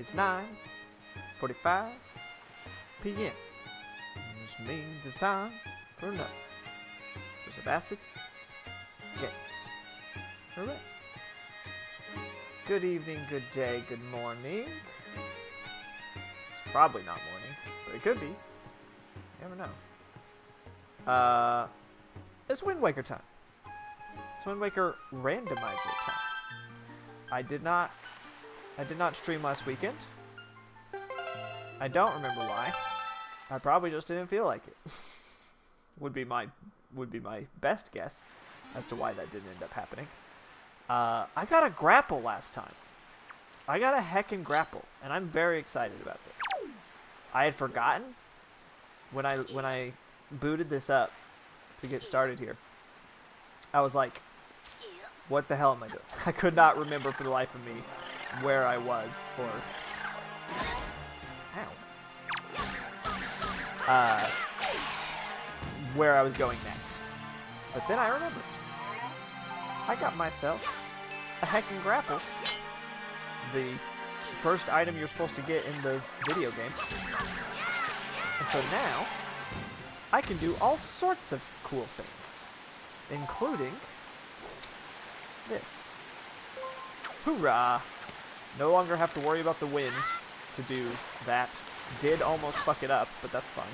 It's 9:45 p.m. Which means it's time for another Sebastian Games. Hooray! Good evening, good day, good morning. It's probably not morning, but it could be. You never know. It's Wind Waker time. It's Wind Waker Randomizer time. I did not stream last weekend. I don't remember why. I probably just didn't feel like it. would be my best guess as to why that didn't end up happening. I got a grapple last time. I got a heckin' grapple, and I'm very excited about this. I had forgotten when I booted this up to get started here. I was like, what the hell am I doing? I could not remember for the life of me where I was or where I was going next. But then I remembered. I got myself a heckin' grapple. The first item you're supposed to get in the video game. And so now, I can do all sorts of cool things. Including this. Hoorah! No longer have to worry about the wind to do that. Did almost fuck it up, but that's fine.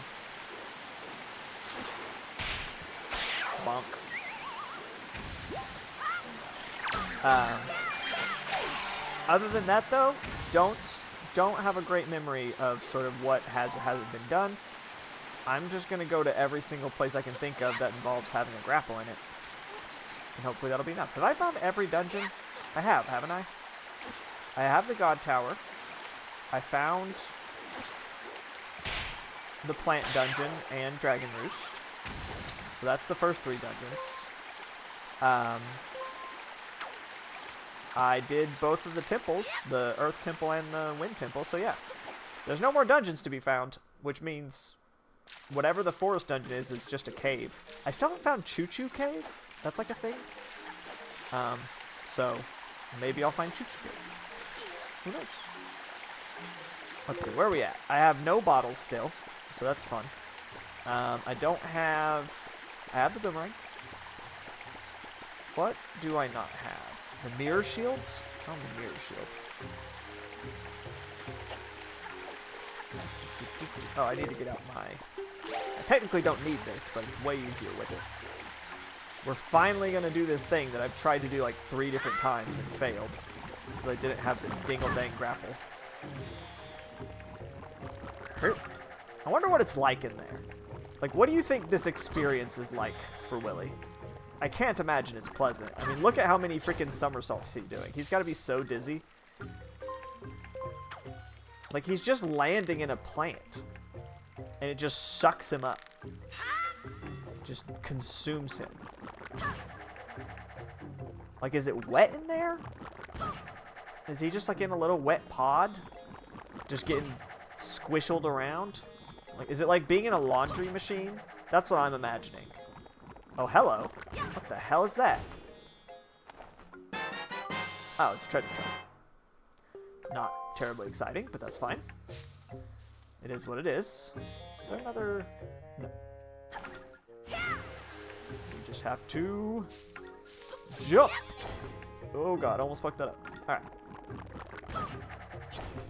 Bonk. Other than that, though, don't have a great memory of sort of what has or hasn't been done. I'm just gonna go to every single place I can think of that involves having a grapple in it, and hopefully that'll be enough. Have I found every dungeon? I have, haven't I? I have the God Tower. I found the Plant Dungeon and Dragon Roost. So that's the first 3 dungeons. I did both of the temples, the Earth Temple and the Wind Temple, so yeah. There's no more dungeons to be found, which means whatever the forest dungeon is just a cave. I still haven't found Choo Choo Cave. That's like a thing. So maybe I'll find Choo Choo Cave. Who knows? Let's see, where are we at? I have no bottles still, so that's fun. I don't have... I have the boomerang. What do I not have? The mirror shield? Oh, the mirror shield. Oh, I need to get out my... I technically don't need this, but it's way easier with it. We're finally going to do this thing that I've tried to do like 3 different times and failed. Because I didn't have the dingle-dang grapple. I wonder what it's like in there. Like, what do you think this experience is like for Willy? I can't imagine it's pleasant. I mean, look at how many freaking somersaults he's doing. He's got to be so dizzy. Like, he's just landing in a plant. And it just sucks him up. Just consumes him. Like, is it wet in there? Is he just, like, in a little wet pod? Just getting squished around? Like, is it like being in a laundry machine? That's what I'm imagining. Oh, hello. What the hell is that? Oh, it's a treasure trove. Not terribly exciting, but that's fine. It is what it is. Is there another... No. We just have to... jump! Oh god, almost fucked that up. Alright.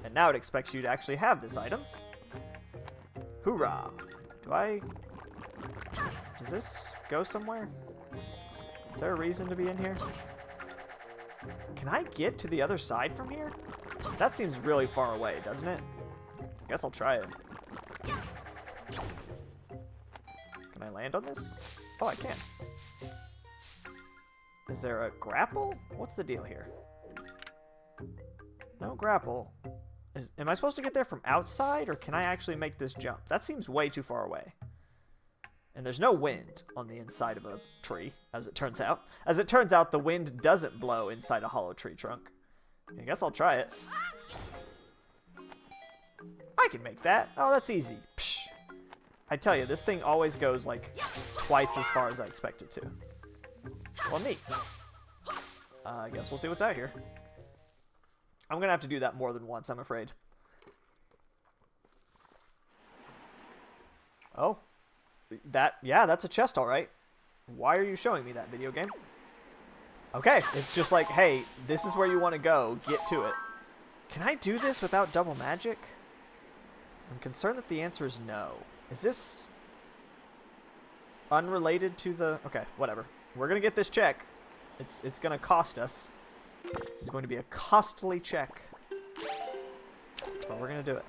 And now it expects you to actually have this item. Hoorah! Do I... Does this go somewhere? Is there a reason to be in here? Can I get to the other side from here? That seems really far away, doesn't it? I guess I'll try it. Can I land on this? Oh, I can. Is there a grapple? What's the deal here? No grapple. Am I supposed to get there from outside, or can I actually make this jump? That seems way too far away. And there's no wind on the inside of a tree, as it turns out. As it turns out, the wind doesn't blow inside a hollow tree trunk. I guess I'll try it. I can make that. Oh, that's easy. Psh. I tell you, this thing always goes, like, twice as far as I expect it to. Well, neat. I guess we'll see what's out here. I'm gonna have to do that more than once, I'm afraid. Oh. Yeah, that's a chest, alright. Why are you showing me that, video game? Okay, it's just like, hey, this is where you want to go. Get to it. Can I do this without double magic? I'm concerned that the answer is no. Is this unrelated to the... Okay, whatever. We're going to get this check. It's going to cost us. This is going to be a costly check. But we're going to do it.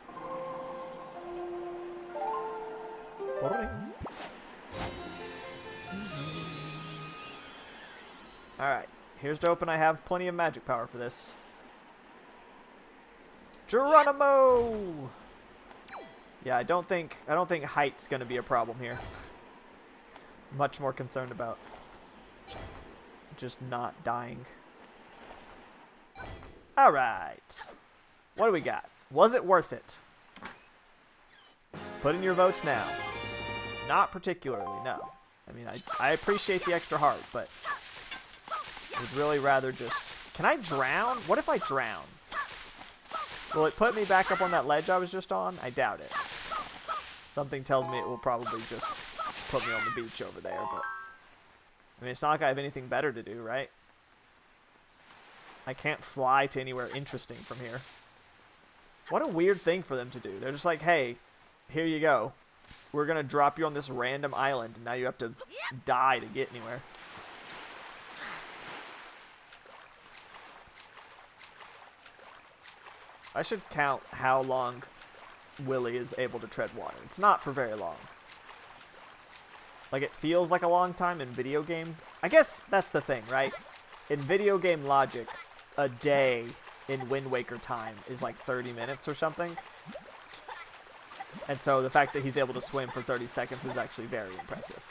Alright, here's to hoping I have plenty of magic power for this. Geronimo! Yeah, I don't think height's gonna be a problem here. Much more concerned about just not dying. Alright. What do we got? Was it worth it? Put in your votes now. Not particularly, no. I mean, I appreciate the extra heart, but I'd really rather just... Can I drown? What if I drown? Will it put me back up on that ledge I was just on? I doubt it. Something tells me it will probably just put me on the beach over there, but... I mean, it's not like I have anything better to do, right? I can't fly to anywhere interesting from here. What a weird thing for them to do. They're just like, hey, here you go. We're going to drop you on this random island, and now you have to die to get anywhere. I should count how long Willy is able to tread water. It's not for very long. Like, it feels like a long time in video game. I guess that's the thing, right? In video game logic, a day in Wind Waker time is like 30 minutes or something. And so the fact that he's able to swim for 30 seconds is actually very impressive.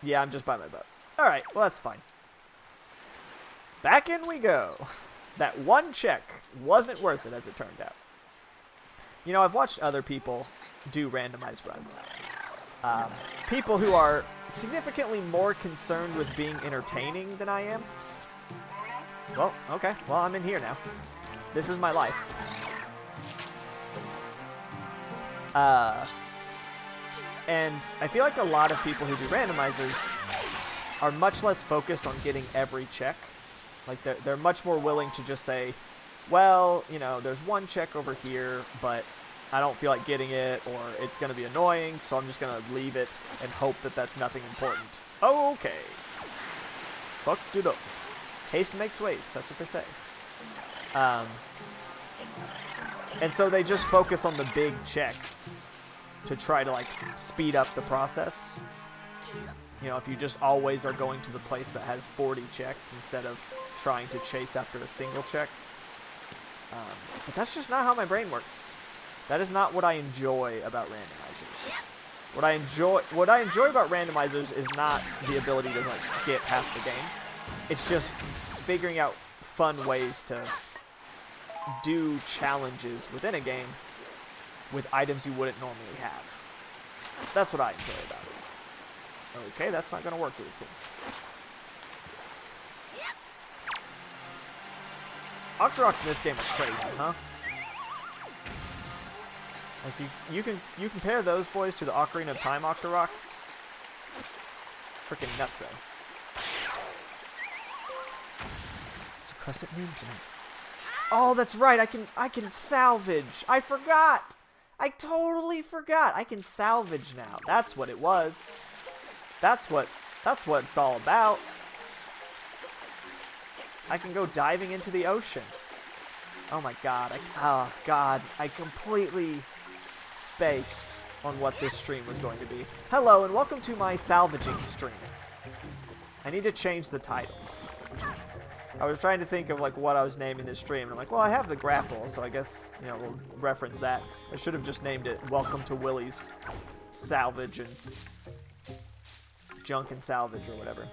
Yeah, I'm just by my boat. Alright, well that's fine. Back in we go. That one check wasn't worth it, as it turned out. You know, I've watched other people do randomized runs. People who are significantly more concerned with being entertaining than I am. Well, okay. Well, I'm in here now. This is my life. And I feel like a lot of people who do randomizers are much less focused on getting every check. Like, they're much more willing to just say, well, you know, there's one check over here, but I don't feel like getting it, or it's going to be annoying, so I'm just going to leave it and hope that that's nothing important. Oh, okay. Fucked it up. Haste makes waste, that's what they say. And so they just focus on the big checks to try to, like, speed up the process. You know, if you just always are going to the place that has 40 checks instead of trying to chase after a single check. But that's just not how my brain works. That is not what I enjoy about randomizers. What I enjoy about randomizers is not the ability to, like, skip half the game. It's just figuring out fun ways to do challenges within a game with items you wouldn't normally have. That's what I enjoy about it. Okay, that's not going to work, it seems. Octoroks in this game are crazy, huh? Like, you compare those boys to the Ocarina of Time Octoroks? Freaking nutso. It's a crescent moon tonight. Oh, that's right. I can salvage. I forgot. I totally forgot. I can salvage now. That's what it was. That's what it's all about. I can go diving into the ocean. Oh my god. Oh god. I completely spaced on what this stream was going to be. Hello and welcome to my salvaging stream. I need to change the title. I was trying to think of, like, what I was naming this stream, and I'm like, well, I have the grapple, so I guess, you know, we'll reference that. I should have just named it Welcome to Willy's Salvage and Junk and Salvage or whatever.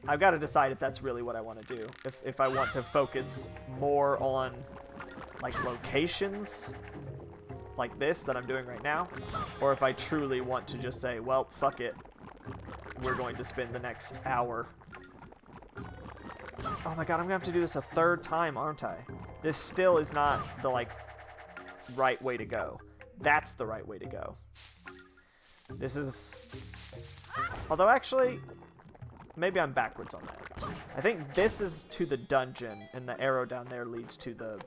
I've got to decide if that's really what I want to do. If I want to focus more on, like, locations like this that I'm doing right now, or if I truly want to just say, well, fuck it. We're going to spend the next hour Oh my god, I'm gonna have to do this a third time, aren't I? This still is not the, like, right way to go. That's the right way to go. This is... Although, actually, maybe I'm backwards on that. I think this is to the dungeon, and the arrow down there leads to the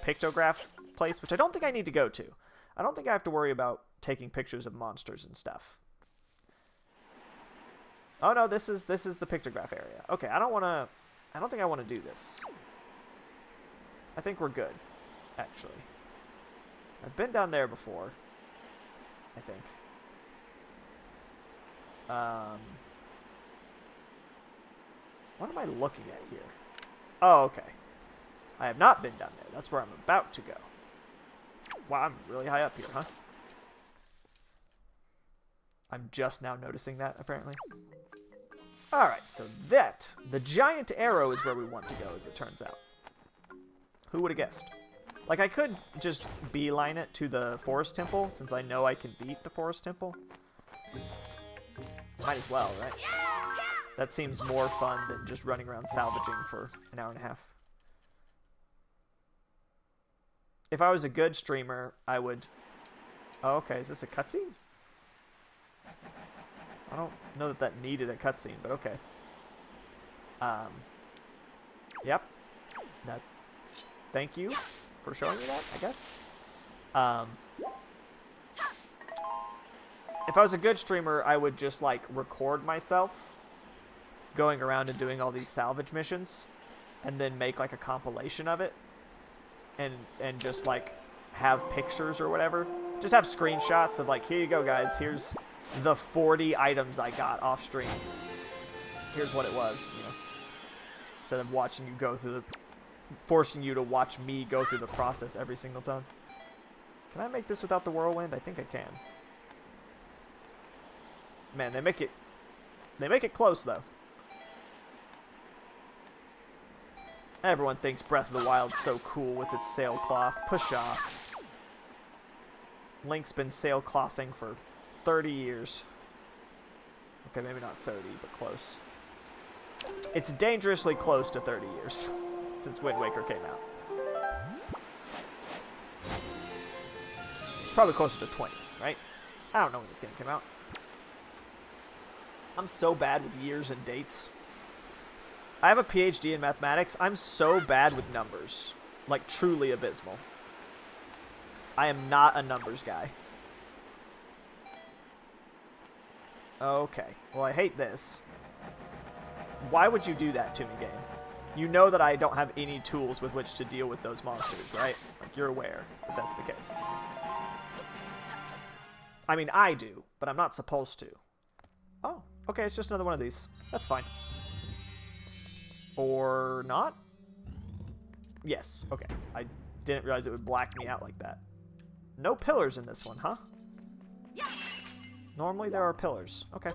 pictograph place, which I don't think I need to go to. I don't think I have to worry about taking pictures of monsters and stuff. Oh no, this is the pictograph area. Okay, I don't think I want to do this. I think we're good, actually. I've been down there before, I think. What am I looking at here? Oh, okay. I have not been down there. That's where I'm about to go. Wow, I'm really high up here, huh? I'm just now noticing that, apparently. Alright, so the giant arrow is where we want to go, as it turns out. Who would have guessed? Like, I could just beeline it to the forest temple, since I know I can beat the forest temple. Might as well, right? That seems more fun than just running around salvaging for an hour and a half. If I was a good streamer, I would... Oh, okay, is this a cutscene? I don't know that needed a cutscene, but okay. Yep. Thank you for showing me that, I guess. If I was a good streamer, I would just, like, record myself going around and doing all these salvage missions, and then make, like, a compilation of it, and just, like, have pictures or whatever. Just have screenshots of, like, here you go, guys, here's the 40 items I got off stream. Here's what it was, you know. Instead of watching you go through forcing you to watch me go through the process every single time. Can I make this without the whirlwind? I think I can. Man, they make it close, though. Everyone thinks Breath of the Wild's so cool with its sailcloth. Pshaw. Link's been sailclothing for 30 years. Okay, maybe not 30, but close. It's dangerously close to 30 years since Wind Waker came out. It's probably closer to 20, right? I don't know when this game came out. I'm so bad with years and dates. I have a PhD in mathematics. I'm so bad with numbers. Like, truly abysmal. I am not a numbers guy. Okay. Well, I hate this. Why would you do that to me, game? You know that I don't have any tools with which to deal with those monsters, right? Like, you're aware that that's the case. I mean, I do, but I'm not supposed to. Oh, okay, it's just another one of these. That's fine. Or not? Yes, okay. I didn't realize it would black me out like that. No pillars in this one, huh? Normally there are pillars. Okay.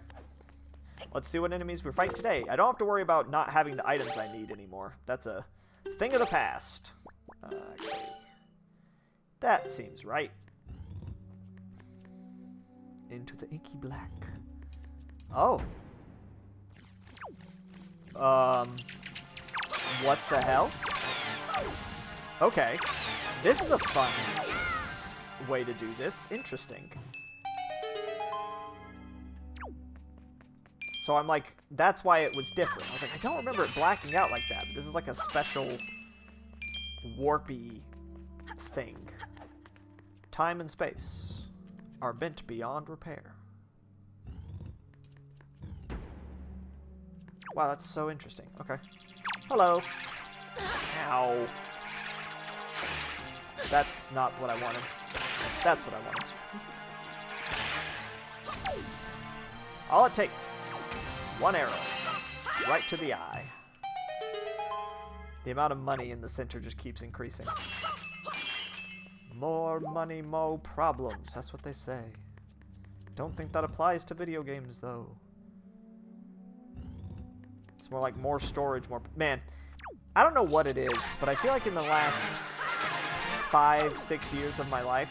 Let's see what enemies we fight today. I don't have to worry about not having the items I need anymore. That's a thing of the past. Okay. That seems right. Into the inky black. Oh. What the hell? Okay. This is a fun way to do this. Interesting. So I'm like, that's why it was different. I was like, I don't remember it blacking out like that, but this is like a special warpy thing. Time and space are bent beyond repair. Wow, that's so interesting. Okay. Hello. Ow. That's not what I wanted. That's what I wanted. All it takes. One arrow. Right to the eye. The amount of money in the center just keeps increasing. More money, more problems. That's what they say. Don't think that applies to video games, though. It's more like more storage, more... Man, I don't know what it is, but I feel like in the last 5-6 years of my life,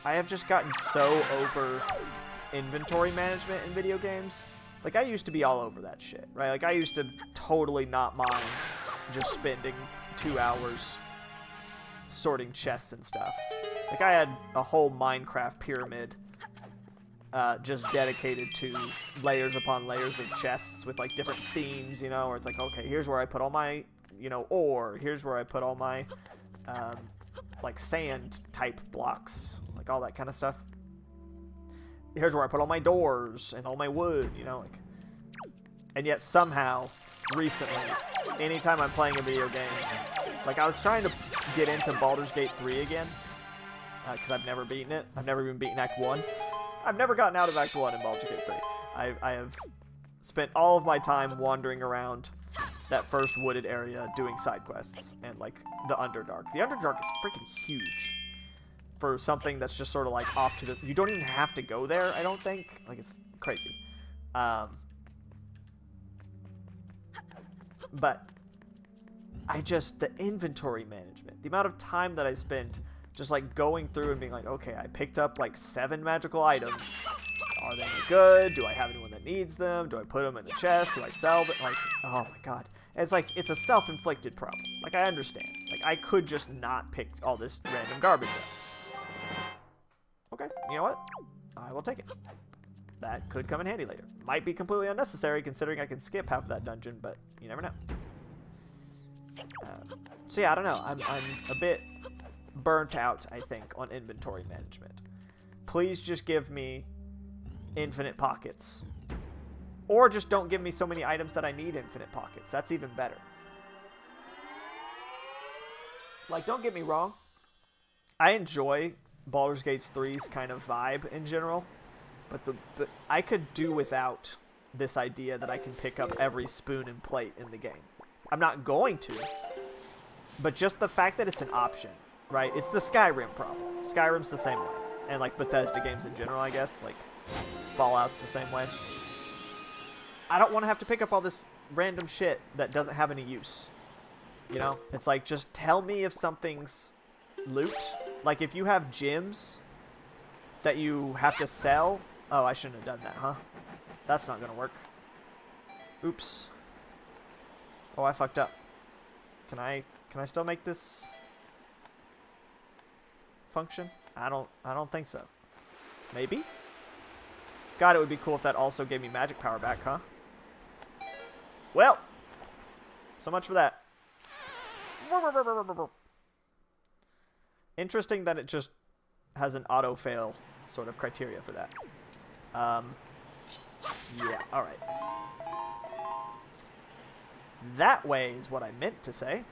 I have just gotten so over inventory management in video games Like, I used to be all over that shit, right? Like, I used to totally not mind just spending 2 hours sorting chests and stuff. Like, I had a whole Minecraft pyramid just dedicated to layers upon layers of chests with, like, different themes, you know, where it's like, okay, here's where I put all my, you know, ore. Here's where I put all my, like, sand-type blocks. Like, all that kind of stuff. Here's where I put all my doors and all my wood, you know, like. And yet, somehow, recently, anytime I'm playing a video game, like, I was trying to get into Baldur's Gate 3 again, because I've never beaten it. I've never even beaten Act 1. I've never gotten out of Act 1 in Baldur's Gate 3. I have spent all of my time wandering around that first wooded area doing side quests and, like, the Underdark. The Underdark is freaking huge for something that's just sort of, like, off to the... You don't even have to go there, I don't think. Like, it's crazy. But the inventory management, the amount of time that I spent just, like, going through and being like, okay, I picked up, like, 7 magical items. Are they any good? Do I have anyone that needs them? Do I put them in the chest? Do I sell them? Like, oh my god. And it's like, it's a self-inflicted problem. Like, I understand. Like, I could just not pick all this random garbage up. Okay, you know what? I will take it. That could come in handy later. Might be completely unnecessary considering I can skip half of that dungeon, but you never know. So yeah, I don't know. I'm a bit burnt out, I think, on inventory management. Please just give me infinite pockets. Or just don't give me so many items that I need infinite pockets. That's even better. Like, don't get me wrong. I enjoy Baldur's Gate 3's kind of vibe in general. But I could do without this idea that I can pick up every spoon and plate in the game. I'm not going to. But just the fact that it's an option, right? It's the Skyrim problem. Skyrim's the same way. And, like, Bethesda games in general, I guess. Like, Fallout's the same way. I don't want to have to pick up all this random shit that doesn't have any use. You know? It's like, just tell me if something's loot. Like, if you have gems that you have to sell... Oh, I shouldn't have done that, huh? That's not gonna work. Oops. Oh, I fucked up. Can I still make this function? I don't think so. Maybe? God, it would be cool if that also gave me magic power back, huh? Well, so much for that. Interesting that it just has an auto-fail sort of criteria for that. Yeah, alright. That way is what I meant to say.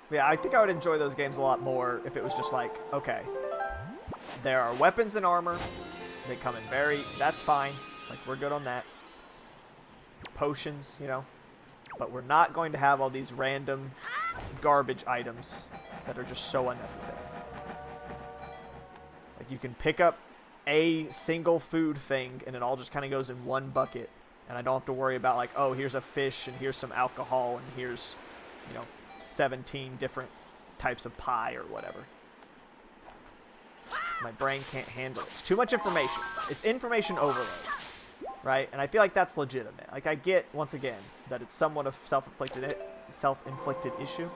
Yeah, I think I would enjoy those games a lot more if it was just like, okay, there are weapons and armor. They come in that's fine. Like, we're good on that. Potions, you know. But we're not going to have all these random garbage items that are just so unnecessary. Like, you can pick up a single food thing and it all just kind of goes in one bucket. And I don't have to worry about, like, oh, here's a fish and here's some alcohol and here's, you know, 17 different types of pie or whatever. My brain can't handle it. It's too much information. It's information overload, right? And I feel like that's legitimate. Like, I get, once again, that it's somewhat of self-inflicted issue.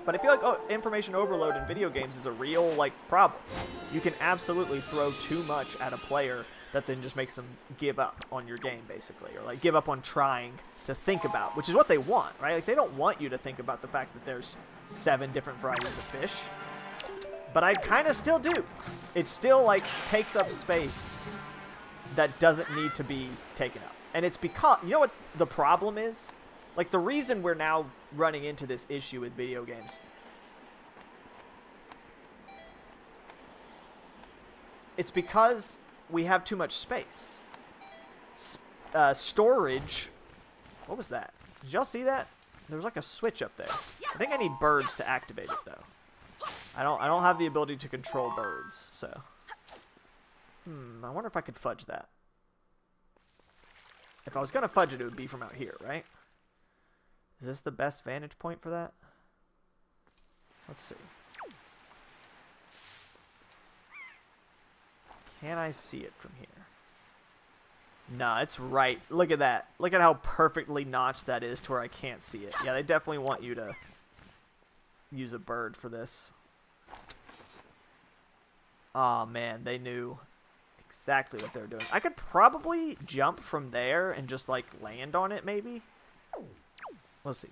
But I feel like information overload in video games is a real, like, problem. You can absolutely throw too much at a player that then just makes them give up on your game, basically. Or, like, give up on trying to think about, which is what they want, right? Like, they don't want you to think about the fact that there's 7 different varieties of fish. But I kind of still do. It still, like, takes up space that doesn't need to be taken up. And it's because, you know what the problem is? Like, the reason we're now running into this issue with video games, it's because we have too much space. Storage. What was that? Did y'all see that? There was like a switch up there. I think I need birds to activate it, though. I don't have the ability to control birds, so. I wonder if I could fudge that. If I was gonna fudge it, it would be from out here, right? Is this the best vantage point for that? Let's see. Can I see it from here? No, it's right. Look at that. Look at how perfectly notched that is to where I can't see it. Yeah, they definitely want you to use a bird for this. Oh, man, they knew exactly what they were doing. I could probably jump from there and just, like, land on it, maybe. We'll see.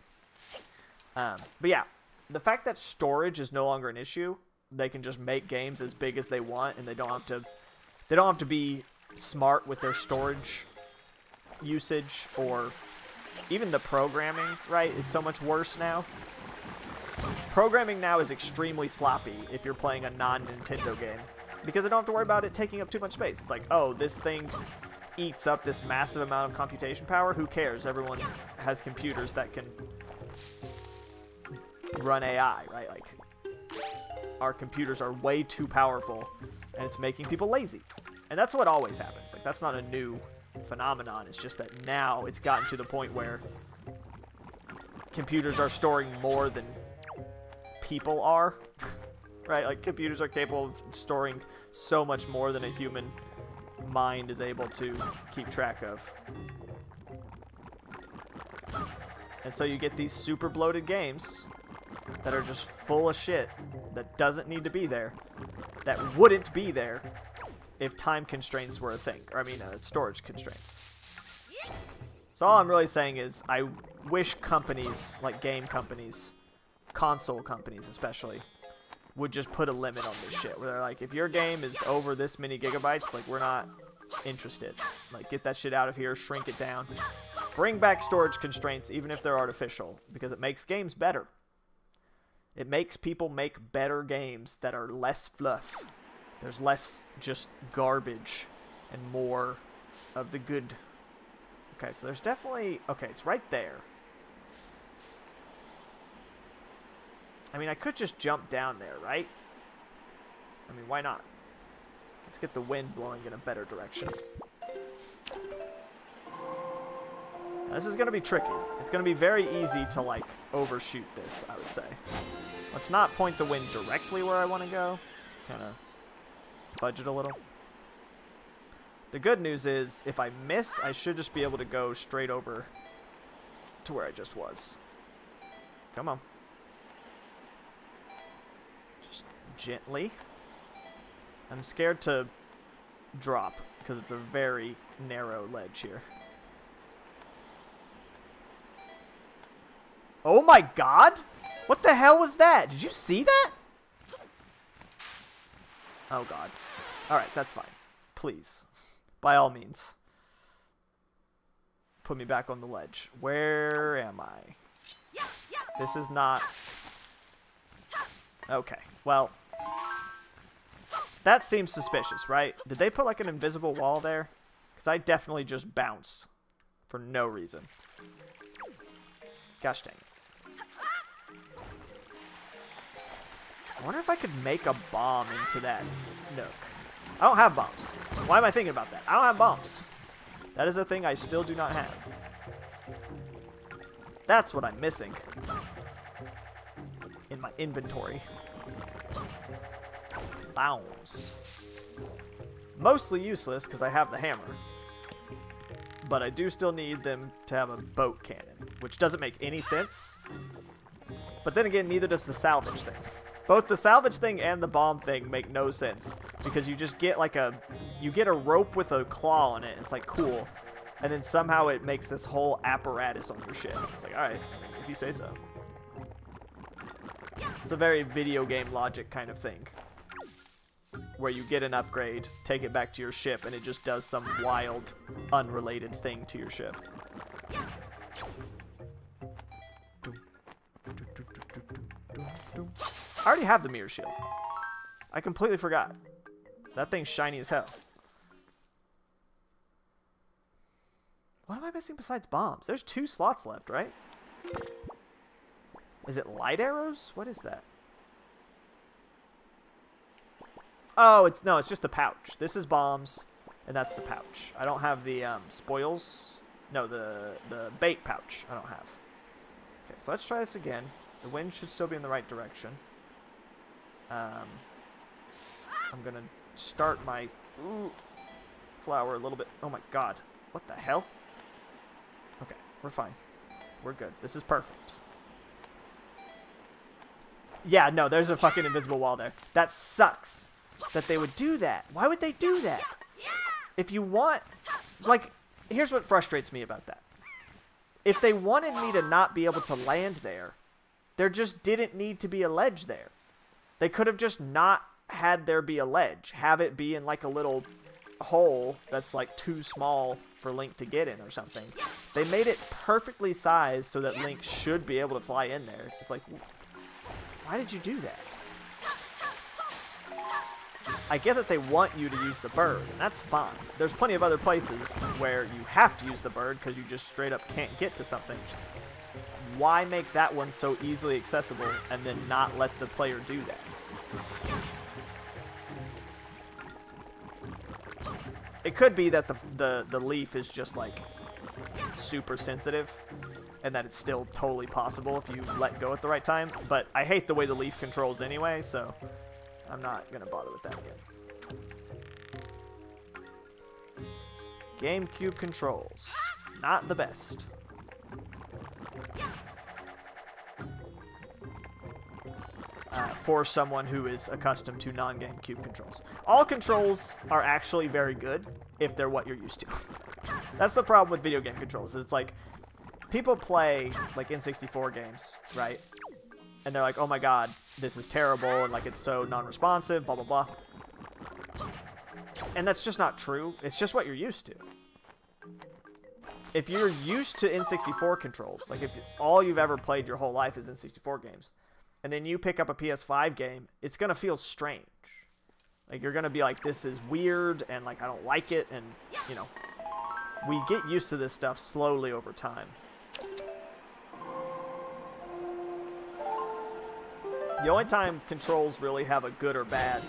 But yeah, the fact that storage is no longer an issue, they can just make games as big as they want, and they don't have to be smart with their storage usage, or even the programming, right, is so much worse now. Programming now is extremely sloppy if you're playing a non-Nintendo game, because I don't have to worry about it taking up too much space. It's like, oh, this thing eats up this massive amount of computation power. Who cares? Everyone has computers that can run AI, right? Like, our computers are way too powerful, and it's making people lazy. And that's what always happens. Like, that's not a new phenomenon. It's just that now it's gotten to the point where computers are storing more than people are, right? Like, computers are capable of storing so much more than a human mind is able to keep track of. And so you get these super bloated games that are just full of shit that doesn't need to be there, that wouldn't be there if time constraints were a thing. Or, I mean, storage constraints. So all I'm really saying is I wish companies, like game companies, console companies especially, would just put a limit on this shit. Where they're like, if your game is over this many gigabytes, like, we're not interested. Like, get that shit out of here, shrink it down. Bring back storage constraints, even if they're artificial, because it makes games better. It makes people make better games that are less fluff. There's less just garbage and more of the good. Okay, so there's definitely... Okay, it's right there. I mean, I could just jump down there, right? I mean, why not? Let's get the wind blowing in a better direction. Now, this is going to be tricky. It's going to be very easy to, like, overshoot this, I would say. Let's not point the wind directly where I want to go. Let's kind of fudge it a little. The good news is, if I miss, I should just be able to go straight over to where I just was. Come on. Just gently. I'm scared to drop, because it's a very narrow ledge here. Oh my god! What the hell was that? Did you see that? Oh god. Alright, that's fine. Please. By all means. Put me back on the ledge. Where am I? This is not... Okay, well... That seems suspicious, right? Did they put like an invisible wall there? Because I definitely just bounced. For no reason. Gosh dang it. I wonder if I could make a bomb into that nook. I don't have bombs. Why am I thinking about that? I don't have bombs. That is a thing I still do not have. That's what I'm missing in my inventory. Bombs. Mostly useless because I have the hammer. But I do still need them to have a boat cannon, which doesn't make any sense. But then again, neither does the salvage thing. Both the salvage thing and the bomb thing make no sense, because you just get like you get a rope with a claw on it. It's like, cool. And then somehow it makes this whole apparatus on your ship. It's like, alright, if you say so. It's a very video game logic kind of thing, where you get an upgrade, take it back to your ship, and it just does some wild, unrelated thing to your ship. I already have the mirror shield. I completely forgot. That thing's shiny as hell. What am I missing besides bombs? There's 2 slots left, right? Is it light arrows? What is that? Oh, it's just the pouch. This is bombs, and that's the pouch. I don't have the spoils. No, the bait pouch I don't have. Okay, so let's try this again. The wind should still be in the right direction. I'm gonna start my flower a little bit. Oh my god. What the hell? Okay, we're fine. We're good. This is perfect. Yeah, no, there's a fucking invisible wall there. That sucks that they would do that. Why would they do that? If you want... Like, here's what frustrates me about that. If they wanted me to not be able to land there, there just didn't need to be a ledge there. They could have just not had there be a ledge. Have it be in like a little hole that's like too small for Link to get in or something. They made it perfectly sized so that Link should be able to fly in there. It's like, why did you do that? I get that they want you to use the bird, and that's fine. There's plenty of other places where you have to use the bird because you just straight up can't get to something. Why make that one so easily accessible and then not let the player do that? It could be that the leaf is just like super sensitive and that it's still totally possible if you let go at the right time, but I hate the way the leaf controls anyway, so I'm not going to bother with that again. GameCube controls. Not the best. For someone who is accustomed to non-GameCube controls. All controls are actually very good if they're what you're used to. That's the problem with video game controls. It's like, people play like N64 games, right? And they're like, oh my god, this is terrible, and like it's so non-responsive, blah, blah, blah. And that's just not true. It's just what you're used to. If you're used to N64 controls, like if all you've ever played your whole life is N64 games, and then you pick up a PS5 game, it's going to feel strange. Like, you're going to be like, this is weird, and like, I don't like it, and, you know, we get used to this stuff slowly over time. The only time controls really have a good or bad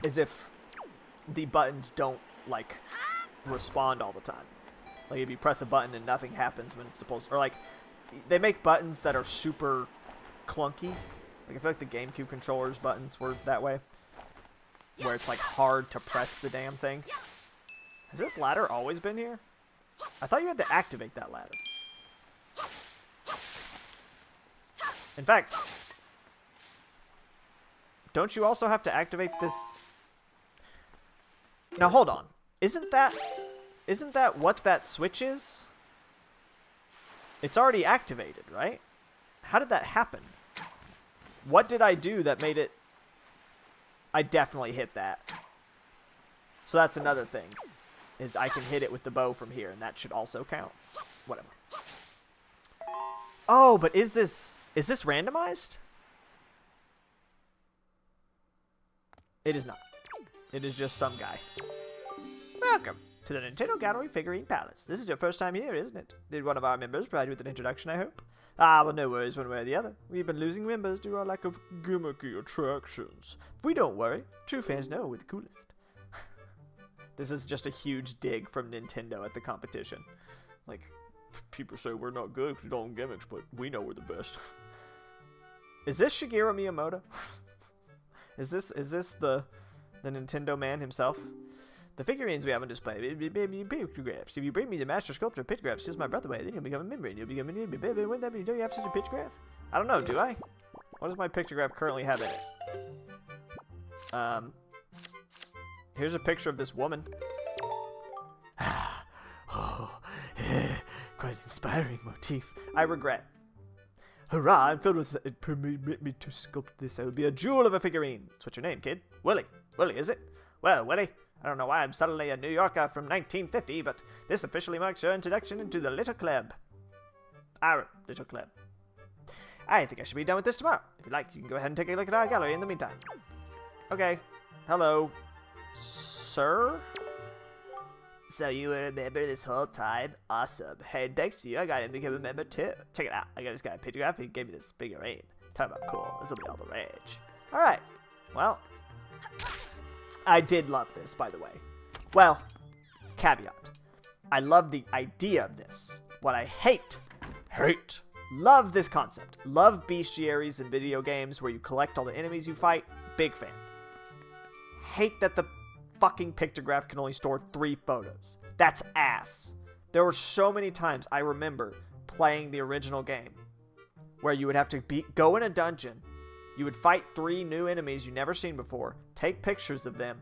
is if the buttons don't, like, respond all the time. Like, if you press a button and nothing happens when it's supposed to... Or, like, they make buttons that are super clunky. Like, I feel like the GameCube controller's buttons were that way. Where it's, like, hard to press the damn thing. Has this ladder always been here? I thought you had to activate that ladder. In fact, don't you also have to activate this? Now hold on. Isn't that what that switch is? It's already activated, right? How did that happen? What did I do that made it... I definitely hit that. So that's another thing. Is I can hit it with the bow from here, and that should also count. Whatever. Oh, but is this randomized? It is not. It is just some guy. Welcome to the Nintendo Gallery Figurine Palace. This is your first time here, isn't it? Did one of our members provide you with an introduction, I hope? Ah, well, no worries one way or the other. We've been losing members due to our lack of gimmicky attractions. We don't worry. True fans know we're the coolest. This is just a huge dig from Nintendo at the competition. Like, people say we're not good because we don't have gimmicks, but we know we're the best. Is this Shigeru Miyamoto? Is this the Nintendo man himself? The figurines we have on display will be pictographs. If you bring me the master sculptor pictographs, steals my breath away, then you'll become a member and you'll become a new baby. Wouldn't that be? Don't you have such a pictograph? I don't know, do I? What does my pictograph currently have in it? Here's a picture of this woman. Oh, quite inspiring motif. I regret. Hurrah, I'm filled with... Permit me to sculpt this. I will be a jewel of a figurine. What's your name, kid? Willie. Willie, is it? Well, Willie, I don't know why I'm suddenly a New Yorker from 1950, but this officially marks your introduction into the little club. Our little club. I think I should be done with this tomorrow. If you like, you can go ahead and take a look at our gallery in the meantime. Okay. Hello, sir? So you were a member this whole time? Awesome. Hey, thanks to you, I got him to become a member too. Check it out. I got this guy a pictograph. He gave me this figurine. Talk about cool. This will be all the rage. Alright. Well, I did love this, by the way. Well, caveat. I love the idea of this. What I hate, Love this concept. Love bestiaries in video games where you collect all the enemies you fight. Big fan. Hate that the fucking pictograph can only store 3 photos. That's ass. There were so many times I remember playing the original game where you would have to go in a dungeon, you would fight 3 new enemies you never seen before, take pictures of them,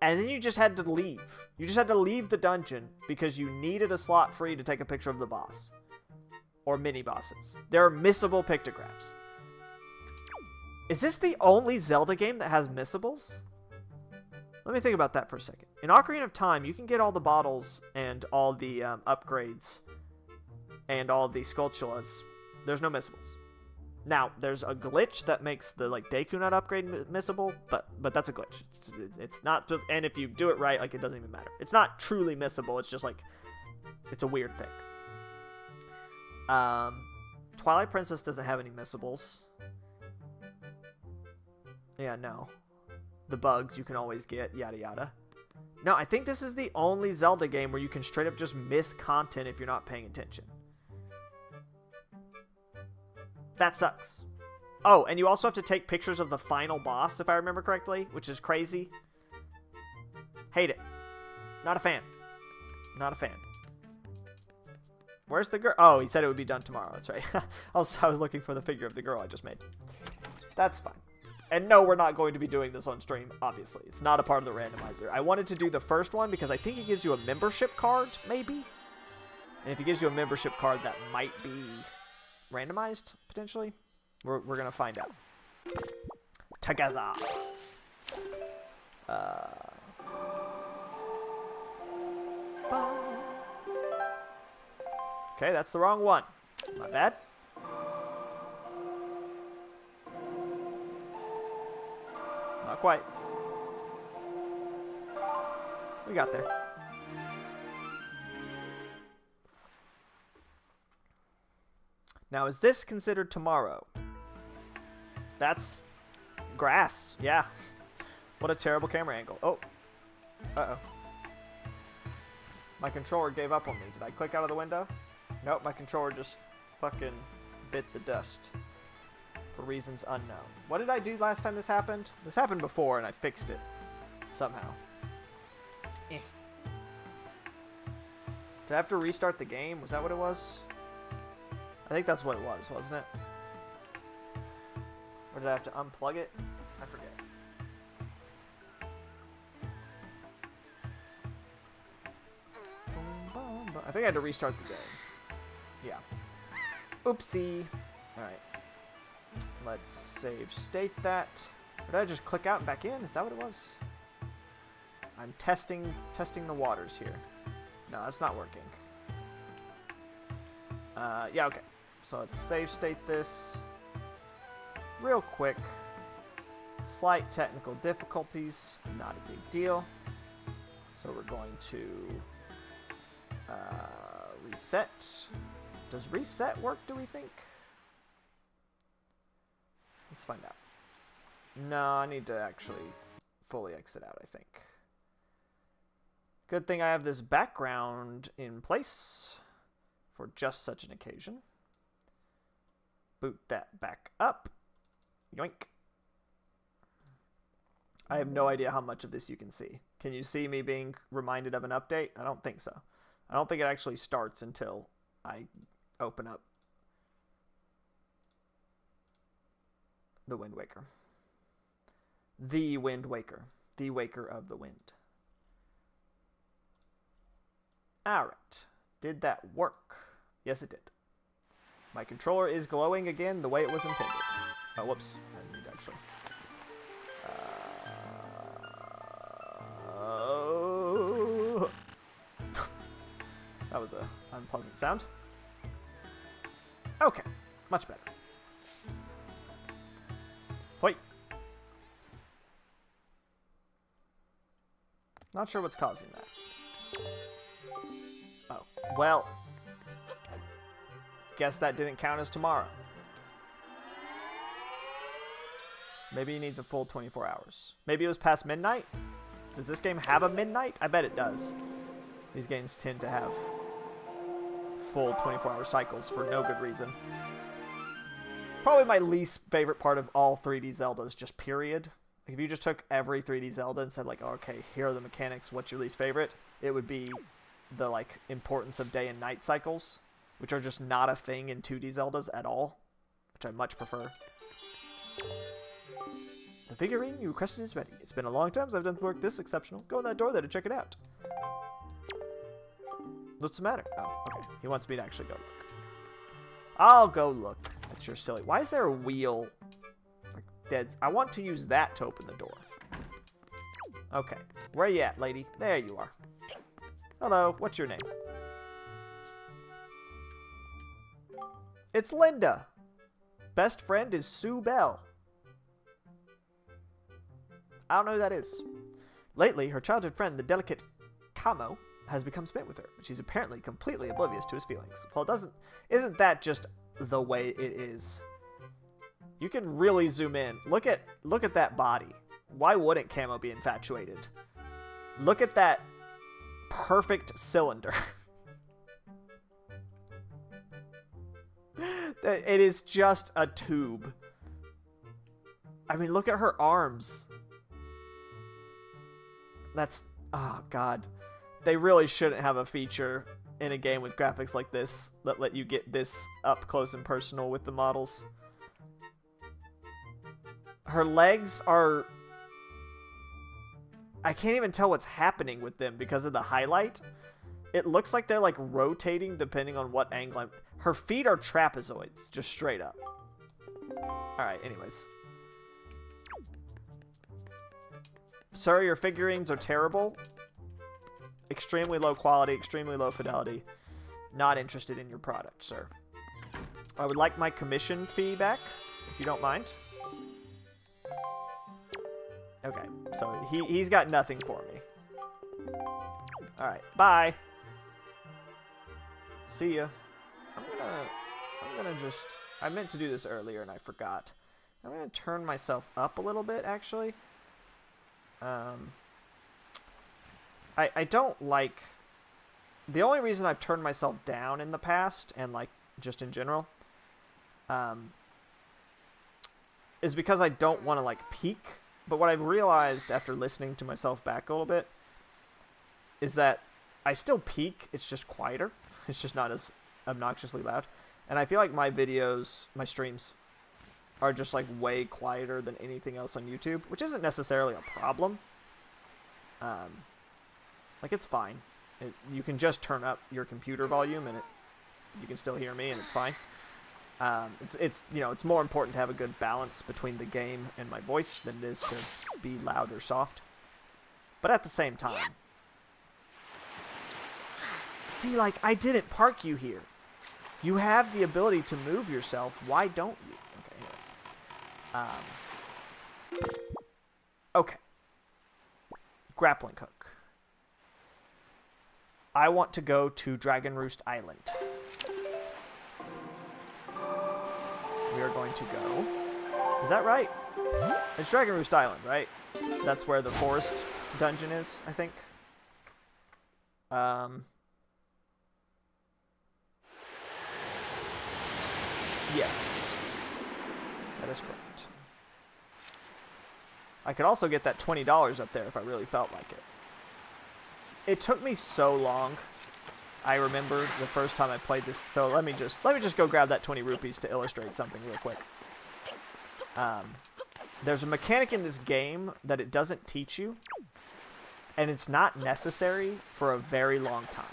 and then you just had to leave. You just had to leave the dungeon because you needed a slot free to take a picture of the boss. Or mini-bosses. There are missable pictographs. Is this the only Zelda game that has missables? Let me think about that for a second. In Ocarina of Time, you can get all the bottles and all the upgrades and all the Skulltulas. There's no missables. Now, there's a glitch that makes the Deku Nut upgrade missable, but that's a glitch. It's not, and if you do it right, it doesn't even matter. It's not truly missable. It's just it's a weird thing. Twilight Princess doesn't have any missables. Yeah, no. The bugs you can always get, yada yada. No, I think this is the only Zelda game where you can straight up just miss content if you're not paying attention. That sucks. Oh, and you also have to take pictures of the final boss, if I remember correctly, which is crazy. Hate it. Not a fan. Not a fan. Where's the girl? Oh, he said it would be done tomorrow. That's right. I was looking for the figure of the girl I just made. That's fine. And no, we're not going to be doing this on stream, obviously. It's not a part of the randomizer. I wanted to do the first one because I think it gives you a membership card, maybe? And if it gives you a membership card, that might be randomized, potentially. We're going to find out. Together. Okay, that's the wrong one. My bad. Not quite. We got there. Now, is this considered tomorrow? That's grass. Yeah. What a terrible camera angle. Oh. Uh-oh. My controller gave up on me. Did I click out of the window? Nope, my controller just fucking bit the dust. For reasons unknown. What did I do last time this happened? This happened before and I fixed it. Somehow. Eh. Did I have to restart the game? Was that what it was? I think that's what it was, wasn't it? Or did I have to unplug it? I forget. I think I had to restart the game. Yeah. Oopsie. Alright. Let's save state that. Or did I just click out and back in? Is that what it was? I'm testing the waters here. No, that's not working. Yeah, okay. So let's save state this real quick. Slight technical difficulties, not a big deal. So we're going to reset. Does reset work, do we think? Let's find out. No, I need to actually fully exit out, I think. Good thing I have this background in place for just such an occasion. Boot that back up. Yoink. I have no idea how much of this you can see. Can you see me being reminded of an update? I don't think so. I don't think it actually starts until I open up the Wind Waker. The Wind Waker. The Waker of the Wind. Alright. Did that work? Yes, it did. My controller is glowing again the way it was intended. Oh, whoops. I need to actually... That was an unpleasant sound. Okay. Much better. Wait. Not sure what's causing that. Oh. Well... Guess that didn't count as tomorrow. Maybe he needs a full 24 hours. Maybe it was past midnight? Does this game have a midnight? I bet it does. These games tend to have full 24-hour cycles for no good reason. Probably my least favorite part of all 3D Zeldas, just period. Like if you just took every 3D Zelda and said like, oh, okay, here are the mechanics, what's your least favorite? It would be the like importance of day and night cycles, which are just not a thing in 2D Zeldas at all, which I much prefer. The figurine you requested is ready. It's been a long time since I've done work this exceptional. Go in that door there to check it out. What's the matter? Oh, okay. He wants me to actually go look. I'll go look. That's your silly. Why is there a wheel? Like dead. I want to use that to open the door. Okay. Where you at, lady? There you are. Hello. What's your name? It's Linda. Best friend is Sue Bell. I don't know who that is. Lately, her childhood friend, the delicate Kamo, has become smitten with her, but she's apparently completely oblivious to his feelings. Well, isn't that just the way it is? You can really zoom in. Look at that body. Why wouldn't Kamo be infatuated? Look at that perfect cylinder. It is just a tube. I mean, look at her arms. That's... oh, God. They really shouldn't have a feature in a game with graphics like this that let you get this up close and personal with the models. Her legs are... I can't even tell what's happening with them because of the highlight. It looks like they're, like, rotating depending on what angle I'm... Her feet are trapezoids, just straight up. Alright, anyways. Sir, your figurines are terrible. Extremely low quality, extremely low fidelity. Not interested in your product, sir. I would like my commission fee back, if you don't mind. Okay, so he's got nothing for me. Alright, bye. See ya. I'm gonna just... I meant to do this earlier and I forgot. I'm gonna turn myself up a little bit, actually. I don't like... The only reason I've turned myself down in the past, and like just in general, is because I don't want to like peak. But what I've realized after listening to myself back a little bit is that I still peak, it's just quieter. It's just not as obnoxiously loud. And I feel like my videos, my streams, are just like way quieter than anything else on YouTube, which isn't necessarily a problem. Like it's fine. You can just turn up your computer volume and you can still hear me and it's fine. It's you know, it's more important to have a good balance between the game and my voice than it is to be loud or soft. But at the same time, see, like I didn't park you here. You have the ability to move yourself. Why don't you? Okay, anyways. Okay. Grappling hook. I want to go to Dragon Roost Island. We are going to go. Is that right? It's Dragon Roost Island, right? That's where the forest dungeon is, I think. Yes. That is correct. I could also get that $20 up there if I really felt like it. It took me so long. I remember the first time I played this. So let me just go grab that 20 rupees to illustrate something real quick. There's a mechanic in this game that it doesn't teach you, and it's not necessary for a very long time.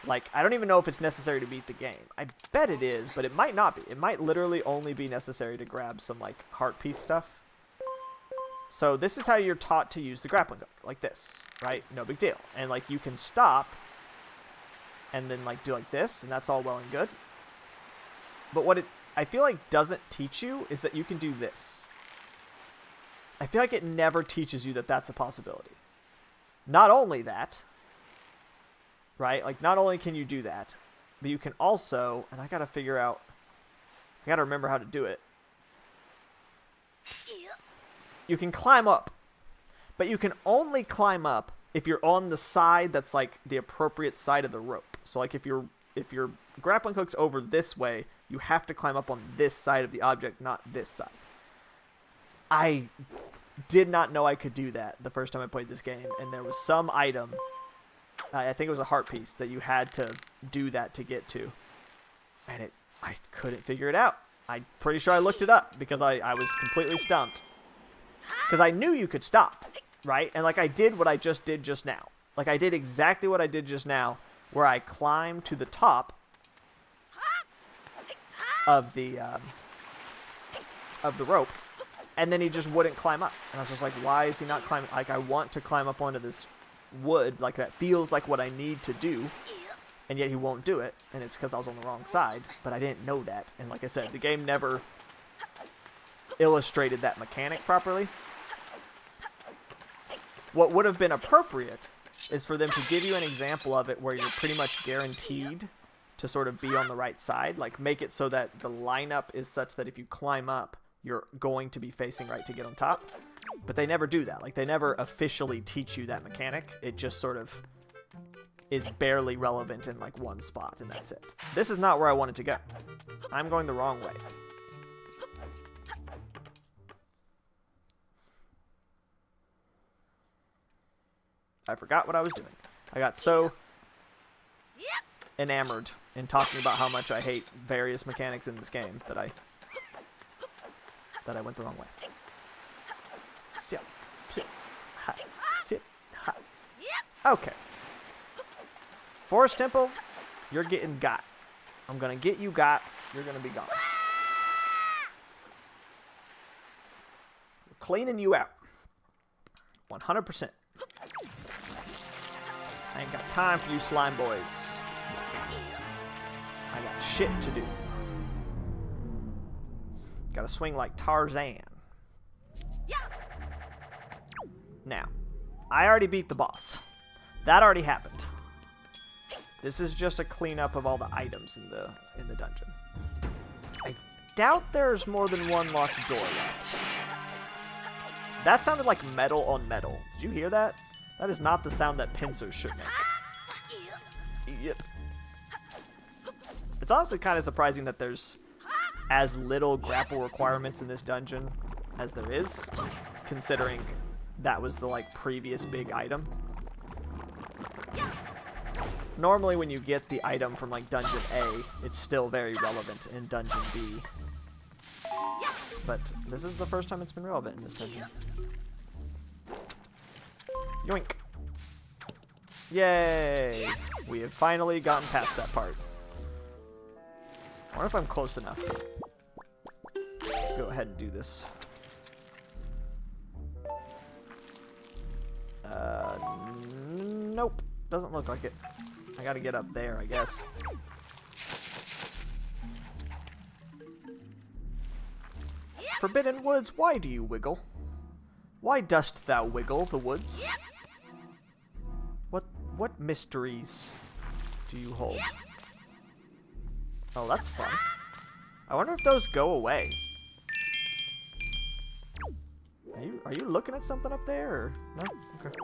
Like, I don't even know if it's necessary to beat the game. I bet it is, but it might not be. It might literally only be necessary to grab some, like, heart piece stuff. So this is how you're taught to use the grappling hook, like this, right? No big deal. And, like, you can stop and then, like, do like this, and that's all well and good. But what it, I feel like, doesn't teach you is that you can do this. I feel like it never teaches you that that's a possibility. Not only that, right? Like, not only can you do that, but you can also, and I gotta figure out, I gotta remember how to do it. You can climb up, but you can only climb up if you're on the side that's, like, the appropriate side of the rope. So, like, if you're if your grappling hook's over this way, you have to climb up on this side of the object, not this side. I did not know I could do that the first time I played this game, and there was some item, I think it was a heart piece, that you had to do that to get to, and I couldn't figure it out. I'm pretty sure I looked it up because I was completely stumped. Because I knew you could stop, right? And like I did what I just did just now. Like I did exactly what I did just now, where I climbed to the top of the rope, and then he just wouldn't climb up. And I was just like, why is he not climbing? Like I want to climb up onto this wood, like that feels like what I need to do, and yet he won't do it, and it's because I was on the wrong side, but I didn't know that. And like I said, the game never illustrated that mechanic properly. What would have been appropriate is for them to give you an example of it where you're pretty much guaranteed to sort of be on the right side, like make it so that the lineup is such that if you climb up, you're going to be facing right to get on top. But they never do that. Like they never officially teach you that mechanic. It just sort of is barely relevant in like one spot, and that's it. This is not where I wanted to go. I'm going the wrong way. I forgot what I was doing. I got so enamored in talking about how much I hate various mechanics in this game that I went the wrong way. Sit, sit, ha, sit, ha. Okay. Forest Temple, you're getting got. I'm gonna get you got. You're gonna be gone. Cleaning you out. 100%. I ain't got time for you slime boys. I got shit to do. Gotta swing like Tarzan. Now, I already beat the boss. That already happened. This is just a cleanup of all the items in the dungeon. I doubt there's more than one locked door left. That sounded like metal on metal. Did you hear that? That is not the sound that pincers should make. Yep. It's honestly kind of surprising that there's as little grapple requirements in this dungeon as there is, considering that was the like previous big item. Normally when you get the item from like dungeon A, it's still very relevant in dungeon B. But this is the first time it's been relevant in this dungeon. Yoink. Yay! We have finally gotten past that part. I wonder if I'm close enough. Go ahead and do this. Nope. Doesn't look like it. I gotta get up there, I guess. Forbidden Woods, why do you wiggle? Why dost thou wiggle the woods? What mysteries do you hold? Oh, that's fun. I wonder if those go away. Are you looking at something up there? Or? No? Okay.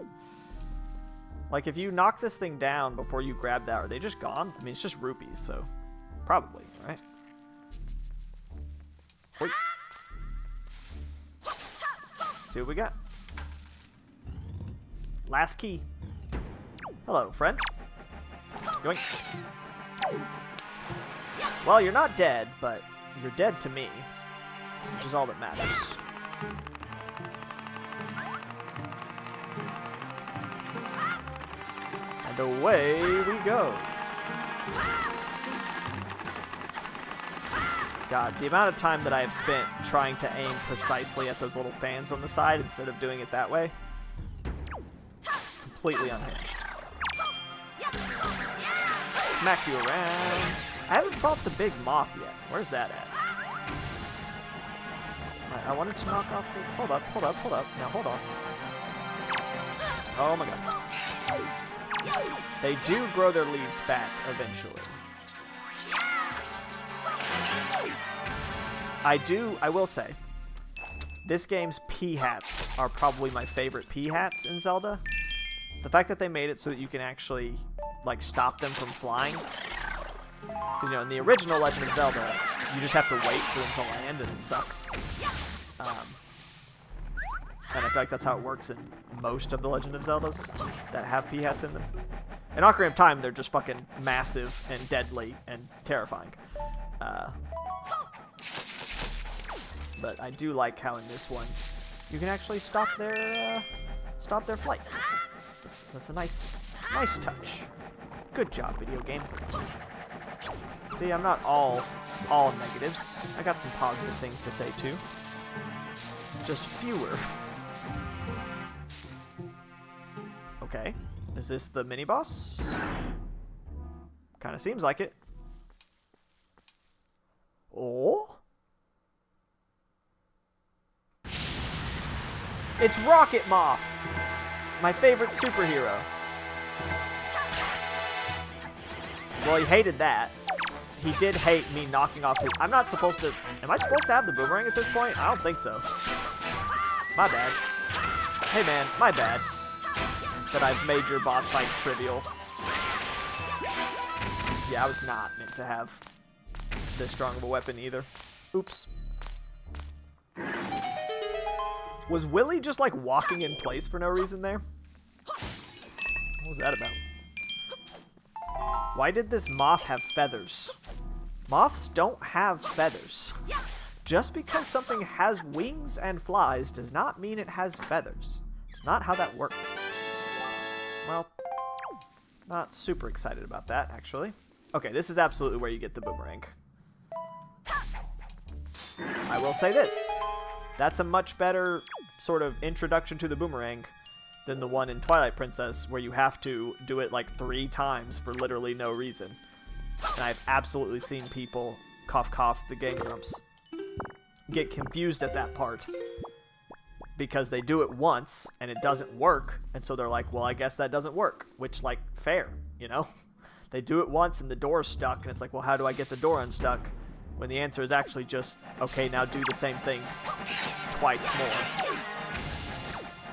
Like, if you knock this thing down before you grab that, are they just gone? I mean, it's just rupees, so probably, right? Wait. See what we got. Last key. Hello, friend. Yoink. Well, you're not dead, but you're dead to me, which is all that matters. And away we go. God, the amount of time that I have spent trying to aim precisely at those little fans on the side instead of doing it that way. Completely unhinged. Smack you around. I haven't fought the big moth yet. Where's that at? I wanted to knock off the... Hold up. Now, hold on. Oh my god. They do grow their leaves back eventually. I will say, this game's pea hats are probably my favorite pea hats in Zelda. The fact that they made it so that you can actually, like, stop them from flying Because, you know, in the original Legend of Zelda, you just have to wait for them to land, and it sucks. And I feel like that's how it works in most of the Legend of Zeldas that have P-hats in them. In Ocarina of Time, they're just fucking massive and deadly and terrifying. But I do like how in this one, you can actually stop their flight. That's a nice touch. Good job, video game. See, I'm not all negatives. I got some positive things to say too. Just fewer. Okay. Is this the mini-boss? Kind of seems like it. Oh? It's Rocket Moth! My favorite superhero. Well, he hated that. He did hate me knocking off his... I'm not supposed to... Am I supposed to have the boomerang at this point? I don't think so. My bad. Hey man, my bad. That I've made your boss fight trivial. Yeah, I was not meant to have this strong of a weapon either. Oops. Was Willy just like walking in place for no reason there? What was that about? Why did this moth have feathers? Moths don't have feathers. Just because something has wings and flies does not mean it has feathers. It's not how that works. Well, not super excited about that, actually. Okay, this is absolutely where you get the boomerang. I will say this. That's a much better sort of introduction to the boomerang than the one in Twilight Princess where you have to do it like 3 times for literally no reason. And I've absolutely seen people cough the Game Grumps get confused at that part because they do it once and it doesn't work, and so they're like, well, I guess that doesn't work, which, like, fair, you know? They do it once and the door's stuck, and it's like, well, how do I get the door unstuck? When the answer is actually just, okay, now do the same thing twice more.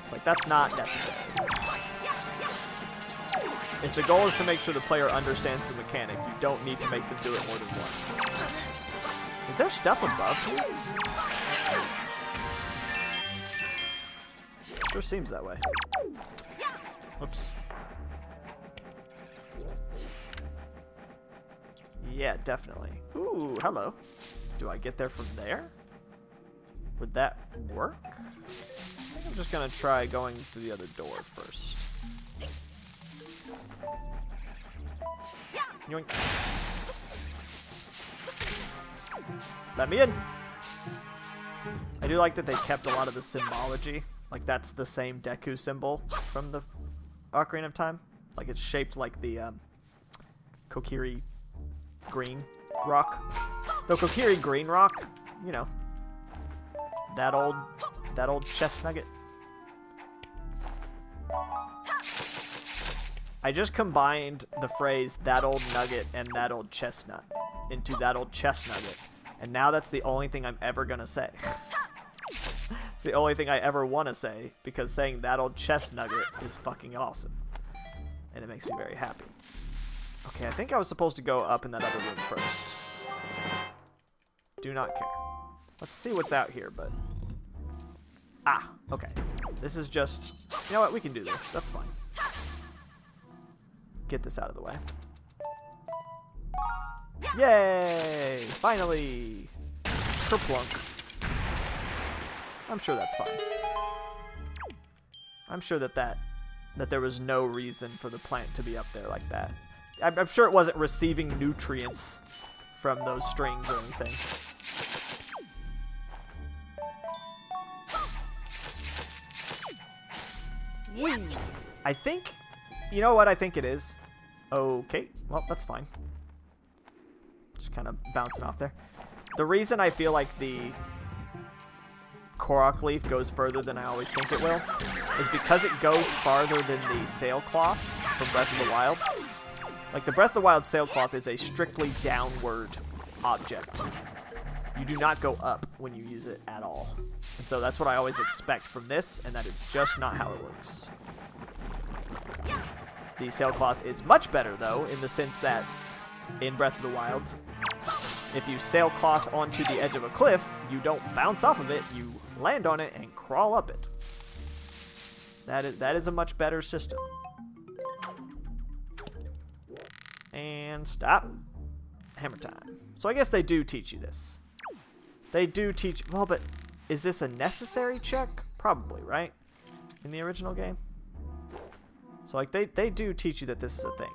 It's like, that's not necessary. If the goal is to make sure the player understands the mechanic, you don't need to make them do it more than once. Is there stuff above here? Sure seems that way. Whoops. Yeah, definitely. Ooh, hello. Do I get there from there? Would that work? I think I'm just gonna try going through the other door first. Yoink. Let me in. I do like that they kept a lot of the symbology. Like, that's the same Deku symbol from the Ocarina of Time. Like, it's shaped like the Kokiri green rock. The Kokiri green rock, you know, that old chest nugget. I just combined the phrase "that old nugget" and "that old chestnut" into "that old chest nugget," and now that's the only thing I'm ever gonna say. It's the only thing I ever want to say, because saying "that old chest nugget" is fucking awesome, and it makes me very happy. Okay, I think I was supposed to go up in that other room first. Do not care. Let's see what's out here, but... Ah, okay. This is just... You know what? We can do this. That's fine. Get this out of the way. Yay! Finally! Kerplunk. I'm sure that's fine. I'm sure that there was no reason for the plant to be up there like that. I'm sure it wasn't receiving nutrients from those strings or anything. Whee! I think... You know what I think it is? Okay, well, that's fine. Just kind of bouncing off there. The reason I feel like the Korok leaf goes further than I always think it will is because it goes farther than the sailcloth from Breath of the Wild. Like, the Breath of the Wild sailcloth is a strictly downward object. You do not go up when you use it at all. And so that's what I always expect from this, and that is just not how it works. The sailcloth is much better, though, in the sense that in Breath of the Wild. If you sail cloth onto the edge of a cliff, you don't bounce off of it, you land on it and crawl up it. That is a much better system. And stop. Hammer time. So I guess they do teach you this. They do teach... Well, but is this a necessary check? Probably, right? In the original game? So, like, they do teach you that this is a thing.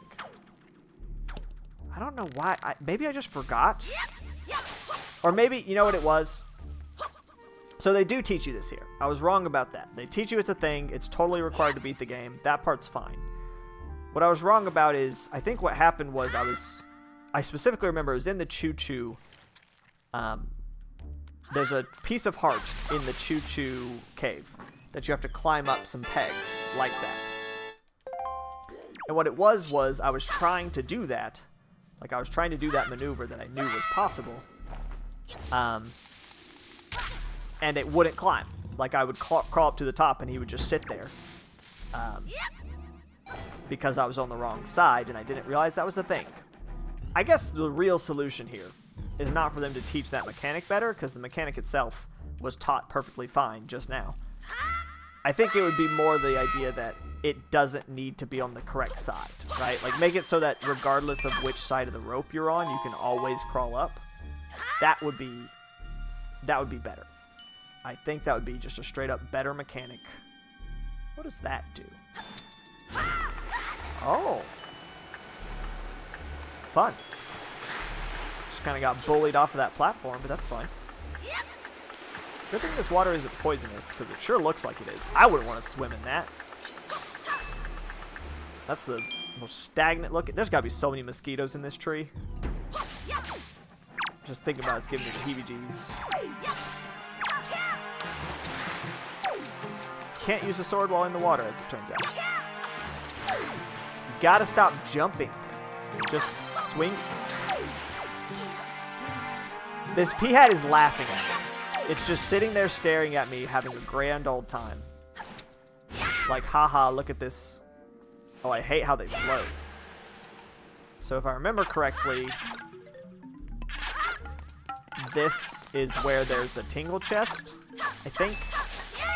I don't know why. Maybe I just forgot. Or maybe, you know what it was? So they do teach you this here. I was wrong about that. They teach you it's a thing. It's totally required to beat the game. That part's fine. What I was wrong about is, I think what happened was I specifically remember it was in the Choo Choo. There's a piece of heart in the Choo Choo cave that you have to climb up some pegs like that. And what it was I was trying to do that. Like, I was trying to do that maneuver that I knew was possible. And it wouldn't climb. Like, I would crawl up to the top and he would just sit there. Because I was on the wrong side and I didn't realize that was a thing. I guess the real solution here is not for them to teach that mechanic better, because the mechanic itself was taught perfectly fine just now. I think it would be more the idea that it doesn't need to be on the correct side, right? Like, make it so that regardless of which side of the rope you're on, you can always crawl up. That would be better. I think that would be just a straight up better mechanic. What does that do? Oh. Fun. Just kind of got bullied off of that platform, but that's fine. Good thing this water isn't poisonous, because it sure looks like it is. I wouldn't want to swim in that. That's the most stagnant looking. There's got to be so many mosquitoes in this tree. Just thinking about it's giving me the heebie-jeebies. Can't use a sword while in the water, as it turns out. You gotta stop jumping. Just swing. This Peahat is laughing at me. It's just sitting there staring at me, having a grand old time. Like, haha, look at this. Oh, I hate how they float. So if I remember correctly, this is where there's a tingle chest, I think.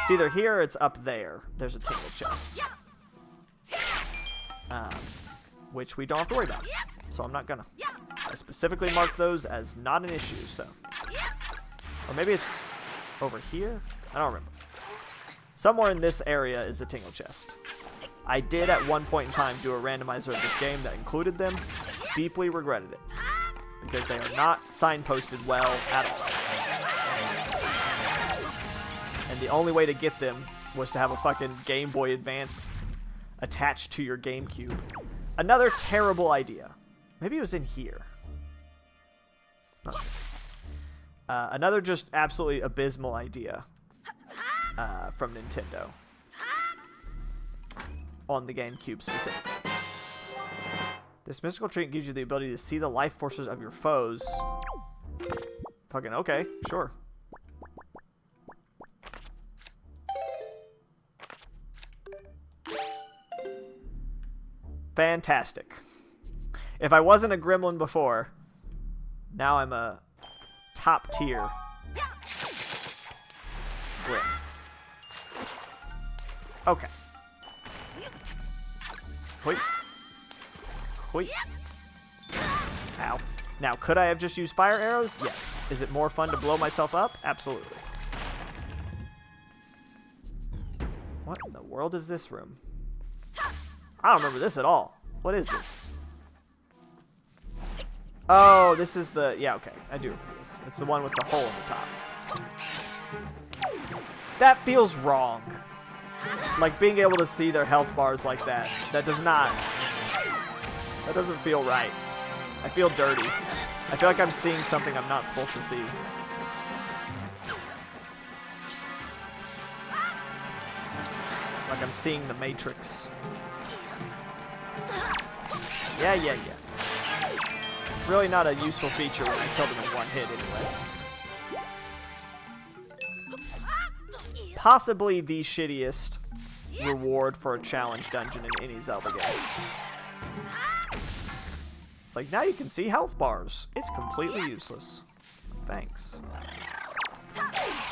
It's either here or it's up there. There's a tingle chest. Which we don't have to worry about. So I'm not gonna. I specifically marked those as not an issue, so. Or maybe it's over here? I don't remember. Somewhere in this area is a tingle chest. I did at one point in time do a randomizer of this game that included them. Deeply regretted it. Because they are not signposted well at all. And the only way to get them was to have a fucking Game Boy Advance attached to your GameCube. Another terrible idea. Maybe it was in here. Not sure. Another just absolutely abysmal idea from Nintendo. On the GameCube specifically. This mystical trinket gives you the ability to see the life forces of your foes. Fucking okay, sure. Fantastic. If I wasn't a gremlin before, now I'm a top tier grim. Okay. Wait. Wait. Ow. Now, could I have just used fire arrows? Yes. Is it more fun to blow myself up? Absolutely. What in the world is this room? I don't remember this at all. What is this? Oh, this is the... Yeah, okay. I do remember this. It's the one with the hole in the top. That feels wrong. Like, being able to see their health bars like that. That does not... That doesn't feel right. I feel dirty. I feel like I'm seeing something I'm not supposed to see. Like I'm seeing the Matrix. Yeah. Really not a useful feature when I killed him in one hit anyway. Possibly the shittiest reward for a challenge dungeon in any Zelda game. It's like, now you can see health bars. It's completely useless. Thanks.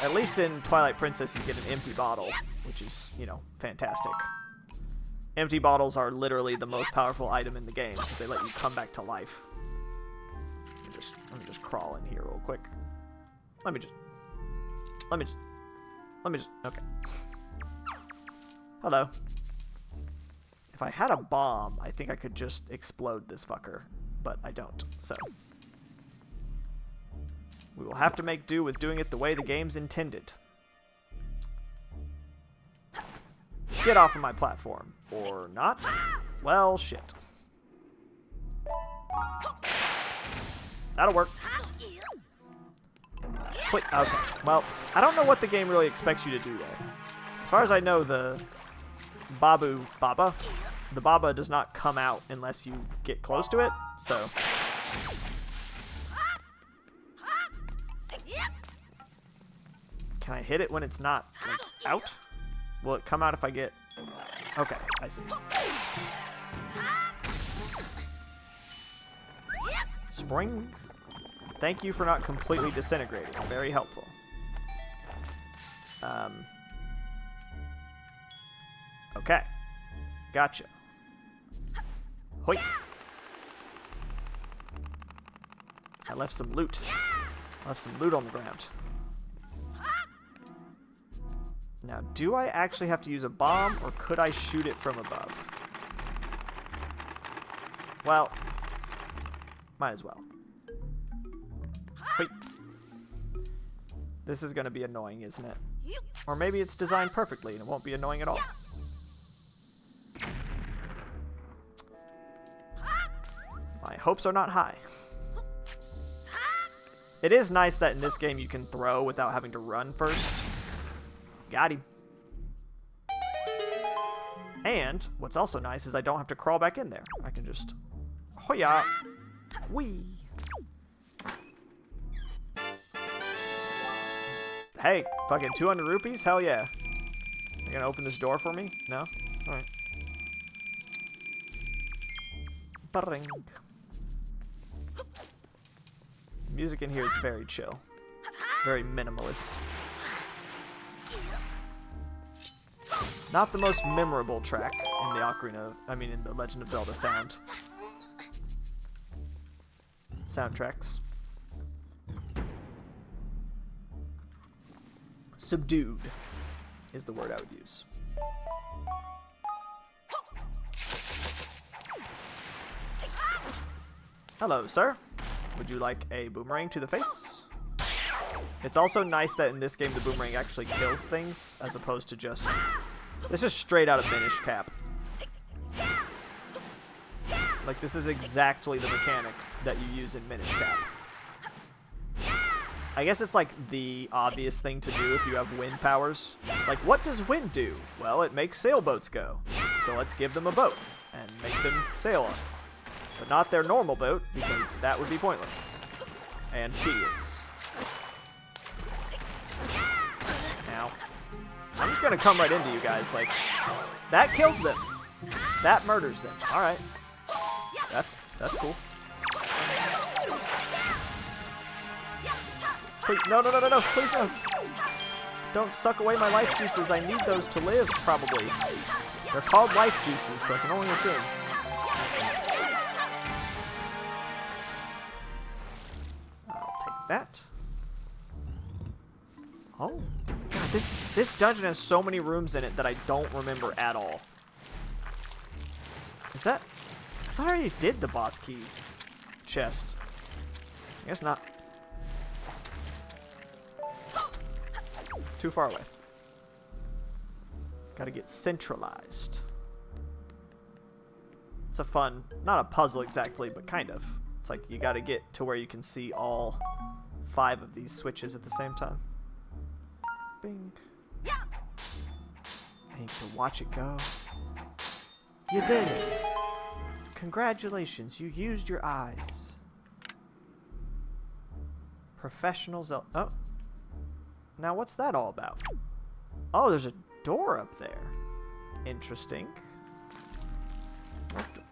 At least in Twilight Princess you get an empty bottle, which is, you know, fantastic. Empty bottles are literally the most powerful item in the game. They let you come back to life. Let me just crawl in here real quick. Let me just, okay. Hello. If I had a bomb, I think I could just explode this fucker, but I don't, so. We will have to make do with doing it the way the game's intended. Get off of my platform. Or not. Well, shit. That'll work. Wait, okay. Well, I don't know what the game really expects you to do there. As far as I know, the Baba does not come out unless you get close to it, so. Can I hit it when it's not, like, out? Will it come out if I get... Okay, I see. Spring. Thank you for not completely disintegrating. Very helpful. Okay. Gotcha. Hoi. I left some loot. I left some loot on the ground. Now, do I actually have to use a bomb, or could I shoot it from above? Well, might as well. Wait. This is going to be annoying, isn't it? Or maybe it's designed perfectly and it won't be annoying at all. My hopes are not high. It is nice that in this game you can throw without having to run first. Got him. And what's also nice is I don't have to crawl back in there. I can just... Hoya! Wee! Hey, fucking 200 rupees? Hell yeah. You're gonna open this door for me? No? Alright. Ba-ring. Music in here is very chill. Very minimalist. Not the most memorable track in the in the Legend of Zelda soundtracks. Subdued is the word I would use. Hello, sir. Would you like a boomerang to the face? It's also nice that in this game the boomerang actually kills things, as opposed to just... This is straight out of Minish Cap. Like, this is exactly the mechanic that you use in Minish Cap. I guess it's like the obvious thing to do if you have wind powers. Like, what does wind do? Well, it makes sailboats go. So let's give them a boat and make them sail on it. But not their normal boat, because that would be pointless. And tedious. Now, I'm just gonna come right into you guys, like, that kills them. That murders them. Alright. That's cool. Please, no, please no. Don't suck away my life juices. I need those to live, probably. They're called life juices, so I can only assume. I'll take that. Oh. God, this dungeon has so many rooms in it that I don't remember at all. Is that... I thought I already did the boss key chest. I guess not. Too far away. Gotta get centralized. It's a fun, not a puzzle exactly, but kind of. It's like you gotta get to where you can see all 5 of these switches at the same time. Bing. I need to watch it go. You did it! Congratulations, you used your eyes. Professional Zelda. Oh. Now what's that all about? Oh, there's a door up there. Interesting.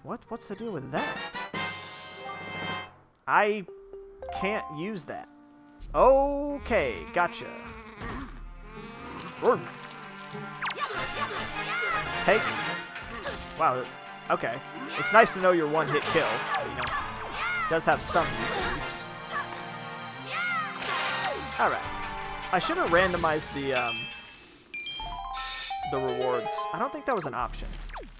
What's the deal with that? I can't use that. Okay, gotcha. Roar. Take. Wow. Okay. It's nice to know your one-hit kill. But, you know, it does have some use at least. All right. I should have randomized the rewards. I don't think that was an option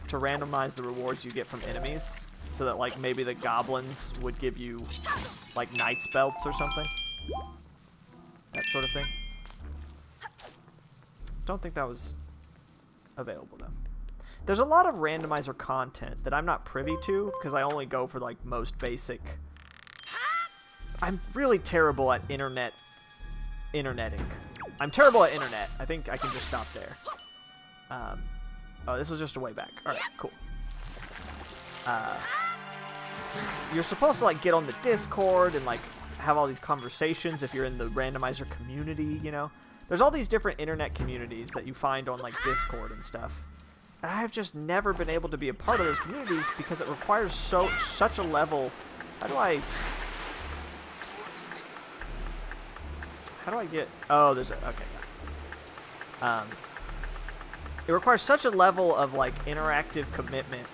to randomize the rewards you get from enemies, so that like maybe the goblins would give you like knight's belts or something. That sort of thing. Don't think that was available though. There's a lot of randomizer content that I'm not privy to because I only go for like most basic. I'm really terrible at interneting. I'm terrible at internet. I think I can just stop there. Oh, this was just a way back. All right, cool. You're supposed to like get on the Discord and like have all these conversations if you're in the randomizer community, you know. There's all these different internet communities that you find on like Discord and stuff. And I have just never been able to be a part of those communities because it requires such a level. How do I get? Oh, there's a okay. It requires such a level of like interactive commitment,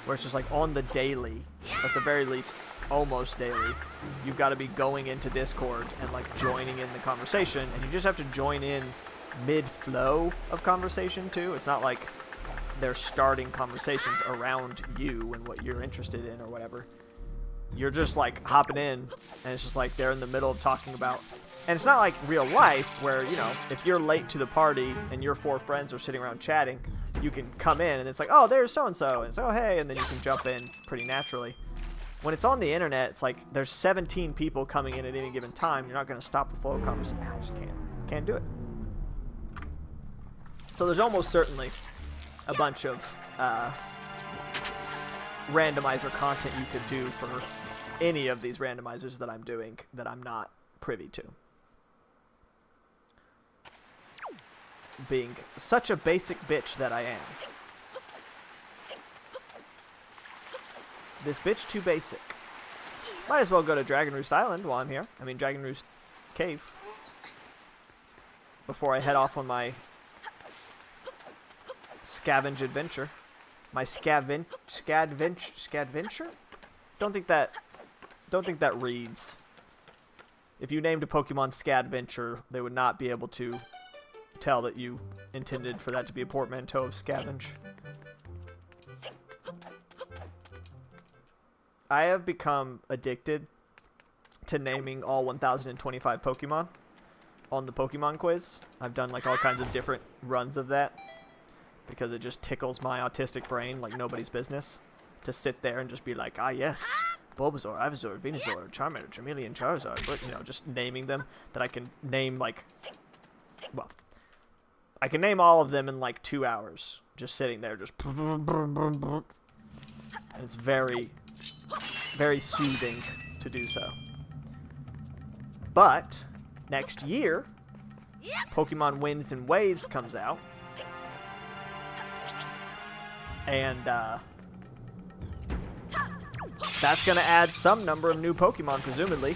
where it's just like on the daily, at the very least, almost daily. You've got to be going into Discord and like joining in the conversation, and you just have to join in mid-flow of conversation too. It's not like they're starting conversations around you and what you're interested in or whatever. You're just like hopping in, and it's just like they're in the middle of talking about. And it's not like real life where, you know, if you're late to the party and your 4 friends are sitting around chatting, you can come in and it's like, oh, there's so-and-so, and it's, oh, hey, and then you can jump in pretty naturally. When it's on the internet, it's like there's 17 people coming in at any given time. You're not going to stop the flow of conversation. I just can't do it. So there's almost certainly a bunch of randomizer content you could do for any of these randomizers that I'm doing that I'm not privy to. Being such a basic bitch that I am. This bitch too basic. Might as well go to Dragon Roost Island while I'm here. I mean, Dragon Roost Cave. Before I head off on my scavenge adventure. My scadventure? Don't think that reads. If you named a Pokemon Scadventure, they would not be able to tell that you intended for that to be a portmanteau of scavenge. I have become addicted to naming all 1,025 Pokemon on the Pokemon quiz. I've done like all kinds of different runs of that because it just tickles my autistic brain like nobody's business to sit there and just be like, ah yes, Bulbasaur, Ivysaur, Venusaur, Charmander, Charmeleon, Charizard, but you know, just naming them that I can name like, well, I can name all of them in like 2 hours, just sitting there, just, and it's very, very soothing to do so. But next year, Pokemon Winds and Waves comes out, and that's going to add some number of new Pokemon, presumably.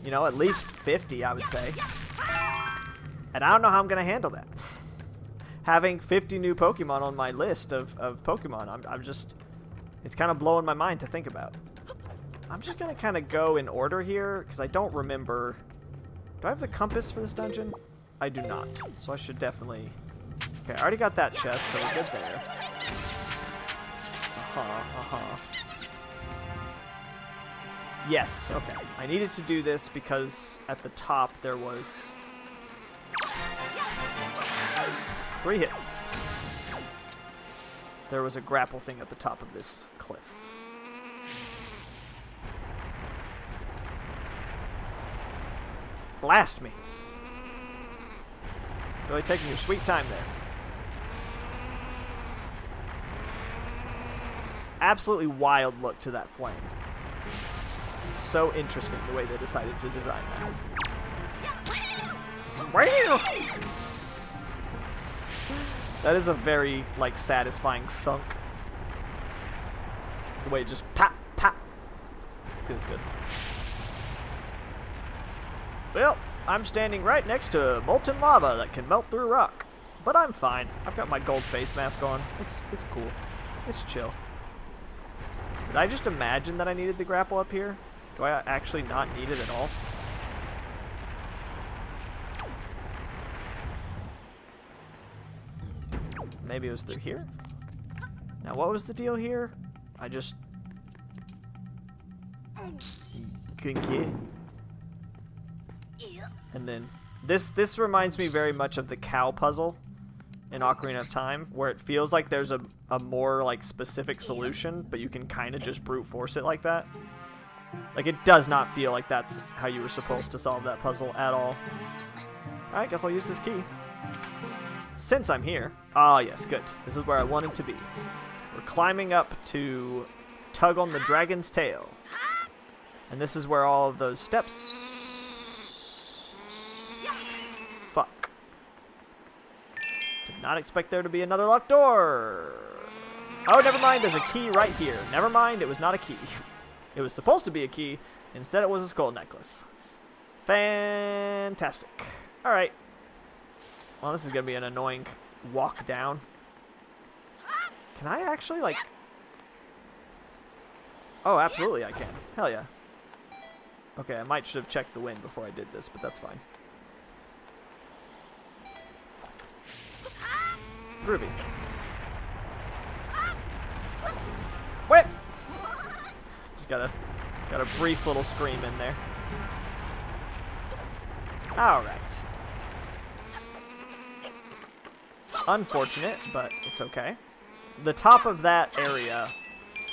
You know, at least 50, I would say. And I don't know how I'm going to handle that. Having 50 new Pokemon on my list of Pokemon, I'm just... It's kind of blowing my mind to think about. I'm just going to kind of go in order here, because I don't remember... Do I have the compass for this dungeon? I do not. So I should definitely... Okay, I already got that chest, so we're good there. Yes, okay. I needed to do this because at the top there was 3 hits. There was a grapple thing at the top of this cliff. Blast me. Really taking your sweet time there. Absolutely wild look to that flame. So interesting the way they decided to design that. That is a very, like, satisfying thunk. The way it just pop, pop. Feels good. Well, I'm standing right next to molten lava that can melt through rock. But I'm fine. I've got my gold face mask on. It's cool. It's chill. Did I just imagine that I needed the grapple up here? Do I actually not need it at all? Maybe it was through here? Now, what was the deal here? I just... couldn't get... And then... This reminds me very much of the cow puzzle in Ocarina of Time, where it feels like there's a more, like, specific solution, but you can kind of just brute force it like that. Like, it does not feel like that's how you were supposed to solve that puzzle at all. Alright, guess I'll use this key. Since I'm here... Ah, yes, good. This is where I wanted to be. We're climbing up to tug on the dragon's tail. And this is where all of those steps... Fuck. Did not expect there to be another locked door. Oh, never mind. There's a key right here. Never mind. It was not a key. It was supposed to be a key. Instead, it was a skull necklace. Fantastic. All right. Well, this is going to be an annoying walk down. Can I actually, like... Oh, absolutely I can. Hell yeah. Okay, I might should have checked the wind before I did this, but that's fine. Groovy. Wait! Just got a brief little scream in there. Alright. Unfortunate, but it's okay. The top of that area,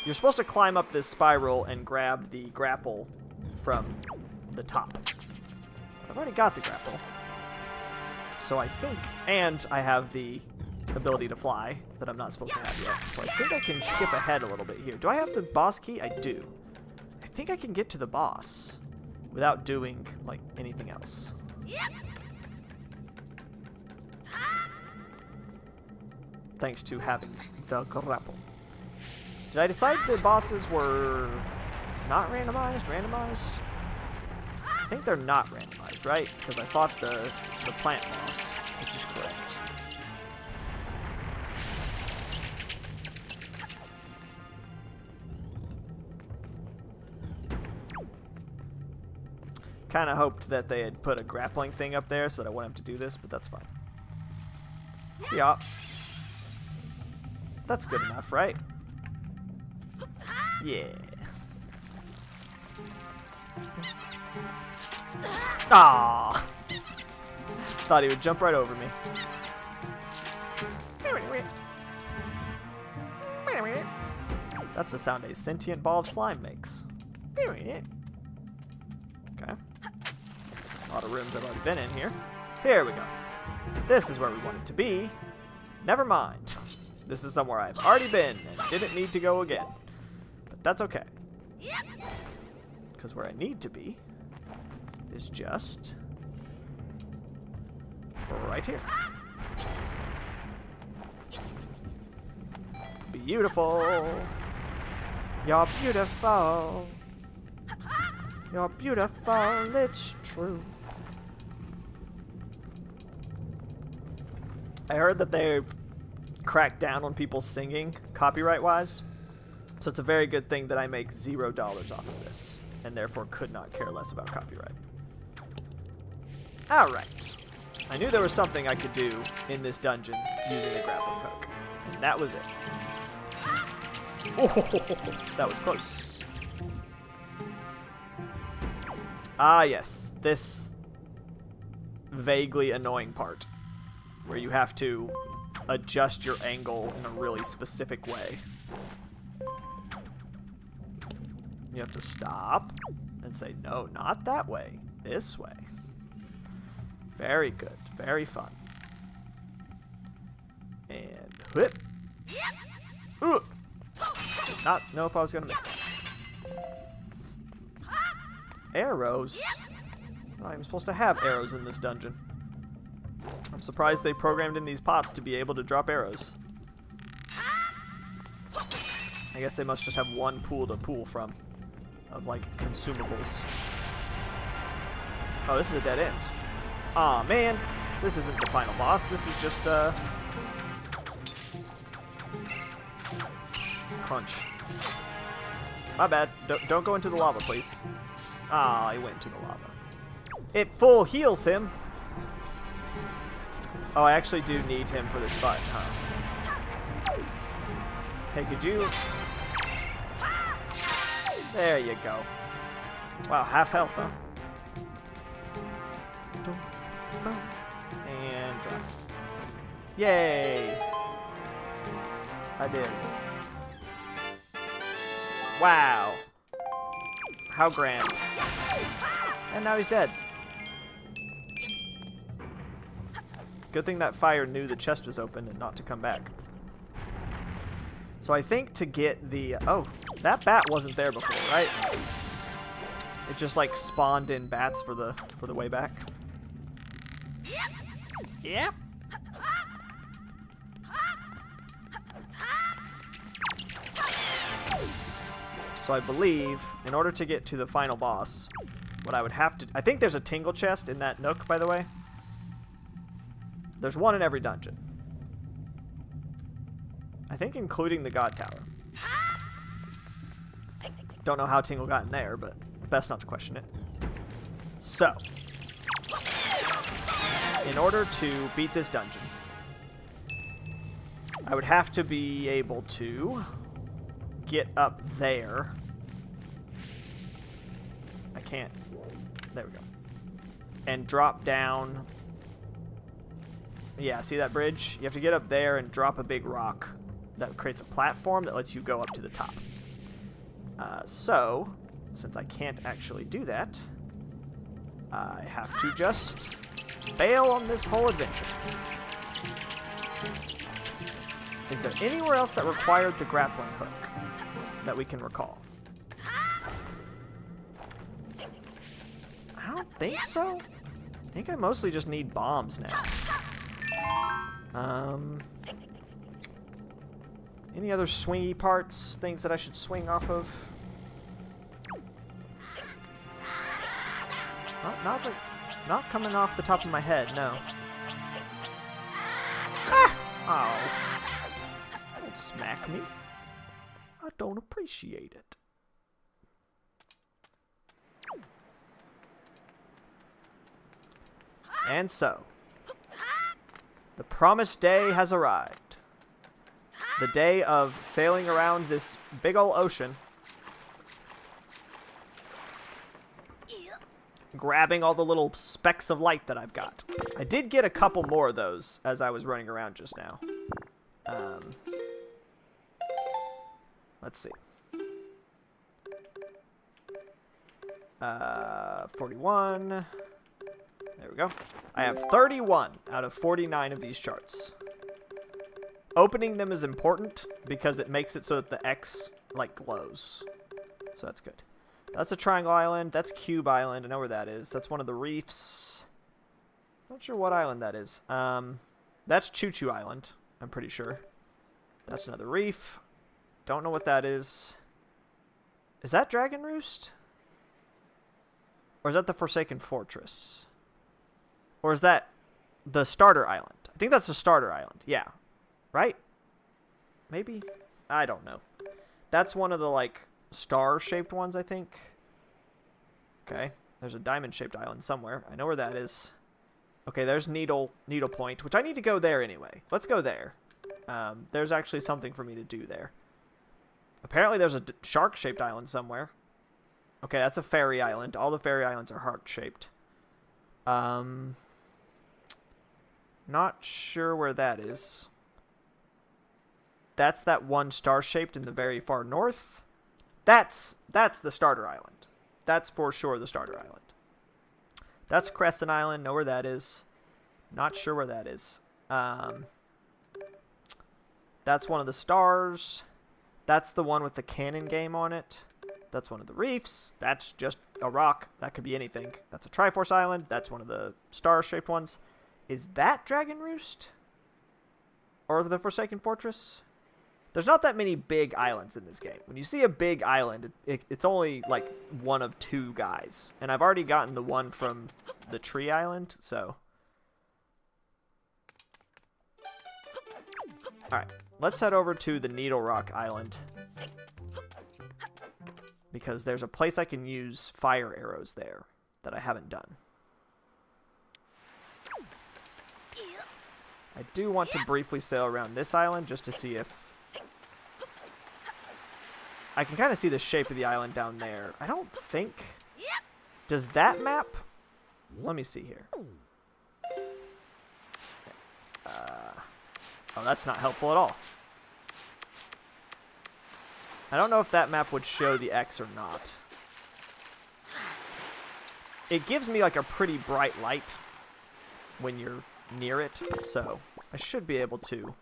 you're supposed to climb up this spiral and grab the grapple from the top. I've already got the grapple. So I think, and I have the ability to fly that I'm not supposed to have yet. So I think I can skip ahead a little bit here. Do I have the boss key? I do. I think I can get to the boss without doing, like, anything else. Thanks to having the grapple. Did I decide the bosses were not randomized? Randomized? I think they're not randomized, right? Because I fought the plant boss, which is correct. Kind of hoped that they had put a grappling thing up there so that I wouldn't have to do this, but that's fine. Yeah. That's good enough, right? Yeah. Ah! Thought he would jump right over me. That's the sound a sentient ball of slime makes. Okay. A lot of rooms I've already been in here. Here we go. This is where we wanted to be. Never mind. This is somewhere I've already been and didn't need to go again. But that's okay. Because where I need to be is just right here. Beautiful. You're beautiful. You're beautiful, it's true. I heard that they've cracked down on people singing, copyright-wise. So it's a very good thing that I make $0 off of this, and therefore could not care less about copyright. Alright. I knew there was something I could do in this dungeon using the grappling hook, and that was it. Oh, that was close. Ah, yes. This vaguely annoying part where you have to adjust your angle in a really specific way. You have to stop and say, no, not that way. This way. Very good. Very fun. And whip. Ooh. Did not know if I was going to make that. Arrows? I'm not even supposed to have arrows in this dungeon. I'm surprised they programmed in these pots to be able to drop arrows. I guess they must just have one pool to pull from of, like, consumables. Oh, this is a dead end. Aw, man. This isn't the final boss. This is just, crunch. My bad. Don't go into the lava, please. Ah, he went into the lava. It full heals him. Oh, I actually do need him for this button, huh? Hey, could you... There you go. Wow, half health, huh? And drop. Yay! I did. Wow. How grand. And now he's dead. Good thing that fire knew the chest was open and not to come back. So I think to get the... Oh, that bat wasn't there before, right? It just like spawned in bats for the way back. Yep. So I believe, in order to get to the final boss, what I would have to... I think there's a tingle chest in that nook, by the way. There's one in every dungeon. I think including the God Tower. Don't know how Tingle got in there, but best not to question it. So, in order to beat this dungeon, I would have to be able to get up there. I can't. There we go. And drop down. Yeah, see that bridge? You have to get up there and drop a big rock that creates a platform that lets you go up to the top. So, since I can't actually do that, I have to just bail on this whole adventure. Is there anywhere else that required the grappling hook that we can recall? I don't think so. I think I mostly just need bombs now. Any other swingy parts? Things that I should swing off of? Not coming off the top of my head, no. Ah! Oh. Don't smack me. I don't appreciate it. And so, the promised day has arrived. The day of sailing around this big ol' ocean, grabbing all the little specks of light that I've got. I did get a couple more of those as I was running around just now. Let's see. 41. There we go. I have 31 out of 49 of these charts. Opening them is important because it makes it so that the X, like, glows. So that's good. That's a triangle island. That's Cube Island. I know where that is. That's one of the reefs. Not sure what island that is. That's Choo Choo Island, I'm pretty sure. That's another reef. Don't know what that is. Is that Dragon Roost? Or is that the Forsaken Fortress? Or is that the Starter Island? I think that's the Starter Island. Yeah. Right? Maybe? I don't know. That's one of the, like, star-shaped ones, I think. Okay. There's a diamond-shaped island somewhere. I know where that is. Okay, there's Needle Point, which I need to go there anyway. Let's go there. There's actually something for me to do there. Apparently there's a shark-shaped island somewhere. Okay, that's a fairy island. All the fairy islands are heart-shaped. Not sure where that is. That's that one star-shaped in the very far north. That's the Starter Island. That's for sure the Starter Island. That's Crescent Island. Know where that is. Not sure where that is. That's one of the stars. That's the one with the cannon game on it. That's one of the reefs. That's just a rock. That could be anything. That's a Triforce Island. That's one of the star-shaped ones. Is that Dragon Roost? Or the Forsaken Fortress? There's not that many big islands in this game. When you see a big island, it's only like one of two guys. And I've already gotten the one from the tree island, so... Alright, let's head over to the Needle Rock Island. Because there's a place I can use fire arrows there that I haven't done. I do want to briefly sail around this island just to see if... I can kind of see the shape of the island down there. I don't think... Does that map... Let me see here. Oh, that's not helpful at all. I don't know if that map would show the X or not. It gives me like a pretty bright light when you're near it, so I should be able to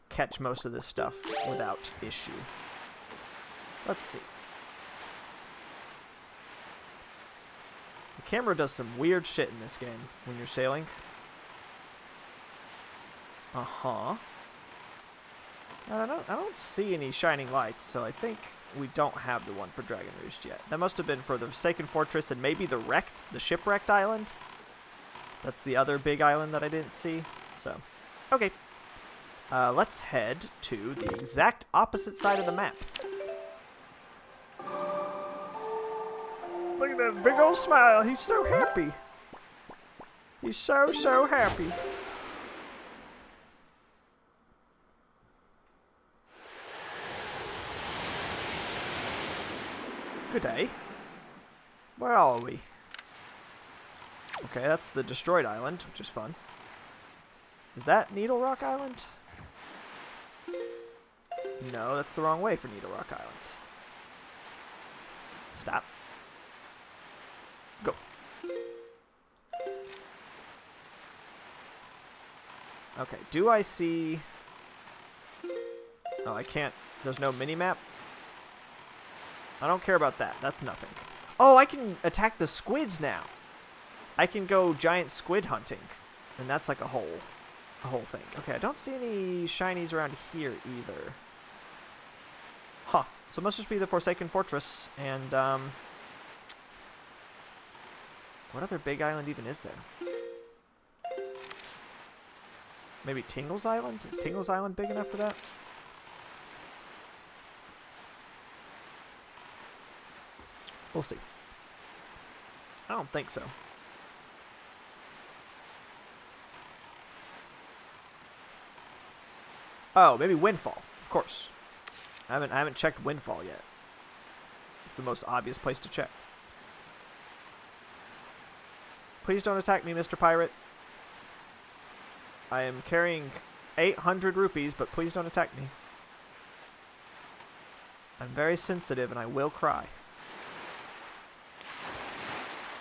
catch most of this stuff without issue. Let's see. The camera does some weird shit in this game when you're sailing. Uh-huh. I don't see any shining lights, so I think we don't have the one for Dragon Roost yet. That must have been for the Forsaken Fortress and maybe the shipwrecked island. That's the other big island that I didn't see. So, okay. Let's head to the exact opposite side of the map. Look at that big old smile. He's so happy. He's so, so happy. Good day. Where are we? Okay, that's the destroyed island, which is fun. Is that Needle Rock Island? No, that's the wrong way for Needle Rock Island. Stop. Go. Okay, do I see... Oh, I can't... There's no mini-map? I don't care about that. That's nothing. Oh, I can attack the squids now. I can go giant squid hunting. And that's like a whole thing. Okay, I don't see any shinies around here either. Huh. So it must just be the Forsaken Fortress. And, what other big island even is there? Maybe Tingle's Island? Is Tingle's Island big enough for that? We'll see. I don't think so. Oh, maybe Windfall. Of course. I haven't checked Windfall yet. It's the most obvious place to check. Please don't attack me, Mr. Pirate. I am carrying 800 rupees, but please don't attack me. I'm very sensitive and I will cry.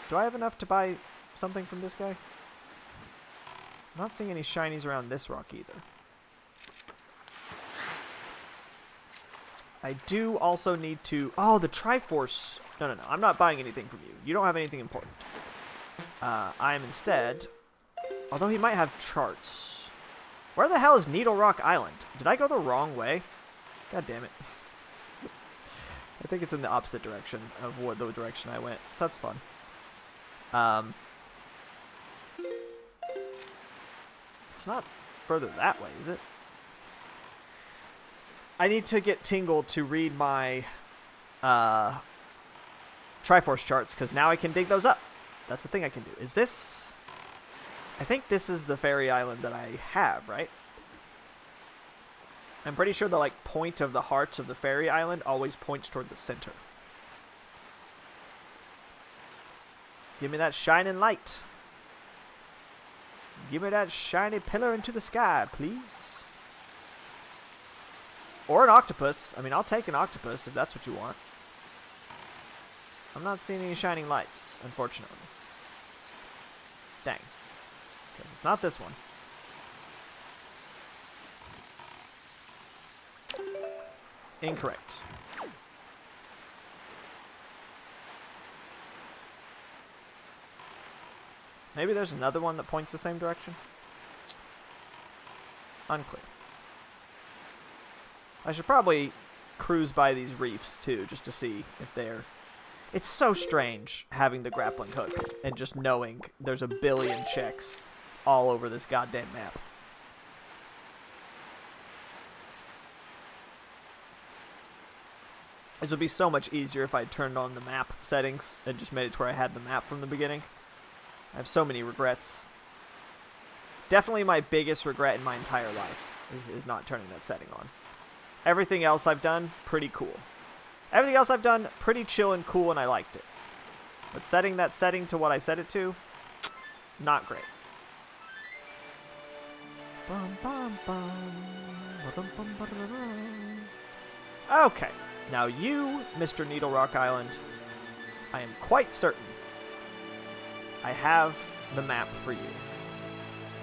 Do I have enough to buy something from this guy? I'm not seeing any shinies around this rock either. I do also need to... Oh, the Triforce. No. I'm not buying anything from you. You don't have anything important. I am instead... Although he might have charts. Where the hell is Needle Rock Island? Did I go the wrong way? God damn it. I think it's in the opposite direction of the direction I went. So that's fun. It's not further that way, is it? I need to get Tingle to read my Triforce charts, because now I can dig those up. That's the thing I can do. Is this... I think this is the fairy island that I have, right? I'm pretty sure the point of the hearts of the fairy island always points toward the center. Give me that shining light. Give me that shiny pillar into the sky, please. Or an octopus. I mean, I'll take an octopus if that's what you want. I'm not seeing any shining lights, unfortunately. Dang. Because it's not this one. Incorrect. Maybe there's another one that points the same direction? Unclear. I should probably cruise by these reefs, too, just to see if they're... It's so strange having the grappling hook and just knowing there's a billion checks all over this goddamn map. This would be so much easier if I turned on the map settings and just made it to where I had the map from the beginning. I have so many regrets. Definitely my biggest regret in my entire life is not turning that setting on. Everything else I've done, pretty cool. Everything else I've done, pretty chill and cool, and I liked it. But setting that setting to what I set it to, not great. Okay. Now you, Mr. Needle Rock Island, I am quite certain I have the map for you.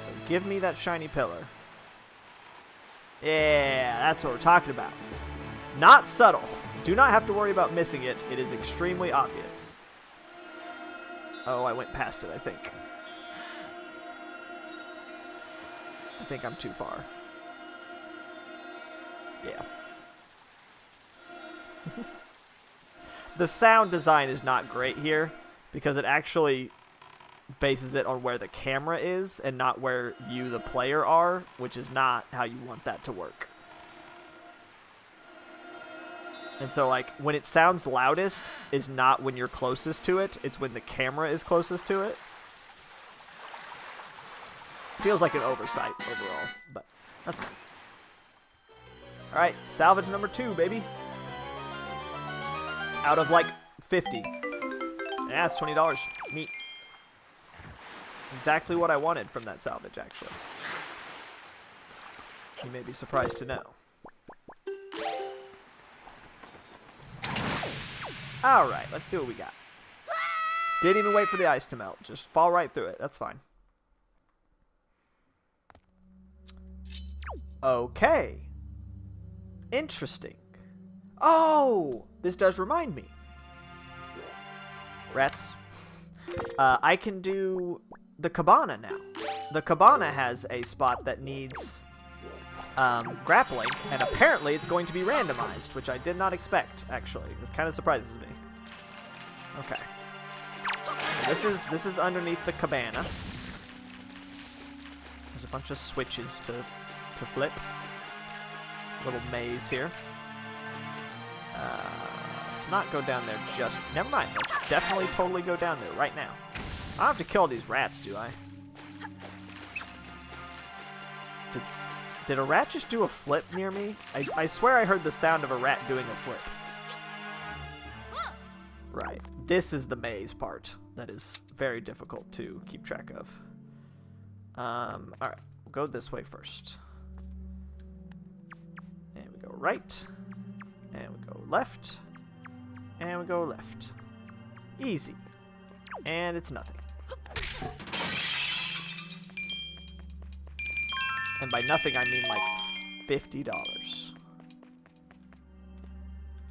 So give me that shiny pillar. Yeah, that's what we're talking about. Not subtle. Do not have to worry about missing it. It is extremely obvious. Oh, I went past it, I think. I think I'm too far. Yeah. The sound design is not great here because it actually bases it on where the camera is and not where you, the player, are, which is not how you want that to work. And so, like, when it sounds loudest is not when you're closest to it, it's when the camera is closest to it. Feels like an oversight overall, but that's fine. Alright, salvage number 2, baby. Out of, like, 50. Yeah, it's $20. Neat. Exactly what I wanted from that salvage, actually. You may be surprised to know. Alright, let's see what we got. Didn't even wait for the ice to melt. Just fall right through it. That's fine. Okay. Interesting. Oh! This does remind me. Rats. I can do the cabana now. The cabana has a spot that needs grappling, and apparently it's going to be randomized, which I did not expect, actually. It kind of surprises me. Okay. So this is underneath the cabana. There's a bunch of switches to flip. Little maze here. Let's not go down there just... Never mind. Let's definitely totally go down there right now. I don't have to kill these rats, do I? Did a rat just do a flip near me? I swear I heard the sound of a rat doing a flip. Right. This is the maze part that is very difficult to keep track of. Alright. We'll go this way first. And we go right. And we go left. And we go left. Easy. And it's nothing. And by nothing, I mean like $50.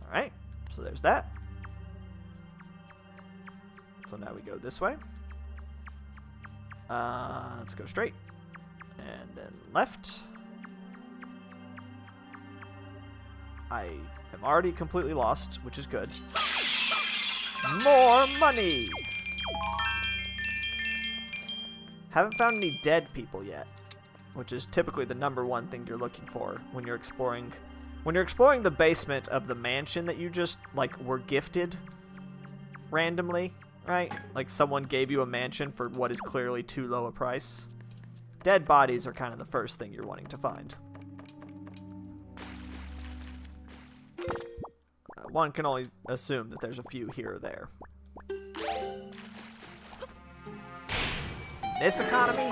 Alright, so there's that. So now we go this way. Let's go straight. And then left. I am already completely lost, which is good. More money! Haven't found any dead people yet, which is typically the #1 thing you're looking for when you're exploring. When you're exploring the basement of the mansion that you just, like, were gifted randomly, right? Like, someone gave you a mansion for what is clearly too low a price. Dead bodies are kind of the first thing you're wanting to find. One can only assume that there's a few here or there. This economy?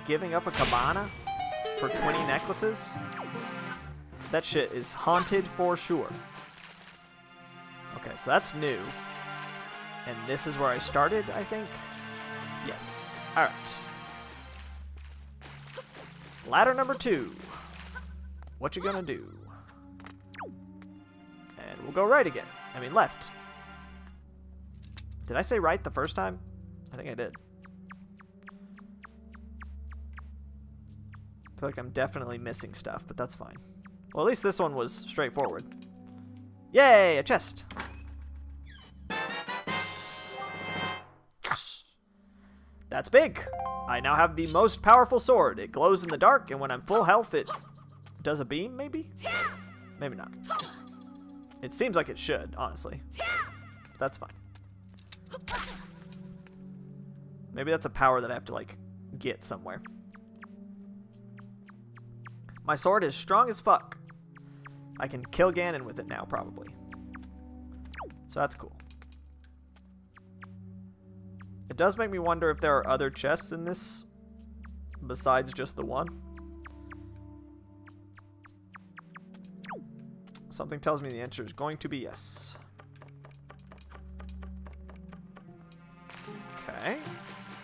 Giving up a cabana for 20 necklaces? That shit is haunted for sure. Okay, so that's new. And this is where I started, I think? Yes. Alright. Ladder number 2. What you gonna do? And we'll go right again. I mean left. Did I say right the first time? I think I did. feel like I'm definitely missing stuff, but that's fine. Well, at least this one was straightforward. Yay, a chest. That's big. I now have the most powerful sword. It glows in the dark, and when I'm full health, it does a beam, maybe? Maybe not. It seems like it should, honestly. That's fine. Maybe that's a power that I have to, like, get somewhere. My sword is strong as fuck. I can kill Ganon with it now, probably. So that's cool. It does make me wonder if there are other chests in this besides just the one. Something tells me the answer is going to be yes. Okay.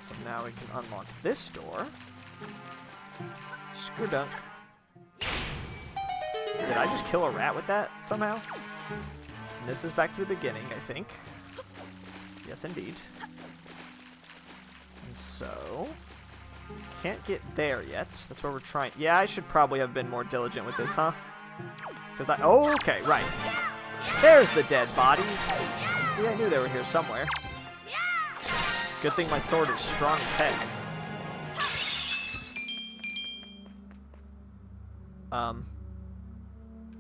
So now we can unlock this door. Skerdunk. Did I just kill a rat with that somehow? And this is back to the beginning, I think. Yes, indeed. And so... can't get there yet. That's where we're trying... yeah, I should probably have been more diligent with this, huh? Because I... oh, okay, right. There's the dead bodies. See, I knew they were here somewhere. Good thing my sword is strong as heck.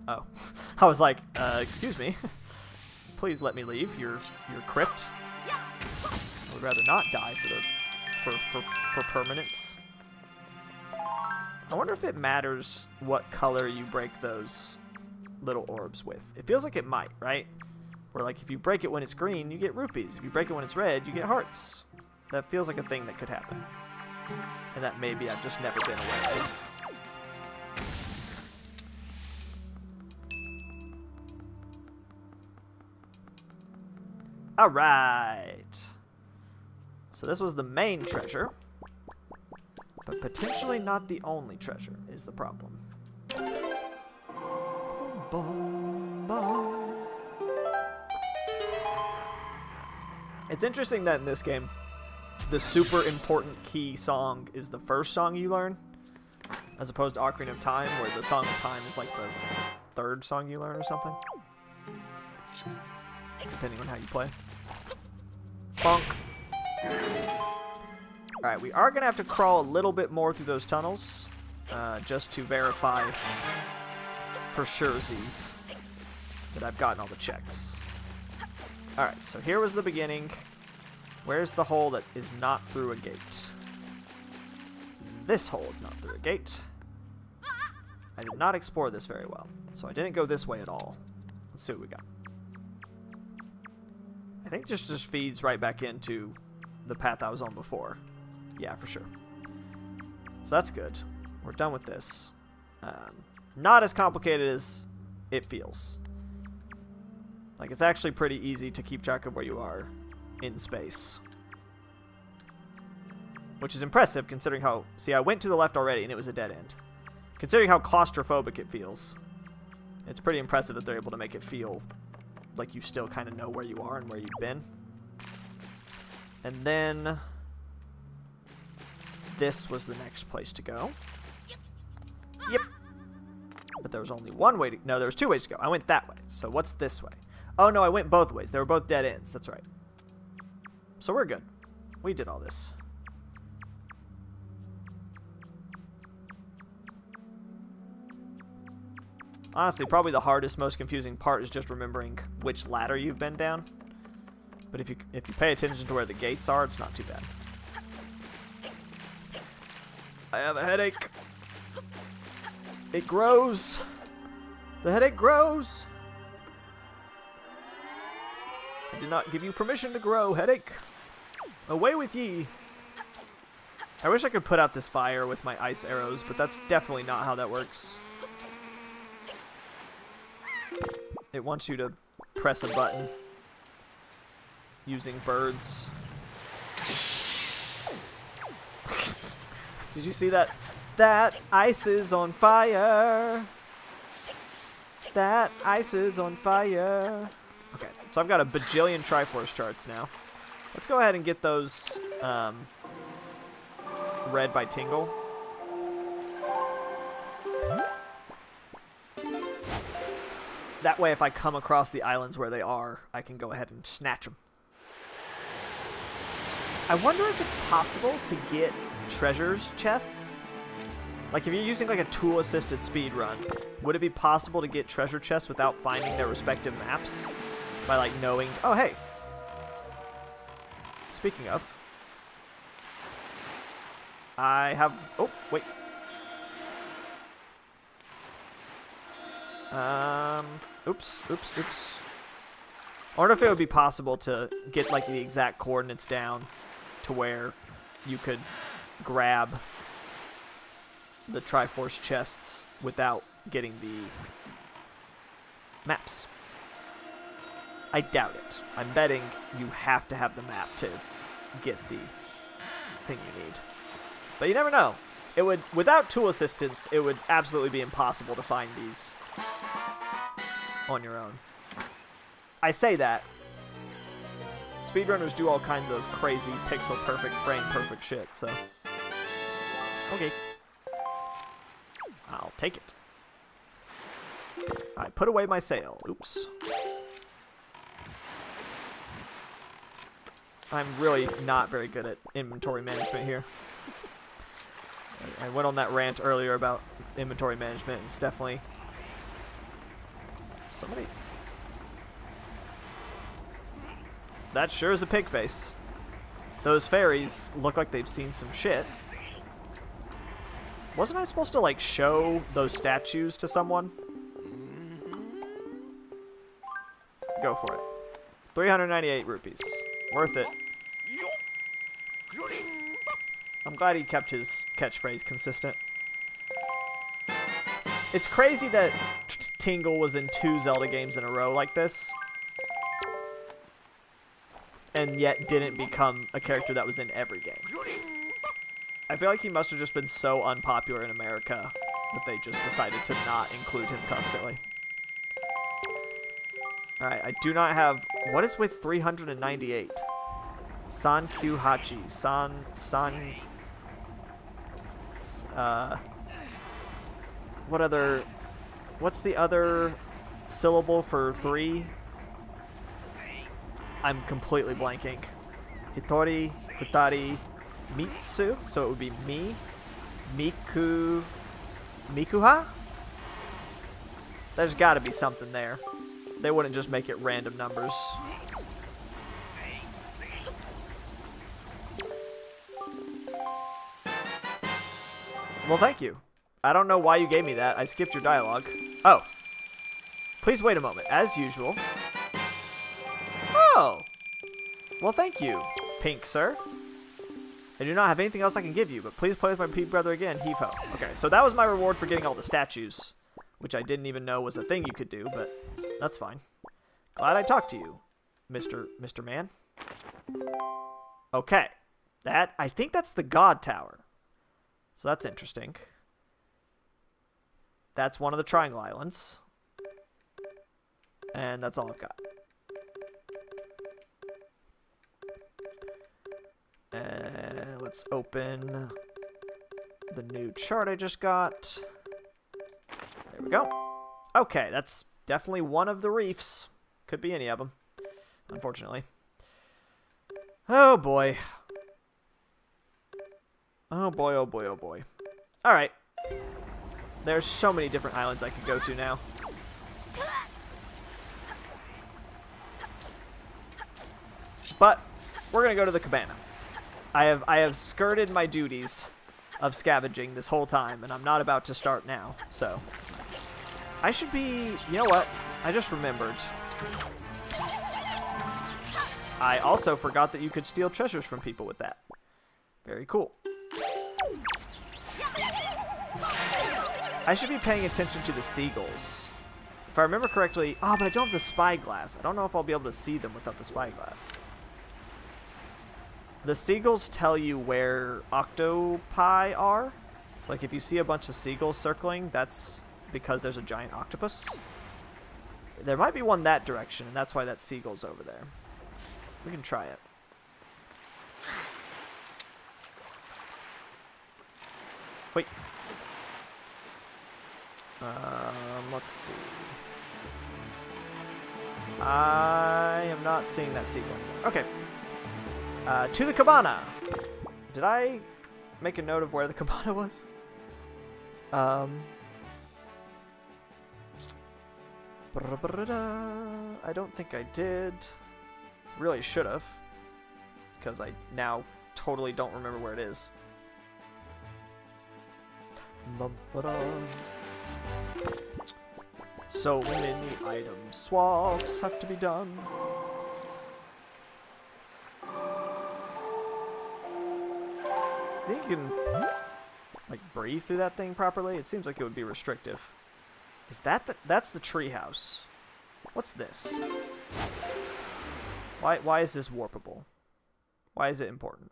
Oh. I was like, excuse me. Please let me leave your crypt. I would rather not die for permanence. I wonder if it matters what color you break those little orbs with. It feels like it might, right? Where, like, if you break it when it's green, you get rupees. If you break it when it's red, you get hearts. That feels like a thing that could happen. And that maybe I've just never been aware of. Alright. So this was the main treasure. But potentially not the only treasure is the problem. It's interesting that in this game, the super important key song is the first song you learn, as opposed to Ocarina of Time, where the Song of Time is like the third song you learn or something. Depending on how you play. Bonk. Alright, we are going to have to crawl a little bit more through those tunnels, just to verify for surezies that I've gotten all the checks. Alright, so here was the beginning. Where's the hole that is not through a gate? This hole is not through a gate. I did not explore this very well, so I didn't go this way at all. Let's see what we got. I think this just feeds right back into the path I was on before. Yeah, for sure. So that's good. We're done with this. Not as complicated as it feels. Like, it's actually pretty easy to keep track of where you are in space. Which is impressive, considering how... see, I went to the left already, and it was a dead end. Considering how claustrophobic it feels, it's pretty impressive that they're able to make it feel like you still kind of know where you are and where you've been. And then... this was the next place to go. Yep. But there was only one way to... no, there was two ways to go. I went that way. So what's this way? Oh, no, I went both ways. They were both dead ends. That's right. So we're good. We did all this. Honestly, probably the hardest, most confusing part is just remembering which ladder you've been down. But if you pay attention to where the gates are, it's not too bad. I have a headache. It grows. The headache grows. I did not give you permission to grow, headache. Away with ye. I wish I could put out this fire with my ice arrows, but that's definitely not how that works. It wants you to press a button using birds. Did you see that? That ice is on fire. That ice is on fire. Okay, so I've got a bajillion Triforce charts now. Let's go ahead and get those read by Tingle. That way, if I come across the islands where they are, I can go ahead and snatch them. I wonder if it's possible to get treasures chests. Like, if you're using, like, a tool-assisted speedrun, would it be possible to get treasure chests without finding their respective maps? By, like, knowing... Oh, hey! Speaking of... I have... Oh, wait. Oops. I wonder if it would be possible to get, like, the exact coordinates down to where you could grab the Triforce chests without getting the maps. I doubt it. I'm betting you have to have the map to get the thing you need. But you never know. It would, without tool assistance, it would absolutely be impossible to find these on your own. I say that. Speedrunners do all kinds of crazy pixel perfect, frame perfect shit, so. Okay. I'll take it. I put away my sail. Oops. I'm really not very good at inventory management here. I went on that rant earlier about inventory management. It's definitely... Somebody... That sure is a pig face. Those fairies look like they've seen some shit. Wasn't I supposed to, like, show those statues to someone? Go for it. 398 rupees. Worth it. I'm glad he kept his catchphrase consistent. It's crazy that Tingle was in 2 Zelda games in a row like this, and yet didn't become a character that was in every game. I feel like he must have just been so unpopular in America that they just decided to not include him constantly. Alright, I do not have... What is with 398? Sankyuhachi. What other... What's the other syllable for 3? I'm completely blanking. Hitori, Futari, Mitsu. So it would be me. Mikuha? There's gotta be something there. They wouldn't just make it random numbers. Well, thank you. I don't know why you gave me that. I skipped your dialogue. Oh. Please wait a moment. As usual. Oh. Well, thank you, Pink Sir. I do not have anything else I can give you, but please play with my Pete brother again, Heave-ho. Okay, so that was my reward for getting all the statues, which I didn't even know was a thing you could do, but that's fine. Glad I talked to you, Mr. Man. Okay. I think that's the God Tower. So that's interesting. That's one of the Triangle Islands. And that's all I've got. Let's open the new chart I just got. There we go. Okay, that's definitely one of the reefs. Could be any of them, unfortunately. Oh boy. Oh boy, oh boy, oh boy. Alright. There's so many different islands I could go to now. But we're gonna go to the cabana. I have skirted my duties of scavenging this whole time, and I'm not about to start now, so I should be... You know what? I just remembered. I also forgot that you could steal treasures from people with that. Very cool. I should be paying attention to the seagulls. If I remember correctly... Oh, but I don't have the spyglass. I don't know if I'll be able to see them without the spyglass. The seagulls tell you where octopi are. So, like, if you see a bunch of seagulls circling, that's because there's a giant octopus. There might be one that direction, and that's why that seagull's over there. We can try it. Wait. Let's see. I am not seeing that sequel anymore. Okay. To the cabana. Did I make a note of where the cabana was? I don't think I did. Really should have. Because I now totally don't remember where it is. So many item swaps have to be done. I think you can, like, breathe through that thing properly. It seems like it would be restrictive. Is that that's the treehouse? What's this? Why is this warpable? Why is it important?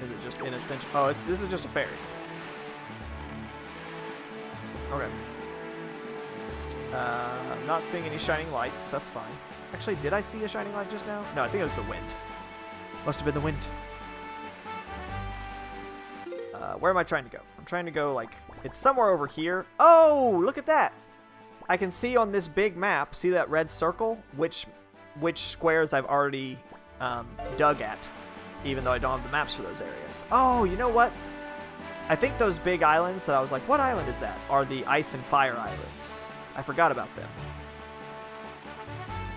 Is it just inessential? Oh, this is just a ferry. Okay. I'm not seeing any shining lights. That's fine. Actually, did I see a shining light just now? No, I think it was the wind. Must have been the wind. Where am I trying to go? I'm trying to go, like, it's somewhere over here. Oh, look at that. I can see on this big map, see that red circle? Which squares I've already dug at, even though I don't have the maps for those areas. Oh, you know what? I think those big islands that I was like, what island is that? Are the ice and fire islands. I forgot about them.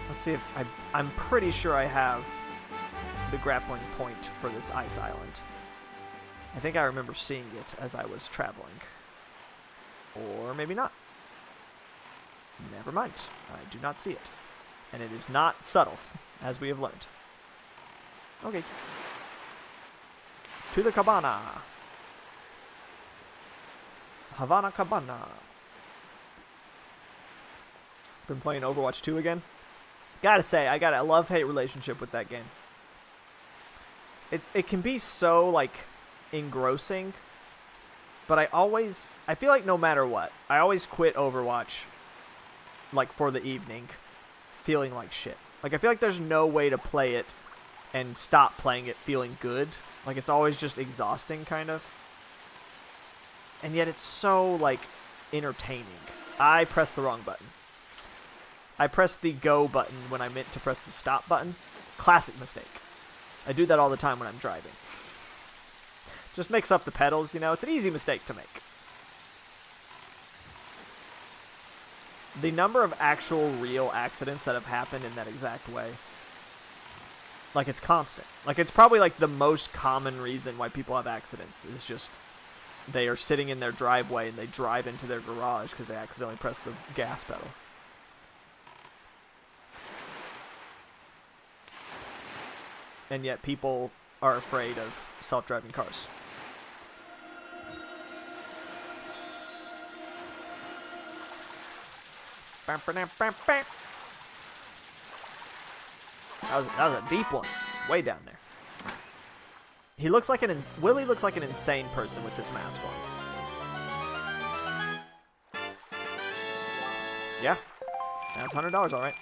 Let's see if I'm pretty sure I have the grappling point for this ice island. I think I remember seeing it as I was traveling. Or maybe not. Never mind. I do not see it. And it is not subtle, as we have learned. Okay. To the cabana. Havana Cabana. Been playing Overwatch 2 again. Gotta say, I got a love-hate relationship with that game. It can be so, like, engrossing, but I feel like no matter what, I always quit Overwatch, like, for the evening, feeling like shit. Like, I feel like there's no way to play it and stop playing it feeling good. Like, it's always just exhausting, kind of. And yet it's so, like, entertaining. I pressed the wrong button. I pressed the go button when I meant to press the stop button. Classic mistake. I do that all the time when I'm driving. Just mix up the pedals, you know? It's an easy mistake to make. The number of actual real accidents that have happened in that exact way, like, it's constant. Like, it's probably, like, the most common reason why people have accidents is just they are sitting in their driveway and they drive into their garage because they accidentally press the gas pedal. And yet people are afraid of self-driving cars. That was a deep one. Way down there. He looks like Willie looks like an insane person with this mask on. Yeah. That's $100, alright.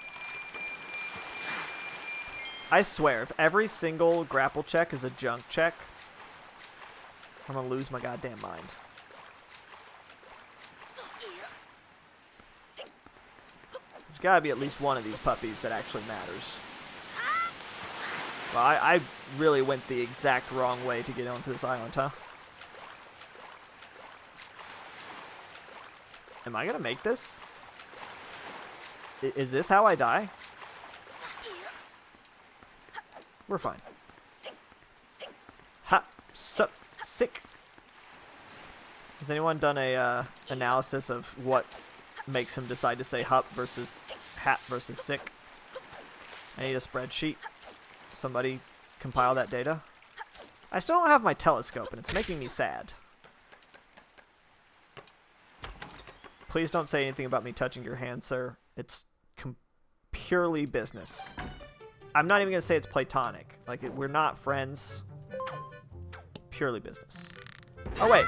I swear, if every single grapple check is a junk check, I'm gonna lose my goddamn mind. There's gotta be at least one of these puppies that actually matters. Well, I really went the exact wrong way to get onto this island, huh? Am I gonna make this? Is this how I die? We're fine. Ha! Sup! Sick! Has anyone done a analysis of what makes him decide to say hup versus hat versus sick? I need a spreadsheet. Somebody compile that data. I still don't have my telescope, and it's making me sad. Please don't say anything about me touching your hand, sir. It's purely business. I'm not even going to say it's platonic. Like, we're not friends. Purely business. Oh, wait.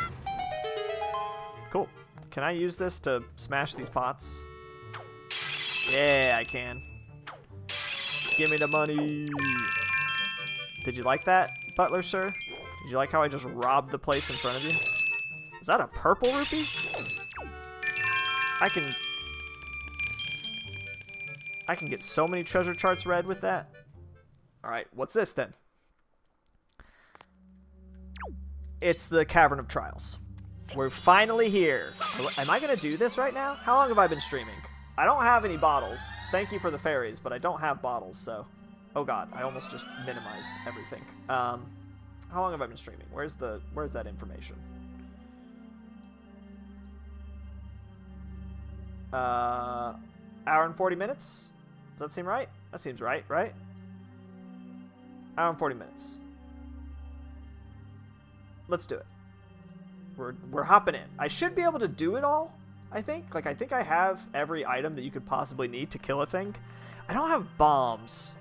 Cool. Can I use this to smash these pots? Yeah, I can. Give me the money. Did you like that, butler, sir? Did you like how I just robbed the place in front of you? Is that a purple rupee? I can get so many treasure charts red with that. Alright, what's this then? It's the Cavern of Trials. We're finally here. Am I going to do this right now? How long have I been streaming? I don't have any bottles. Thank you for the fairies, but I don't have bottles, so... Oh god, I almost just minimized everything. How long have I been streaming? Where's that information? Hour and 40 minutes? Does that seem right? That seems right, right? Hour and 40 minutes. Let's do it. We're hopping in. I should be able to do it all, I think. Like, I think I have every item that you could possibly need to kill a thing. I don't have bombs,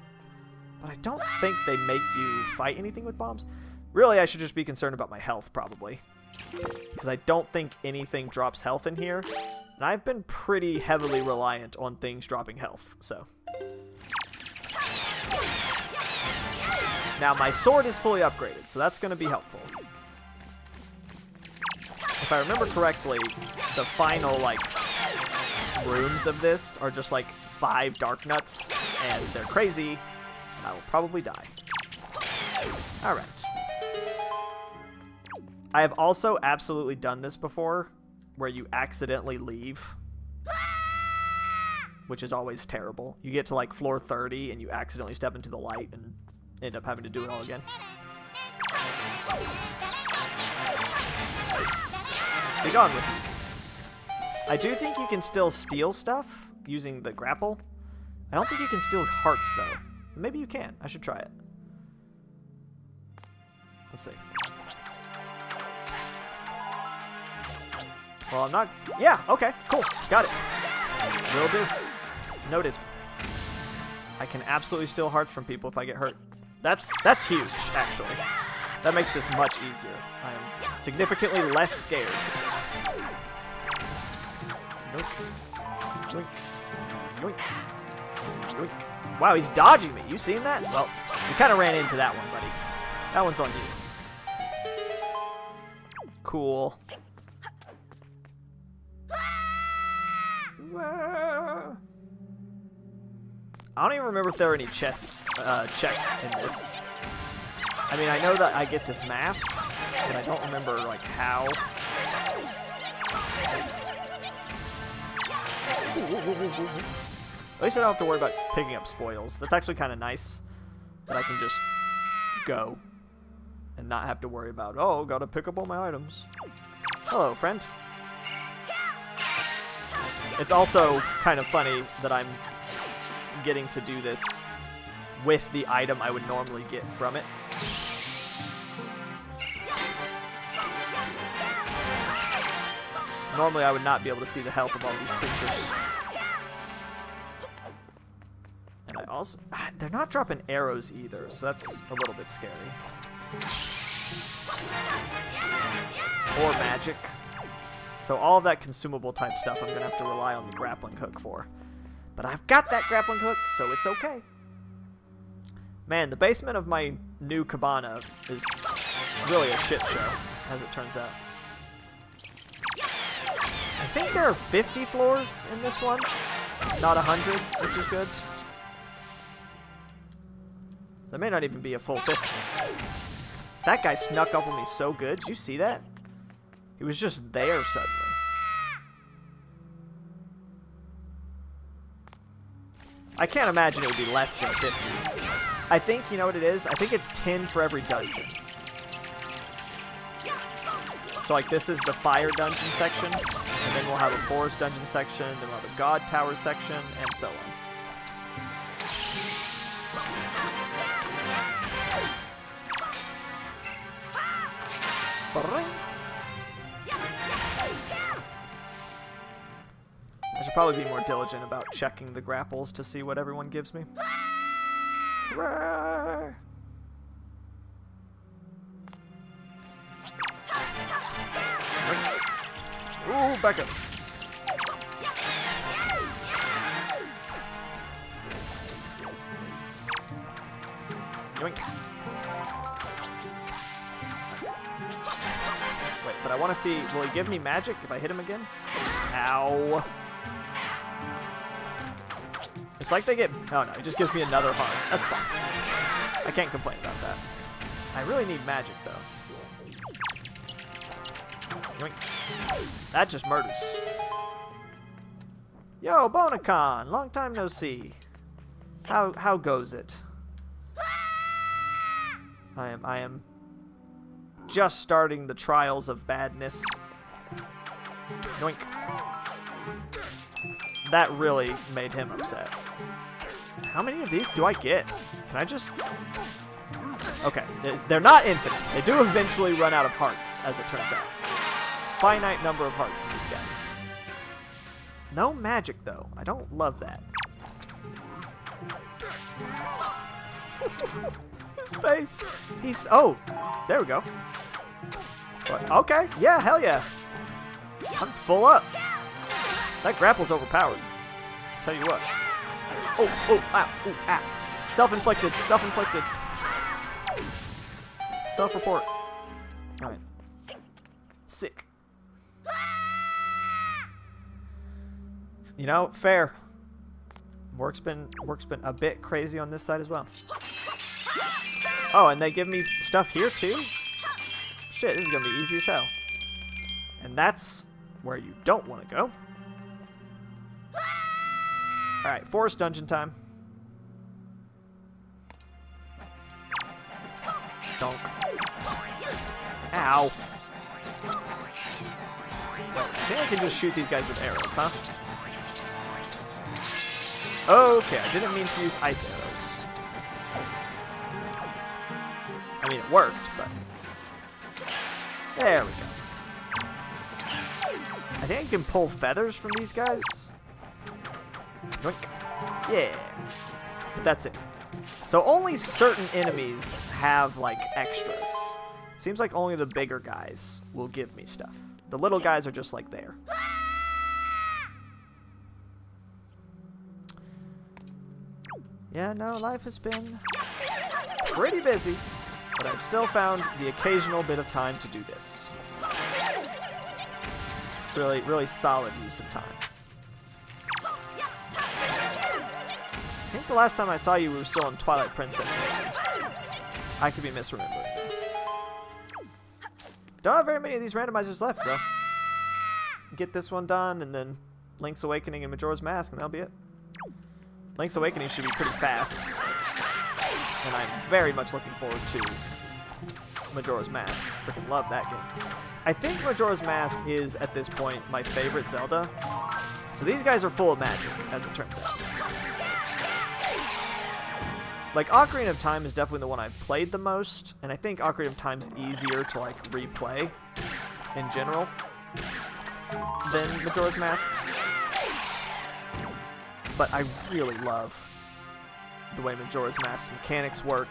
but I don't think they make you fight anything with bombs. Really, I should just be concerned about my health, probably. Because I don't think anything drops health in here. And I've been pretty heavily reliant on things dropping health, so... Now, my sword is fully upgraded, so that's going to be helpful. If I remember correctly, the final, like, rooms of this are just, like, 5 dark nuts, and they're crazy, and I will probably die. Alright. I have also absolutely done this before, where you accidentally leave, which is always terrible. You get to, like, floor 30, and you accidentally step into the light, and end up having to do it all again. Be gone with you. I do think you can still steal stuff using the grapple. I don't think you can steal hearts, though. Maybe you can. I should try it. Let's see. Well, I'm not... Yeah, okay, cool. Got it. Will do. Noted. I can absolutely steal hearts from people if I get hurt. That's huge, actually. That makes this much easier. I am significantly less scared. Yoink. Yoink. Yoink. Yoink. Wow, he's dodging me. You seen that? Well, you kind of ran into that one, buddy. That one's on you. Cool. I don't even remember if there were any checks in this. I mean, I know that I get this mask, but I don't remember, like, how. At least I don't have to worry about picking up spoils. That's actually kind of nice, that I can just go and not have to worry about, oh, gotta pick up all my items. Hello, friend. It's also kind of funny that I'm getting to do this with the item I would normally get from it. Normally I would not be able to see the health of all these creatures. And I also... They're not dropping arrows either, so that's a little bit scary. Or magic. So all of that consumable type stuff I'm going to have to rely on the grappling hook for. But I've got that grappling hook, so it's okay. Man, the basement of my new cabana is really a shit show, as it turns out. I think there are 50 floors in this one, not 100, which is good. There may not even be a full 50. That guy snuck up on me so good. Did you see that? He was just there suddenly. I can't imagine it would be less than 50. I think, you know what it is? I think it's 10 for every dungeon. So, like, this is the fire dungeon section, and then we'll have a forest dungeon section, then we'll have a god tower section, and so on. I should probably be more diligent about checking the grapples to see what everyone gives me. Ooh, back up. Yoink. Wait, but I want to see, will he give me magic if I hit him again? Ow. It's like they get, oh no, it just gives me another heart. That's fine. I can't complain about that. I really need magic though. Yoink. That just murders. Yo, Bonacon, long time no see. How goes it? I am just starting the trials of badness. Yoink. That really made him upset. How many of these do I get? Can I just... Okay, they're not infinite. They do eventually run out of hearts, as it turns out. Finite number of hearts in these guys. No magic, though. I don't love that. His face. He's... Oh, there we go. But, okay, yeah, hell yeah. I'm full up. That grapple's overpowered. Tell you what. Oh, oh, ah, ooh, ah. Self-inflicted, self-inflicted. Self-report. Alright. Sick. You know, fair. Work's been a bit crazy on this side as well. Oh, and they give me stuff here too? Shit, this is gonna be easy as hell. And that's where you don't want to go. Alright, forest dungeon time. Donk. Ow. Well, I think I can just shoot these guys with arrows, huh? Okay, I didn't mean to use ice arrows. I mean, it worked, but... There we go. I think I can pull feathers from these guys. Yoink. Yeah. But that's it. So only certain enemies have, like, extras. Seems like only the bigger guys will give me stuff. The little guys are just, like, there. Yeah, no, life has been pretty busy, but I've still found the occasional bit of time to do this. Really, really solid use of time. I think the last time I saw you, we were still in Twilight Princess mode. I could be misremembering. Don't have very many of these randomizers left, though. Get this one done, and then Link's Awakening and Majora's Mask, and that'll be it. Link's Awakening should be pretty fast, and I'm very much looking forward to Majora's Mask. Freaking love that game. I think Majora's Mask is, at this point, my favorite Zelda. So these guys are full of magic, as it turns out. Like, Ocarina of Time is definitely the one I've played the most, and I think Ocarina of Time's easier to, like, replay in general than Majora's Mask. But I really love the way Majora's Mask mechanics work,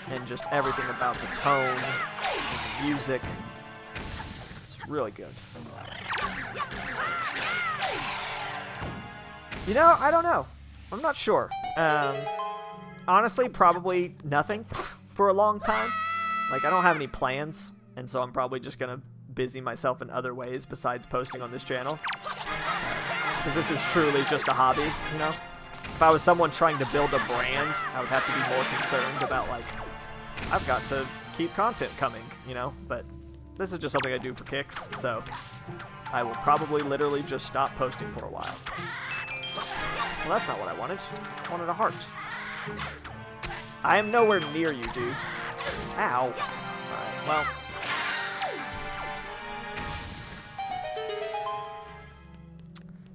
and just everything about the tone and the music. It's really good. You know, I don't know. I'm not sure. Honestly, probably nothing for a long time. Like, I don't have any plans, and so I'm probably just going to busy myself in other ways besides posting on this channel. Because this is truly just a hobby, you know? If I was someone trying to build a brand, I would have to be more concerned about, like, I've got to keep content coming, you know? But this is just something I do for kicks, so I will probably literally just stop posting for a while. Well, that's not what I wanted. I wanted a heart. I am nowhere near you, dude. Ow. Alright, well.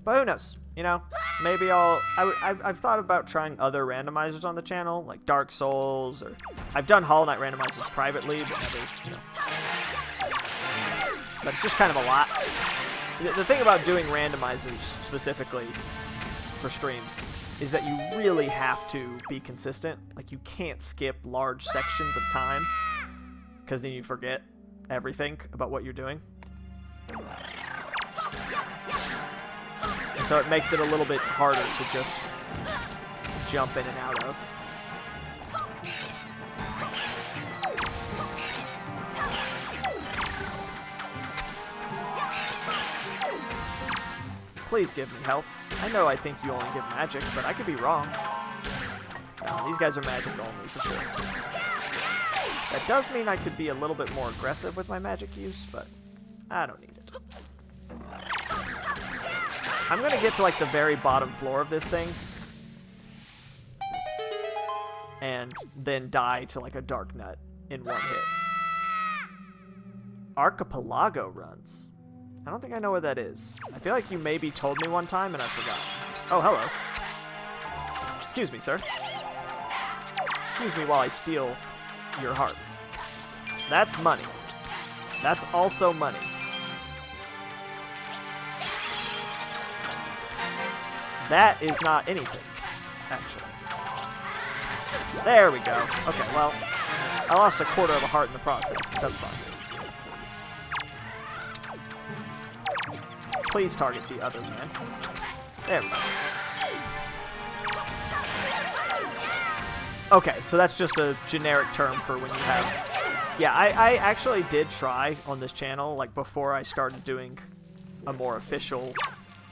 But who knows? You know, maybe I've thought about trying other randomizers on the channel, like Dark Souls, or I've done Hollow Knight randomizers privately, but never, you know. But it's just kind of a lot. The thing about doing randomizers specifically for streams is that you really have to be consistent. Like, you can't skip large sections of time, because then you forget everything about what you're doing. And so it makes it a little bit harder to just jump in and out of. Please give me health. I know I think you only give magic, but I could be wrong. No, these guys are magic only, for sure. That does mean I could be a little bit more aggressive with my magic use, but I don't need it. I'm gonna get to, like, the very bottom floor of this thing. And then die to, like, a dark nut in one hit. Archipelago runs. I don't think I know what that is. I feel like you maybe told me one time and I forgot. Oh, hello. Excuse me, sir. Excuse me while I steal your heart. That's money. That's also money. That is not anything, actually. There we go. Okay, well, I lost a quarter of a heart in the process, but that's fine. Please target the other man. There we go. Okay, so that's just a generic term for when you have... Yeah, I actually did try on this channel, like, before I started doing a more official,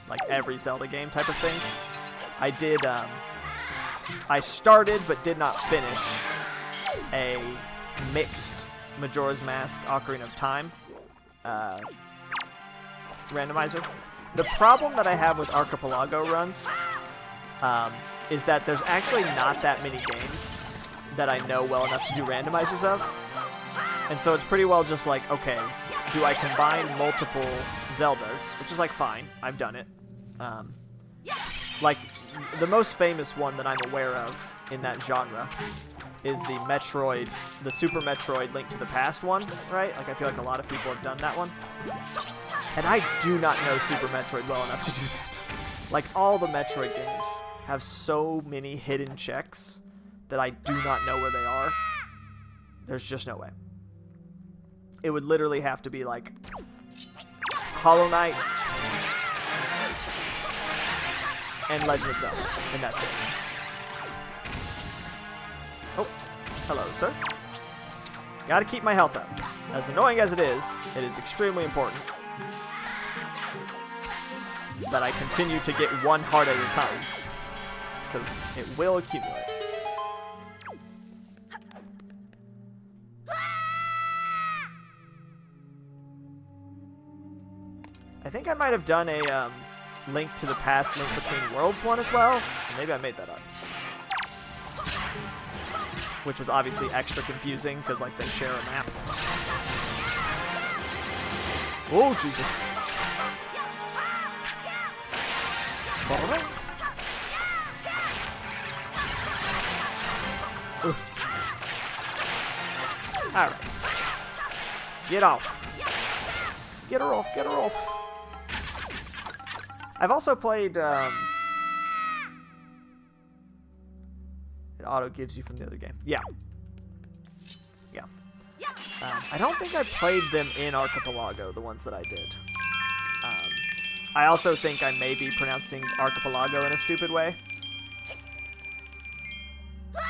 like, every Zelda game type of thing. I did, I started but did not finish a mixed Majora's Mask Ocarina of Time randomizer. The problem that I have with Archipelago runs is that there's actually not that many games that I know well enough to do randomizers of. And so it's pretty well just like, okay, do I combine multiple Zeldas, which is like fine, I've done it. Like, the most famous one that I'm aware of in that genre is the Metroid, the Super Metroid Link to the Past one, right? Like, I feel like a lot of people have done that one. And I do not know Super Metroid well enough to do that. Like, all the Metroid games have so many hidden checks that I do not know where they are. There's just no way. It would literally have to be like Hollow Knight and Legend of Zelda, and that's it. Oh, hello, sir. Gotta keep my health up. As annoying as it is extremely important that I continue to get one heart at a time, because it will accumulate. I think I might have done a Link to the Past, Link Between Worlds one as well. Maybe I made that up. Which was obviously extra confusing because, like, they share a map. Oh, Jesus. Alright. Get off. Get her off, get her off. I've also played, it auto gives you from the other game. Yeah. Yeah. I don't think I played them in Archipelago, the ones that I did. I also think I may be pronouncing Archipelago in a stupid way. I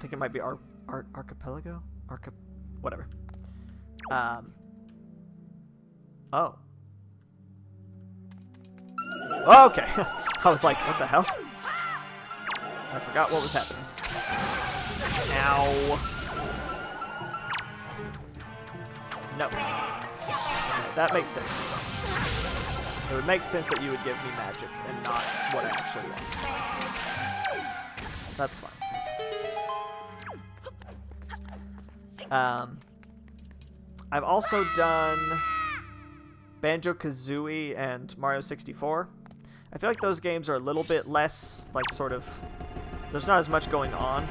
think it might be Archipelago? Whatever. Oh. Okay. I was like, what the hell? I forgot what was happening. Ow. No. That makes sense. It would make sense that you would give me magic and not what I actually want. That's fine. I've also done Banjo-Kazooie and Mario 64. I feel like those games are a little bit less, like, sort of... There's not as much going on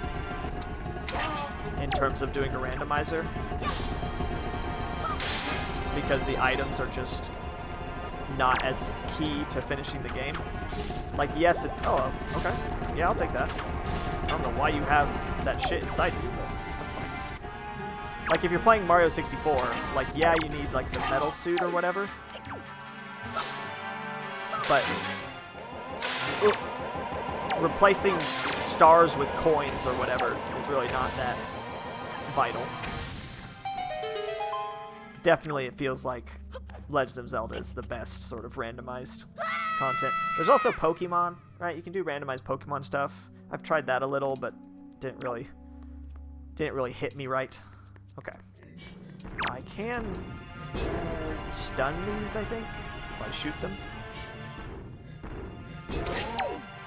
in terms of doing a randomizer, because the items are just not as key to finishing the game. Like, yes, it's... Oh, okay. Yeah, I'll take that. I don't know why you have that shit inside you, but that's fine. Like, if you're playing Mario 64, like, yeah, you need, like, the metal suit or whatever. But replacing stars with coins or whatever is really not that vital. Definitely, it feels like Legend of Zelda is the best sort of randomized content. There's also Pokemon, right? You can do randomized Pokemon stuff. I've tried that a little, but didn't really hit me right. Okay. I can stun these, I think, if I shoot them.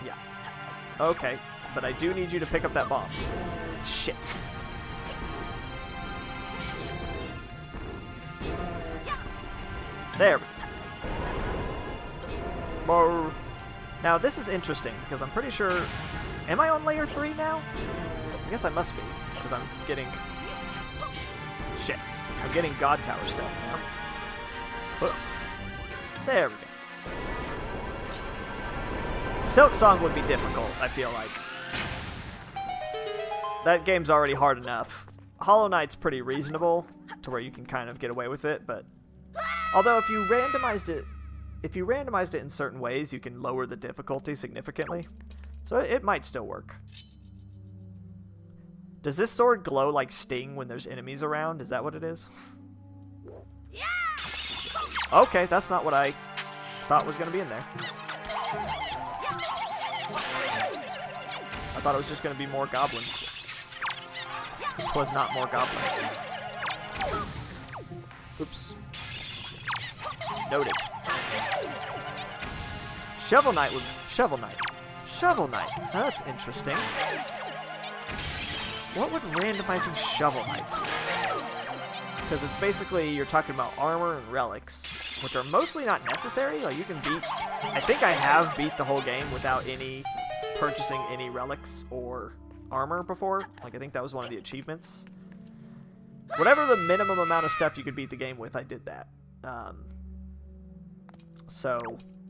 Yeah. Okay, but I do need you to pick up that bomb. Shit. There we go. Now, this is interesting, because I'm pretty sure... Am I on layer 3 now? I guess I must be, because I'm getting... Shit. I'm getting God Tower stuff now. Oh. There we go. Silk Song would be difficult, I feel like. That game's already hard enough. Hollow Knight's pretty reasonable, to where you can kind of get away with it, but... Although if you randomized it in certain ways, you can lower the difficulty significantly. So it might still work. Does this sword glow like Sting when there's enemies around? Is that what it is? Okay, that's not what I thought was going to be in there. I thought it was just going to be more goblins. It was not more goblins. Oops. Noted. Shovel Knight would... Shovel Knight. Shovel Knight. That's interesting. What would randomizing Shovel Knight do? Because it's basically, you're talking about armor and relics, which are mostly not necessary. Like, you can beat... I think I have beat the whole game without purchasing any relics or armor before. Like, I think that was one of the achievements. Whatever the minimum amount of stuff you could beat the game with, I did that. So,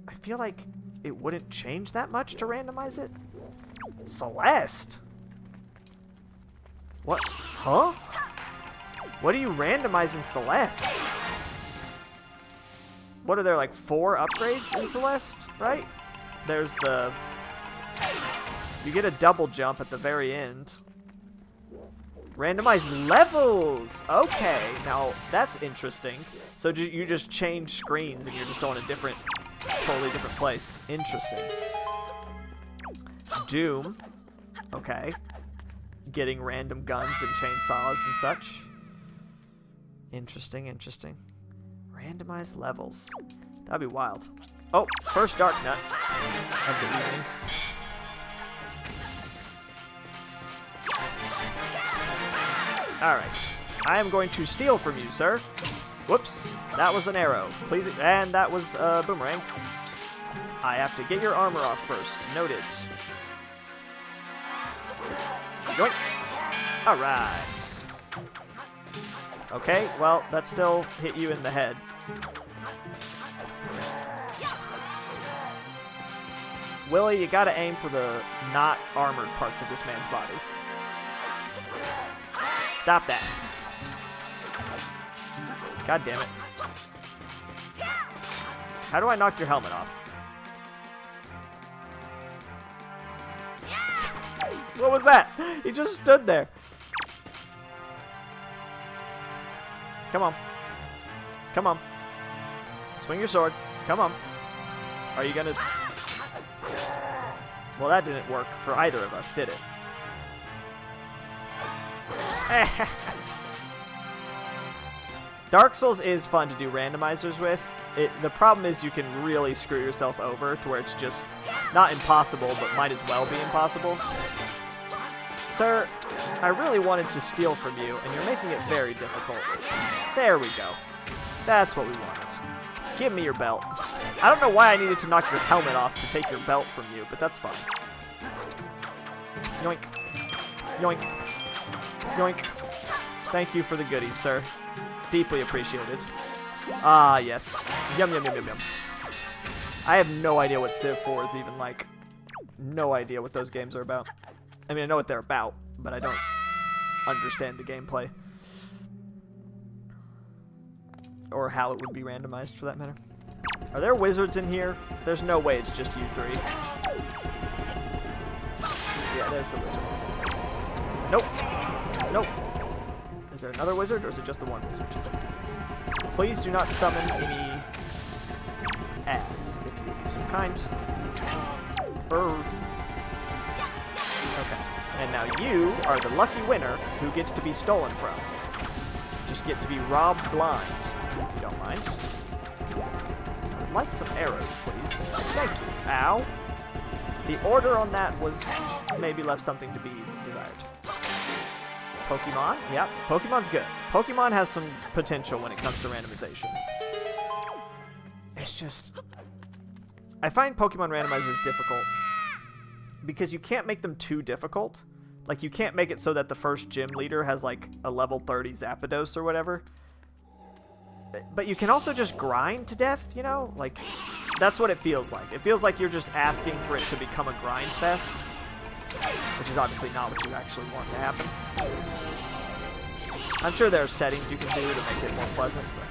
I feel like it wouldn't change that much to randomize it. Celeste? What? Huh? What do you randomize in Celeste? What are there, like 4 upgrades in Celeste, right? There's the... You get a double jump at the very end. Randomize levels! Okay, now that's interesting. So you just change screens and you're just on a totally different place. Interesting. Doom. Okay. Getting random guns and chainsaws and such. Interesting, interesting. Randomized levels. That'd be wild. Oh, first Dark Nut of the evening. Alright. I am going to steal from you, sir. Whoops. That was an arrow. Please, and that was a boomerang. I have to get your armor off first. Noted. Yoink. Alright. Okay, well, that still hit you in the head. Willie, you gotta aim for the not armored parts of this man's body. Stop that. God damn it. How do I knock your helmet off? What was that? He just stood there. Come on. Come on. Swing your sword. Come on. Are you gonna... Well, that didn't work for either of us, did it? Dark Souls is fun to do randomizers with. The problem is you can really screw yourself over to where it's just not impossible, but might as well be impossible. Sir, I really wanted to steal from you, and you're making it very difficult. There we go. That's what we wanted. Give me your belt. I don't know why I needed to knock your helmet off to take your belt from you, but that's fine. Yoink. Yoink. Yoink. Thank you for the goodies, sir. Deeply appreciated. Ah, yes. Yum, yum, yum, yum, yum. I have no idea what Civ 4 is even like. No idea what those games are about. I mean, I know what they're about, but I don't understand the gameplay. Or how it would be randomized, for that matter. Are there wizards in here? There's no way it's just you three. Yeah, there's the wizard. Nope. Nope. Is there another wizard, or is it just the one wizard? Please do not summon any ads, if you would be so kind. Brr. Okay. And now you are the lucky winner who gets to be stolen from. Just get to be robbed blind, if you don't mind. I'd like some arrows, please. Thank you. Ow. The order on that was maybe left something to be desired. Pokemon? Yep, Pokemon's good. Pokemon has some potential when it comes to randomization. It's just... I find Pokemon randomizers difficult because you can't make them too difficult. Like, you can't make it so that the first gym leader has, like, a level 30 Zapdos or whatever. But you can also just grind to death, you know? Like, that's what it feels like. It feels like you're just asking for it to become a grind fest, which is obviously not what you actually want to happen. I'm sure there are settings you can do to make it more pleasant, but...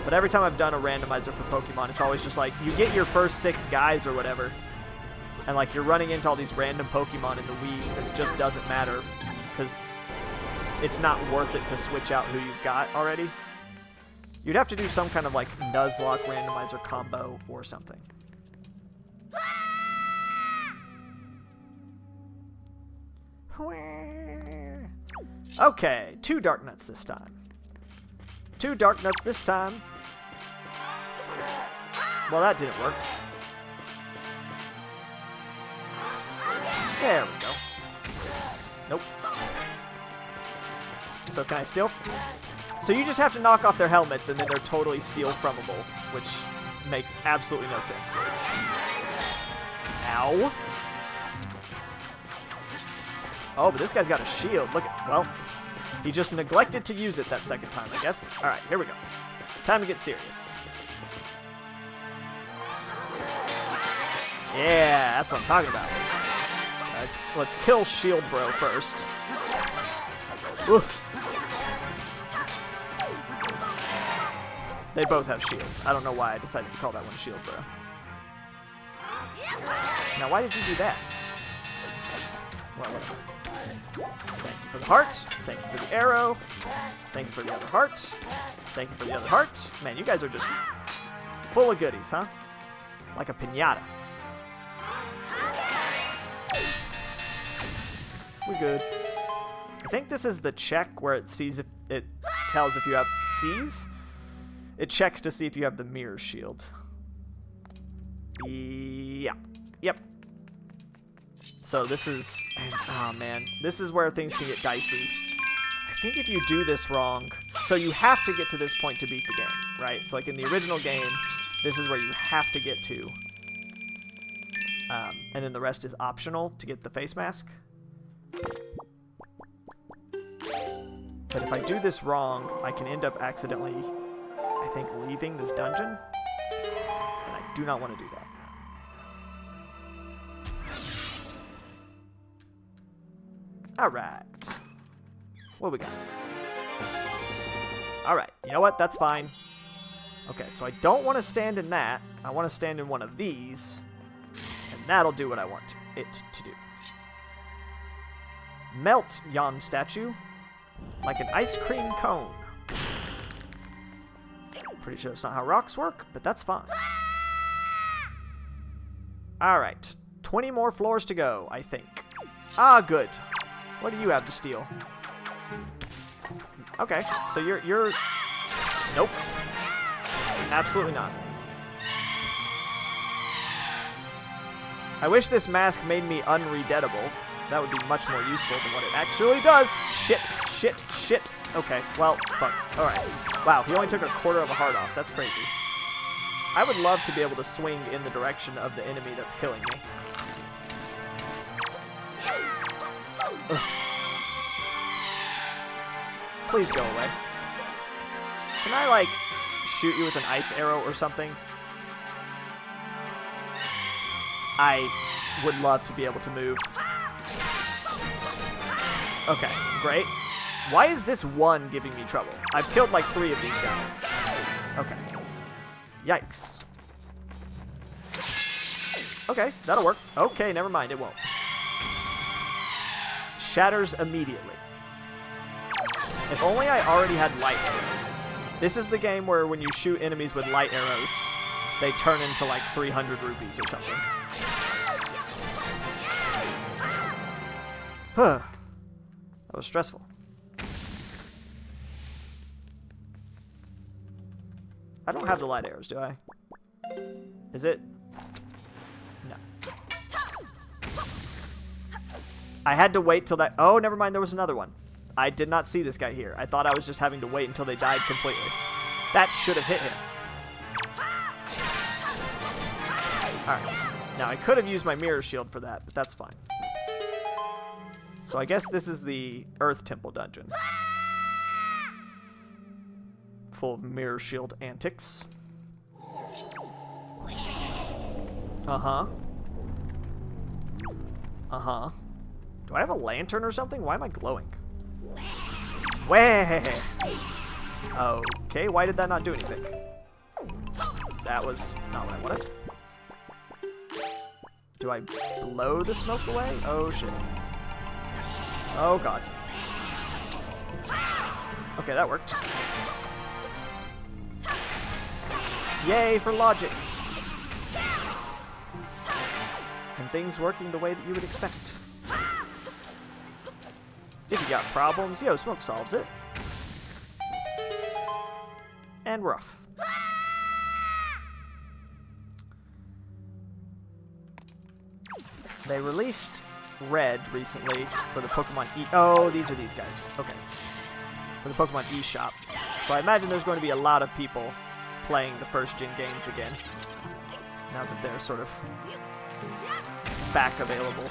But every time I've done a randomizer for Pokemon, it's always just like, you get your first 6 guys or whatever, and like you're running into all these random Pokemon in the weeds, and it just doesn't matter, because it's not worth it to switch out who you've got already. You'd have to do some kind of like Nuzlocke randomizer combo or something. Okay, 2 Dark Nuts this time. 2 Dark Nuts this time. Well, that didn't work. There we go. Nope. So can I steal? So you just have to knock off their helmets and then they're totally steal-fromable, which makes absolutely no sense. Ow. Oh, but this guy's got a shield. Look at, well, he just neglected to use it that second time, I guess. All right, here we go. Time to get serious. Yeah, that's what I'm talking about. Let's kill Shield Bro first. Ooh. They both have shields. I don't know why I decided to call that one Shield Bro. Now, why did you do that? Well, whatever. Thank you for the heart. Thank you for the arrow. Thank you for the other heart. Thank you for the other heart. Man, you guys are just full of goodies, huh? Like a piñata. We're good. I think this is the check where it sees if it tells if you have C's. It checks to see if you have the mirror shield. Yeah. Yep. So this is... Oh, man. This is where things can get dicey. I think if you do this wrong... So you have to get to this point to beat the game, right? So like in the original game, this is where you have to get to. And then the rest is optional to get the face mask. But if I do this wrong, I can end up accidentally, I think, leaving this dungeon. And I do not want to do that. Alright. What do we got? Alright, you know what? That's fine. Okay, so I don't want to stand in that. I want to stand in one of these. And that'll do what I want it to do. Melt yon statue like an ice cream cone. Pretty sure that's not how rocks work, but that's fine. Alright, 20 more floors to go, I think. Ah, good. What do you have to steal? Okay, so you're... Nope. Absolutely not. I wish this mask made me unredeadable. That would be much more useful than what it actually does. Shit, shit, shit. Okay, well, fuck. Alright. Wow, he only took a quarter of a heart off. That's crazy. I would love to be able to swing in the direction of the enemy that's killing me. Ugh. Please go away. Can I, like, shoot you with an ice arrow or something? I would love to be able to move. Okay, great. Why is this one giving me trouble? I've killed like 3 of these guys. Okay. Yikes. Okay, that'll work. Okay, never mind, it won't. Shatters immediately. If only I already had light arrows. This is the game where when you shoot enemies with light arrows, they turn into like 300 rupees or something. Huh. That was stressful. I don't have the light arrows, do I? Is it? No. I had to wait till that... Oh, never mind, there was another one. I did not see this guy here. I thought I was just having to wait until they died completely. That should have hit him. Alright. Now, I could have used my mirror shield for that, but that's fine. So I guess this is the Earth Temple dungeon. Full of mirror shield antics. Uh-huh. Uh-huh. Do I have a lantern or something? Why am I glowing? Way! Okay, why did that not do anything? That was not what I wanted. Do I blow the smoke away? Oh, shit. Oh, God. Okay, that worked. Yay for logic! And things working the way that you would expect. If you got problems, yo, smoke solves it. And we're off. They released Red recently for the Pokemon E... Oh, these are these guys. Okay. For the Pokemon eShop. So I imagine there's going to be a lot of people playing the first-gen games again. Now that they're sort of back available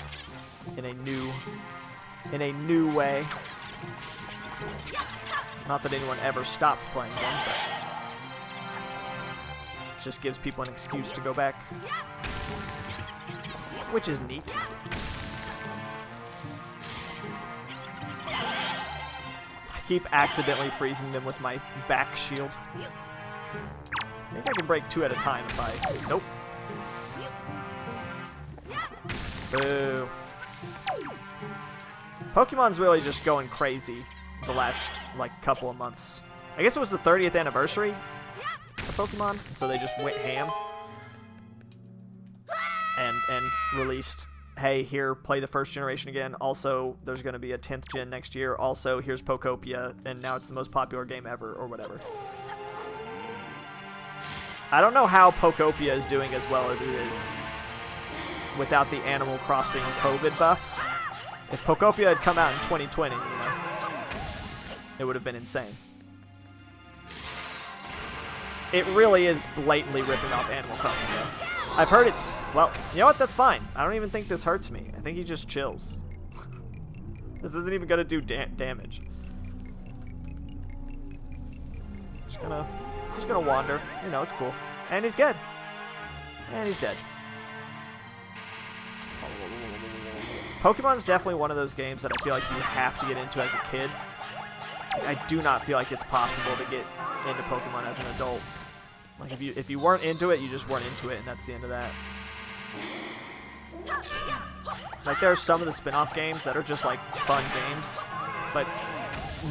in a new way. Not that anyone ever stopped playing them, but it just gives people an excuse to go back. Which is neat. I keep accidentally freezing them with my back shield. I think I can break 2 at a time if I... Nope. Boo. Pokemon's really just going crazy the last, like, couple of months. I guess it was the 30th anniversary of Pokemon, so they just went ham. And released, hey, here, play the first generation again. Also, there's going to be a 10th gen next year. Also, here's Pokopia, and now it's the most popular game ever, or whatever. I don't know how Pokopia is doing as well as it is without the Animal Crossing COVID buff. If Pokopia had come out in 2020, you know, it would have been insane. It really is blatantly ripping off Animal Crossing, though. I've heard it's... Well, you know what? That's fine. I don't even think this hurts me. I think he just chills. This isn't even going to do damage. Just gonna wander. You know, it's cool. And he's dead. And he's dead. Pokemon's definitely one of those games that I feel like you have to get into as a kid. I do not feel like it's possible to get into Pokemon as an adult. Like, if you weren't into it, you just weren't into it, and that's the end of that. Like, there are some of the spin-off games that are just, like, fun games, but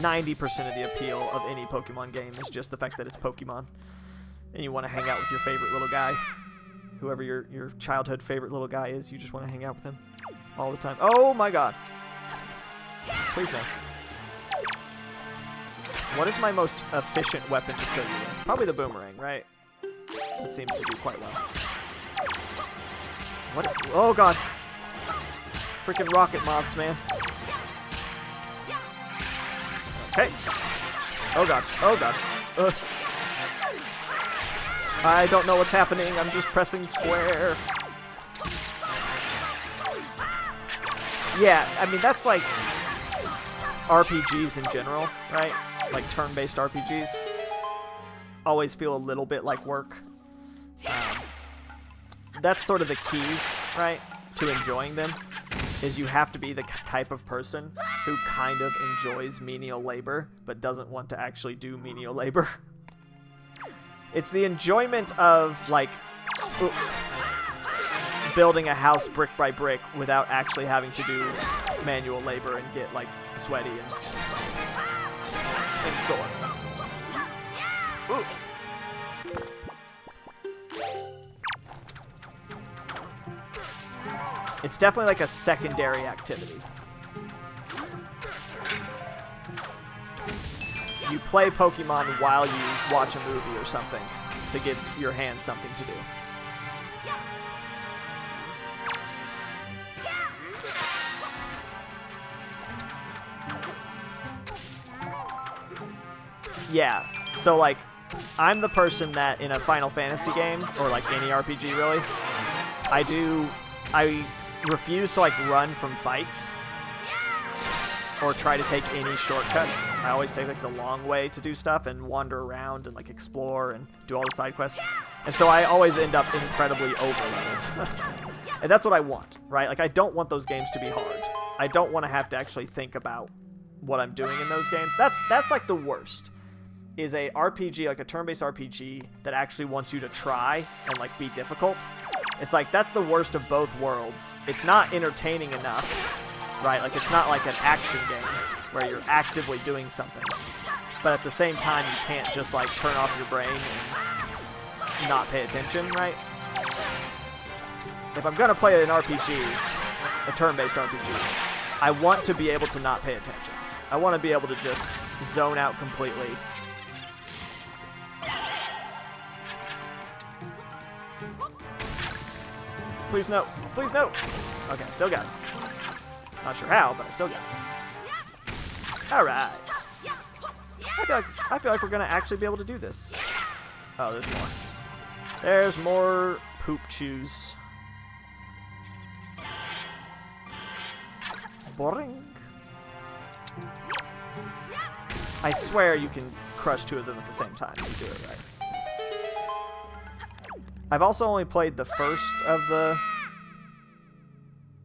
90% of the appeal of any Pokemon game is just the fact that it's Pokemon. And you want to hang out with your favorite little guy. Whoever your childhood favorite little guy is, you just want to hang out with him all the time. Oh, my God. Please no. What is my most efficient weapon to kill you with? Probably the boomerang, right? That seems to do quite well. What? Oh, God. Freaking rocket moths, man. Okay. Oh, God. Oh, God. Ugh. I don't know what's happening. I'm just pressing square. Yeah, I mean, that's like RPGs in general, right? Like turn-based RPGs. Always feel a little bit like work. That's sort of the key, right, to enjoying them, is you have to be the type of person who kind of enjoys menial labor, but doesn't want to actually do menial labor. It's the enjoyment of, like, building a house brick by brick without actually having to do manual labor and get like sweaty and sore. Ooh. It's definitely like a secondary activity. You play Pokemon while you watch a movie or something to give your hands something to do. Yeah, so like, I'm the person that in a Final Fantasy game, or like any RPG really, I refuse to like run from fights or try to take any shortcuts. I always take like the long way to do stuff and wander around and like explore and do all the side quests. And so I always end up incredibly overloaded. And that's what I want, right? Like I don't want those games to be hard. I don't want to have to actually think about what I'm doing in those games. That's like the worst. Is a RPG, like a turn-based RPG that actually wants you to try and like be difficult. It's like that's the worst of both worlds. It's not entertaining enough, right? Like it's not like an action game where you're actively doing something. But at the same time, you can't just like turn off your brain and not pay attention, right? If I'm gonna play an RPG, a turn-based RPG, I want to be able to not pay attention. I want to be able to just zone out completely. Please no. Please no. Okay, I still got it. Not sure how, but I still got it. Alright. I feel like we're going to actually be able to do this. Oh, there's more. There's more poop chews. Boring. I swear you can crush two of them at the same time if you do it right. I've also only played the first of the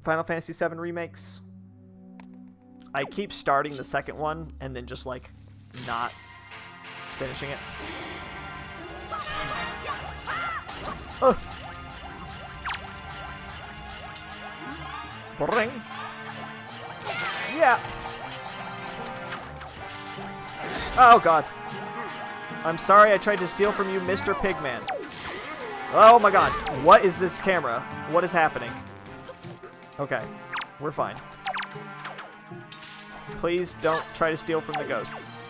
Final Fantasy VII remakes. I keep starting the second one and then just like not finishing it. Oh. Boring. Yeah. Oh god. I'm sorry I tried to steal from you, Mr. Pigman. Oh my god. What is this camera? What is happening? Okay. We're fine. Please don't try to steal from the ghosts.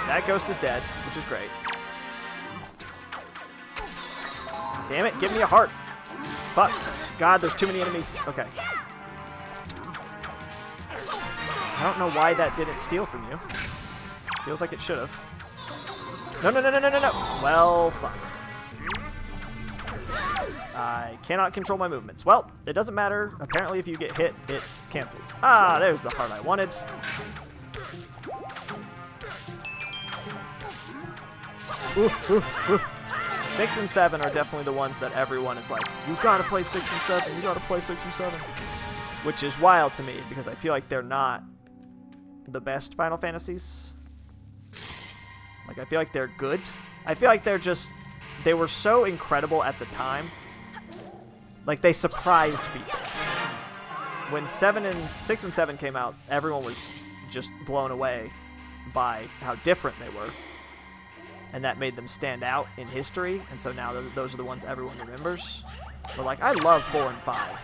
That ghost is dead, which is great. Damn it, give me a heart. Fuck. God, there's too many enemies. Okay. I don't know why that didn't steal from you. Feels like it should have. No, no, no, no, no, no, no. Well, fuck. I cannot control my movements. Well, it doesn't matter. Apparently, if you get hit, it cancels. Ah, there's the heart I wanted. Ooh, ooh, ooh. 6 and 7 are definitely the ones that everyone is like, you gotta play 6 and 7, you gotta play 6 and 7. Which is wild to me, because I feel like they're not the best Final Fantasies. Like, I feel like they're good. I feel like they're just, they were so incredible at the time. Like, they surprised people. When 6 and 7 came out, everyone was just blown away by how different they were. And that made them stand out in history, and so now those are the ones everyone remembers. But, like, I love 4 and 5.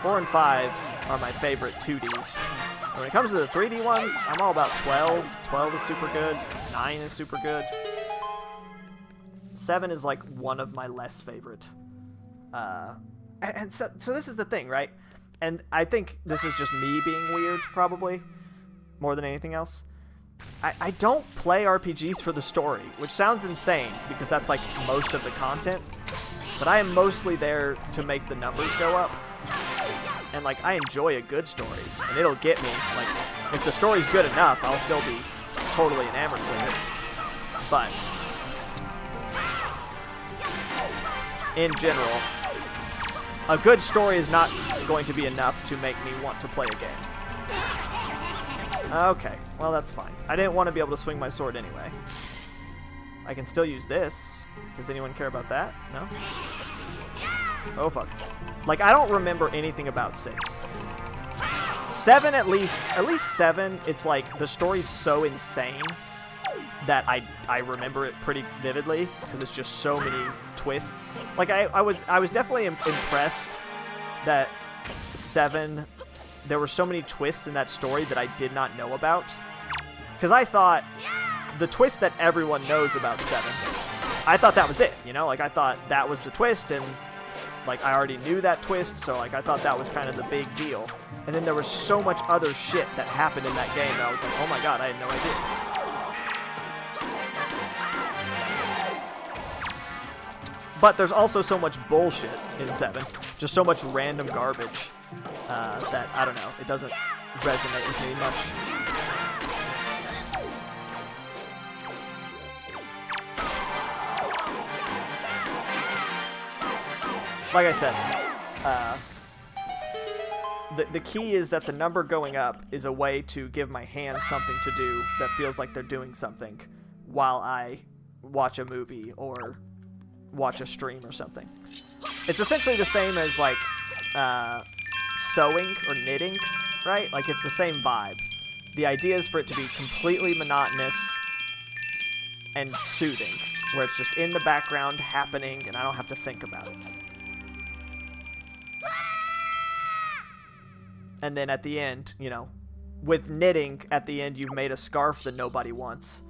4 and 5 are my favorite 2Ds. And when it comes to the 3D ones, I'm all about 12. 12 is super good. 9 is super good. 7 is, like, one of my less favorite. And so this is the thing, right? And I think this is just me being weird, probably, more than anything else. I don't play RPGs for the story, which sounds insane, because that's, like, most of the content. But I am mostly there to make the numbers go up. And, like, I enjoy a good story, and it'll get me. Like, if the story's good enough, I'll still be totally enamored with it. But in general, a good story is not going to be enough to make me want to play a game. Okay, well, that's fine. I didn't want to be able to swing my sword anyway. I can still use this. Does anyone care about that? No? Oh, fuck. Like, I don't remember anything about 6. 7, at least 7, it's like, the story's so insane that I remember it pretty vividly, because it's just so many twists. Like, I was definitely impressed that 7, there were so many twists in that story that I did not know about. Because I thought, the twist that everyone knows about 7, I thought that was it, you know? Like, I thought that was the twist, and, like, I already knew that twist, so, like, I thought that was kind of the big deal. And then there was so much other shit that happened in that game that I was like, oh my god, I had no idea. But there's also so much bullshit in 7. Just so much random garbage that, I don't know, it doesn't resonate with me much. Like I said, the key is that the number going up is a way to give my hands something to do that feels like they're doing something while I watch a movie or watch a stream or something. It's essentially the same as, like, sewing or knitting, right? Like, it's the same vibe. The idea is for it to be completely monotonous and soothing, where it's just in the background happening and I don't have to think about it. And then at the end, you know, with knitting, at the end you've made a scarf that nobody wants.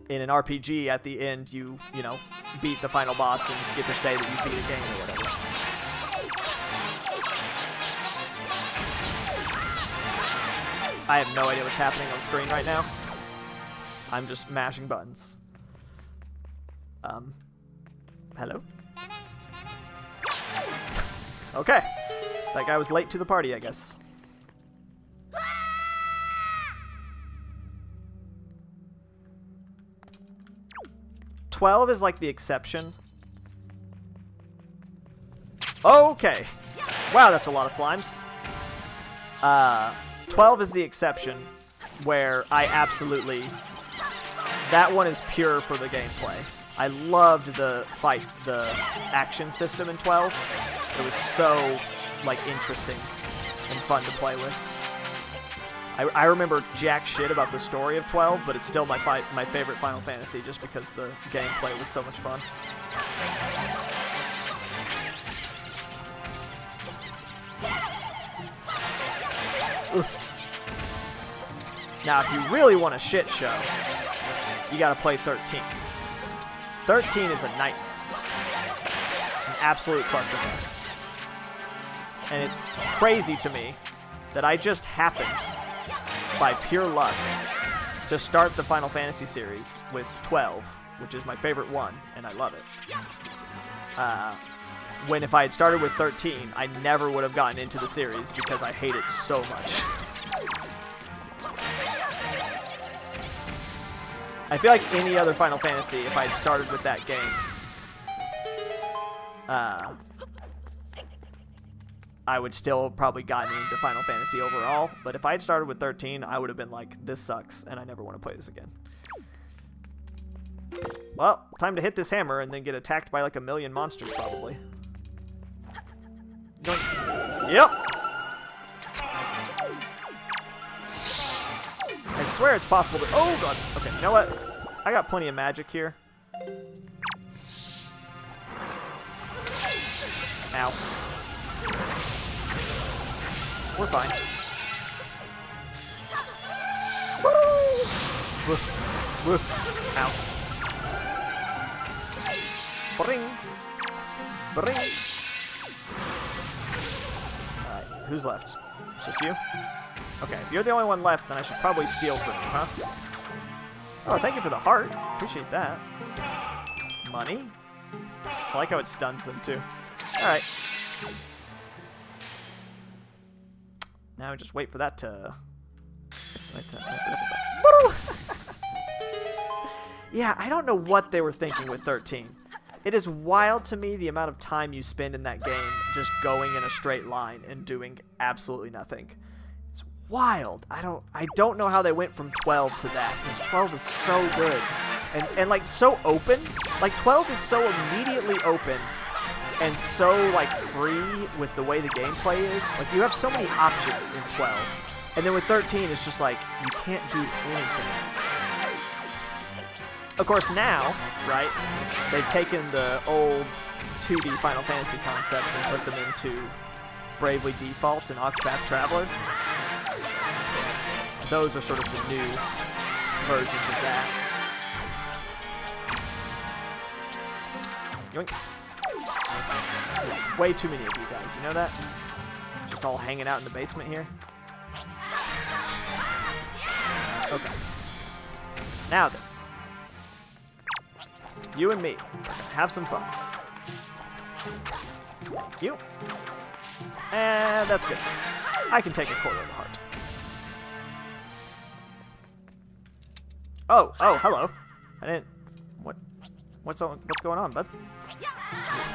In an RPG, at the end, you know, beat the final boss and get to say that you beat a game or whatever. I have no idea what's happening on screen right now. I'm just mashing buttons. Hello? Okay. That guy was late to the party, I guess. 12 is like the exception. Okay. Wow, that's a lot of slimes. 12 is the exception where I absolutely... That one is pure for the gameplay. I loved the fights, the action system in 12. It was so, like, interesting and fun to play with. I remember jack shit about the story of 12, but it's still my favorite Final Fantasy just because the gameplay was so much fun. Ooh. Now, if you really want a shit show, you gotta play 13. 13 is a nightmare. An absolute clusterfuck. And it's crazy to me that I just happened, by pure luck, to start the Final Fantasy series with 12, which is my favorite one, and I love it. When if I had started with 13, I never would have gotten into the series because I hate it so much. I feel like any other Final Fantasy, if I had started with that game, I would still probably gotten into Final Fantasy overall, but if I had started with 13, I would have been like, this sucks, and I never want to play this again. Well, time to hit this hammer and then get attacked by like a million monsters, probably. Yep! I swear it's possible to... Oh, God! Okay, you know what? I got plenty of magic here. Ow. We're fine. Woof. Woof. Ow. Bring. Bring. Alright, who's left? It's just you? Okay, if you're the only one left, then I should probably steal from you, huh? Oh, thank you for the heart. Appreciate that. Money? I like how it stuns them, too. Alright. Now just wait for that to... Yeah, I don't know what they were thinking with 13. It is wild to me the amount of time you spend in that game just going in a straight line and doing absolutely nothing. It's wild. I don't know how they went from 12 to that, because 12 is so good. And like so open. Like 12 is so immediately open and so like free with the way the gameplay is. Like you have so many options in 12, and then with 13 it's just like you can't do anything. Of course now, right, they've taken the old 2D Final Fantasy concepts and put them into Bravely Default and Octopath Traveler. Those are sort of the new versions of that. Yoink. There's way too many of you guys, you know that? Just all hanging out in the basement here. Okay. Now then. You and me. Have some fun. Thank you. And that's good. I can take a quarter of a heart. Oh, hello. I didn't... What's going on, bud? You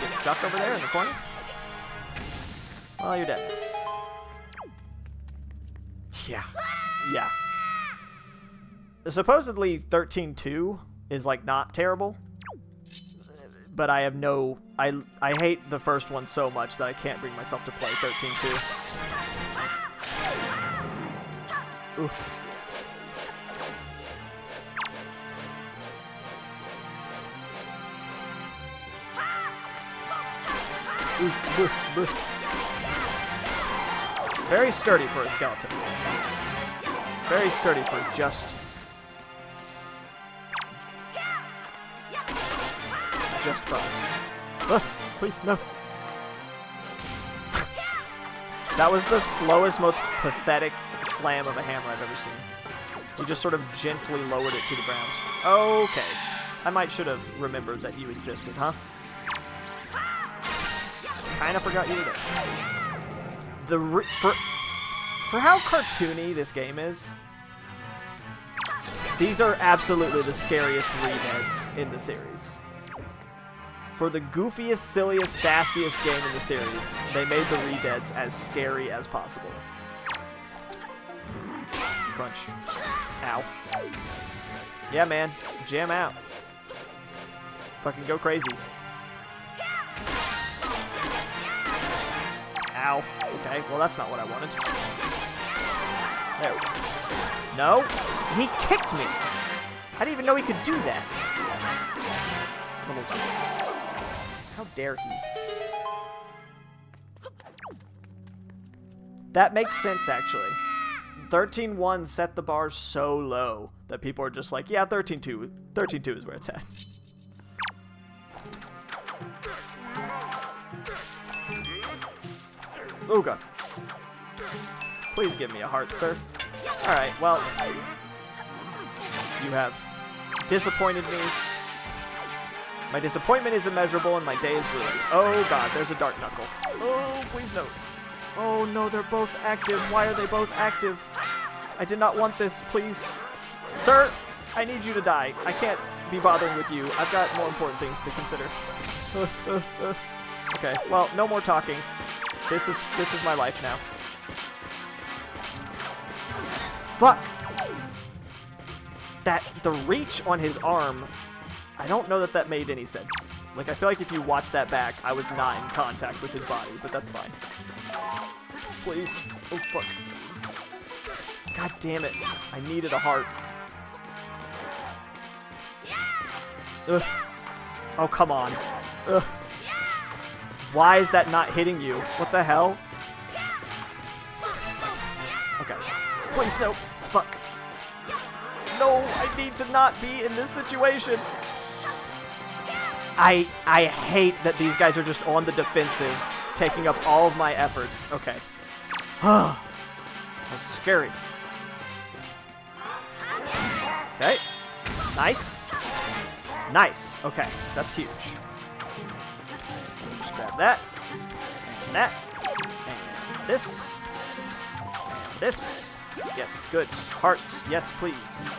get stuck over there in the corner? Well, you're dead. Yeah. Supposedly 13.2 is like not terrible, but I have no... I hate the first one so much that I can't bring myself to play 13.2. Oof. Very sturdy for a skeleton. Very sturdy for just bones. Please, no. That was the slowest, most pathetic slam of a hammer I've ever seen. You just sort of gently lowered it to the ground. Okay. I might should have remembered that you existed, huh? Kinda forgot you were there. For how cartoony this game is, these are absolutely the scariest re-deads in the series. For the goofiest, silliest, sassiest game in the series, they made the re-deads as scary as possible. Crunch. Ow. Yeah, man. Jam out. Fucking go crazy. Ow. Okay, well that's not what I wanted. There we go. No! He kicked me! I didn't even know he could do that. How dare he? That makes sense, actually. 13.1 set the bar so low that people are just like, yeah, 13.2. 13.2 is where it's at. Oh god. Please give me a heart, sir. Alright, well, you have disappointed me. My disappointment is immeasurable and my day is ruined. Oh god, there's a Dark Knuckle. Oh, please no. Oh no, they're both active. Why are they both active? I did not want this, please. Sir, I need you to die. I can't be bothering with you. I've got more important things to consider. Okay, well, no more talking. This is my life now. Fuck! The reach on his arm, I don't know that made any sense. Like, I feel like if you watch that back, I was not in contact with his body, but that's fine. Please. Oh, fuck. God damn it. I needed a heart. Ugh. Oh, come on. Ugh. Why is that not hitting you? What the hell? Okay. Please, no. Fuck. No, I need to not be in this situation. I hate that these guys are just on the defensive, taking up all of my efforts. Okay. That's scary. Okay. Nice. Nice. Okay, that's huge. Just grab that. And that. And this. And this. Yes, good. Hearts. Yes, please.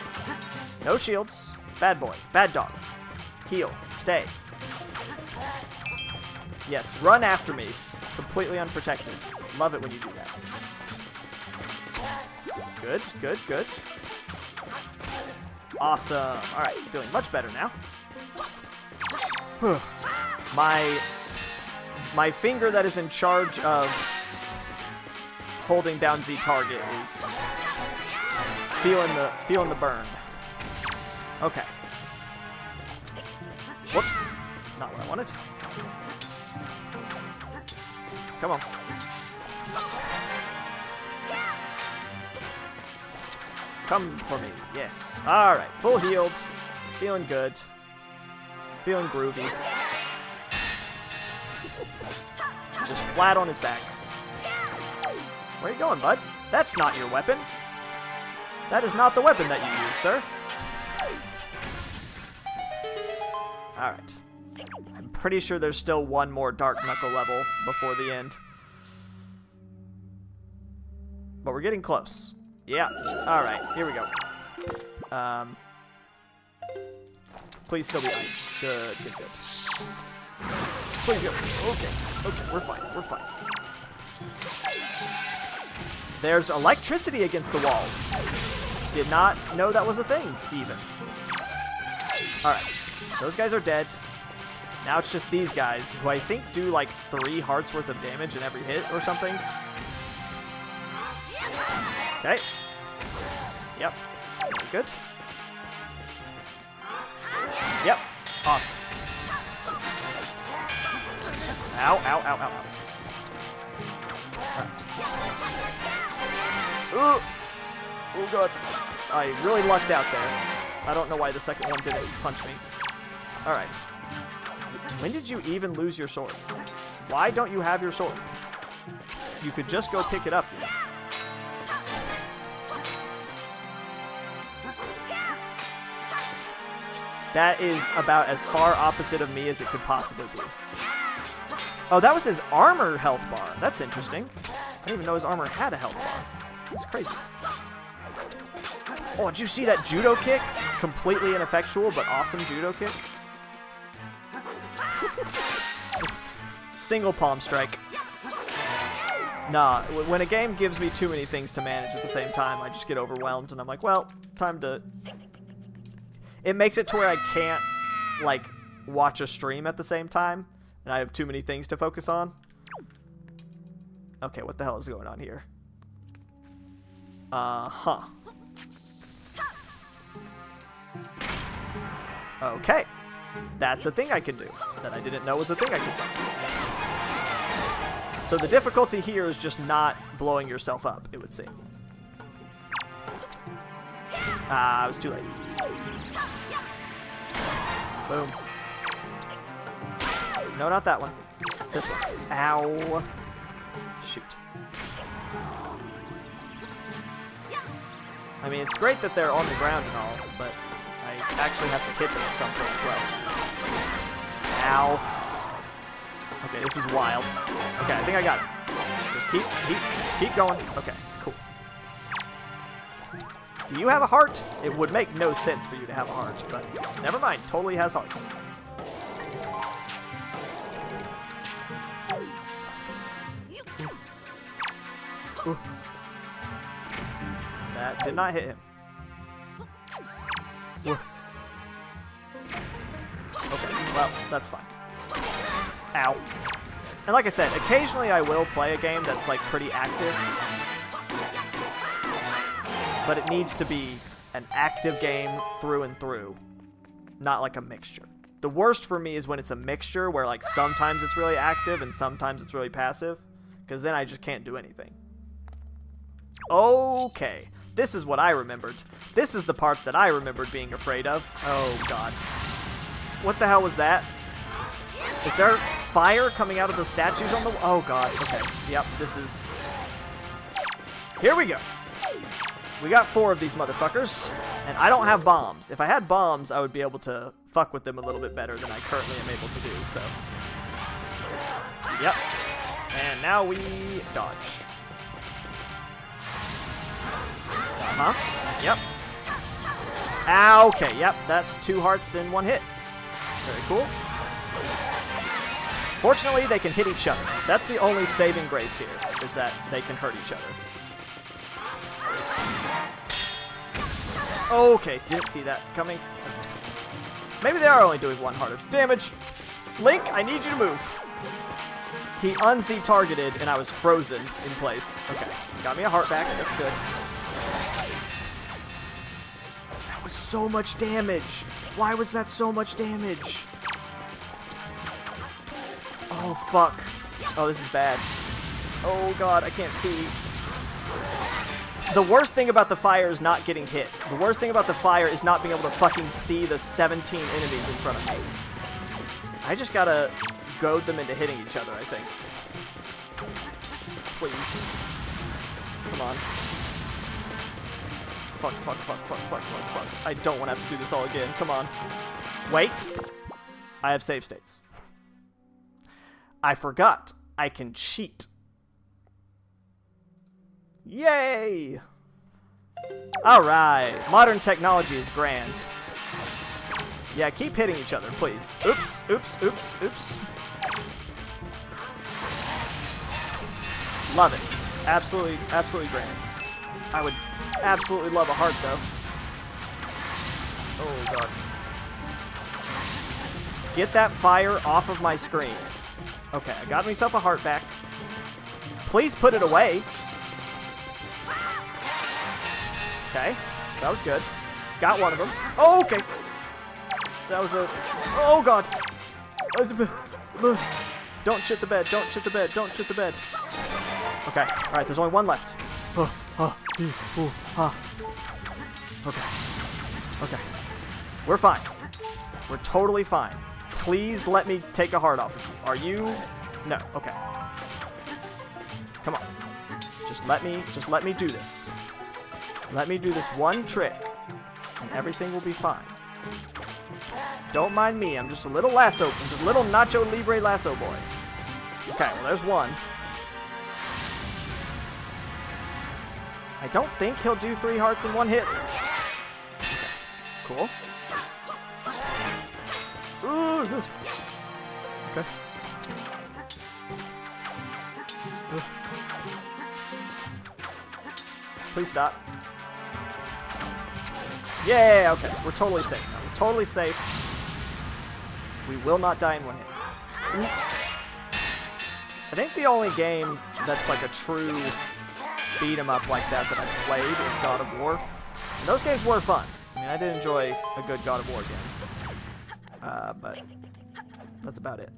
No shields. Bad boy. Bad dog. Heal. Stay. Yes, run after me. Completely unprotected. Love it when you do that. Good, good, good. Awesome. Alright, feeling much better now. My My finger that is in charge of holding down Z target is feeling the burn. Okay. Whoops. Not what I wanted. Come on. Come for me. Yes. Alright. Full healed. Feeling good. Feeling groovy. Just flat on his back. Where are you going, bud? That's not your weapon. That is not the weapon that you use, sir. Alright. I'm pretty sure there's still one more Dark Knuckle level before the end. But we're getting close. Yeah. Alright, here we go. Please still be ice. Good, good, good. Please go. Okay, okay, we're fine, we're fine. There's electricity against the walls. Did not know that was a thing, even. Alright, those guys are dead. Now it's just these guys, who I think do like 3 hearts worth of damage in every hit or something. Okay. Yep. Very good. Yep. Awesome. Ow, ow, ow, ow, ow. Ooh. Oh, God. I really lucked out there. I don't know why the second one didn't punch me. Alright. When did you even lose your sword? Why don't you have your sword? You could just go pick it up. That is about as far opposite of me as it could possibly be. Oh, that was his armor health bar. That's interesting. I didn't even know his armor had a health bar. That's crazy. Oh, did you see that judo kick? Completely ineffectual, but awesome judo kick. Single palm strike. Nah, when a game gives me too many things to manage at the same time, I just get overwhelmed, and I'm like, well, time to... It makes it to where I can't, like, watch a stream at the same time, and I have too many things to focus on. Okay, what the hell is going on here? Uh-huh. Okay. That's a thing I can do that I didn't know was a thing I could do. So the difficulty here is just not blowing yourself up, it would seem. Ah, I was too late. Boom. No, not that one. This one. Ow. Shoot. I mean, it's great that they're on the ground and all, but I actually have to hit them at some point as well. Ow. Okay, this is wild. Okay, I think I got it. Just keep going. Okay, cool. Do you have a heart? It would make no sense for you to have a heart, but never mind. Totally has hearts. Ooh. That did not hit him. Ooh. Okay, well, that's fine. Ow. And like I said, occasionally I will play a game that's like pretty active. But it needs to be an active game through and through, not like a mixture. The worst for me is when it's a mixture where like sometimes it's really active and sometimes it's really passive, because then I just can't do anything. Okay, this is what I remembered. This is the part that I remembered being afraid of. Oh, God. What the hell was that? Is there fire coming out of the statues on the... Oh, God. Okay. Yep, this is... Here we go. We got 4 of these motherfuckers, and I don't have bombs. If I had bombs, I would be able to fuck with them a little bit better than I currently am able to do, so... Yep. And now we dodge. Uh-huh. Yep. Ow, okay, yep, that's 2 hearts in 1 hit. Very cool. Fortunately, they can hit each other. That's the only saving grace here, is that they can hurt each other. Okay, didn't see that coming. Maybe they are only doing 1 heart of damage. Link, I need you to move. He un-Z targeted, and I was frozen in place. Okay, got me a heart back. That's good. That was so much damage. Why was that so much damage? Oh, fuck. Oh, this is bad. Oh, God, I can't see. The worst thing about the fire is not getting hit. The worst thing about the fire is not being able to fucking see the 17 enemies in front of me. I just gotta goad them into hitting each other, I think. Please. Come on. Fuck, fuck, fuck, fuck, fuck, fuck, fuck. I don't want to have to do this all again. Come on. Wait. I have save states. I forgot. I can cheat. Yay! Alright. Modern technology is grand. Yeah, keep hitting each other, please. Oops, oops, oops, oops. Love it. Absolutely, absolutely grand. I would absolutely love a heart, though. Oh, God. Get that fire off of my screen. Okay, I got myself a heart back. Please put it away. Okay, so that was good. Got one of them. Oh, okay. That was a... Oh, God. Don't shit the bed. Don't shit the bed. Don't shit the bed. Okay. All right, there's only one left. Okay. Okay. We're fine. We're totally fine. Please let me take a heart off of you. Are you... No. Okay. Come on. Just let me do this. Let me do this one trick, and everything will be fine. Don't mind me. I'm just a little lasso. I'm just a little Nacho Libre lasso boy. Okay, well, there's one. I don't think he'll do 3 hearts in one hit. Okay, cool. Ooh, good. Okay. Please stop. Yeah, okay. We're totally safe now. We're totally safe. We will not die in one hit. I think the only game that's like a true beat 'em up like that I played is God of War. And those games were fun. I mean, I did enjoy a good God of War game. But that's about it.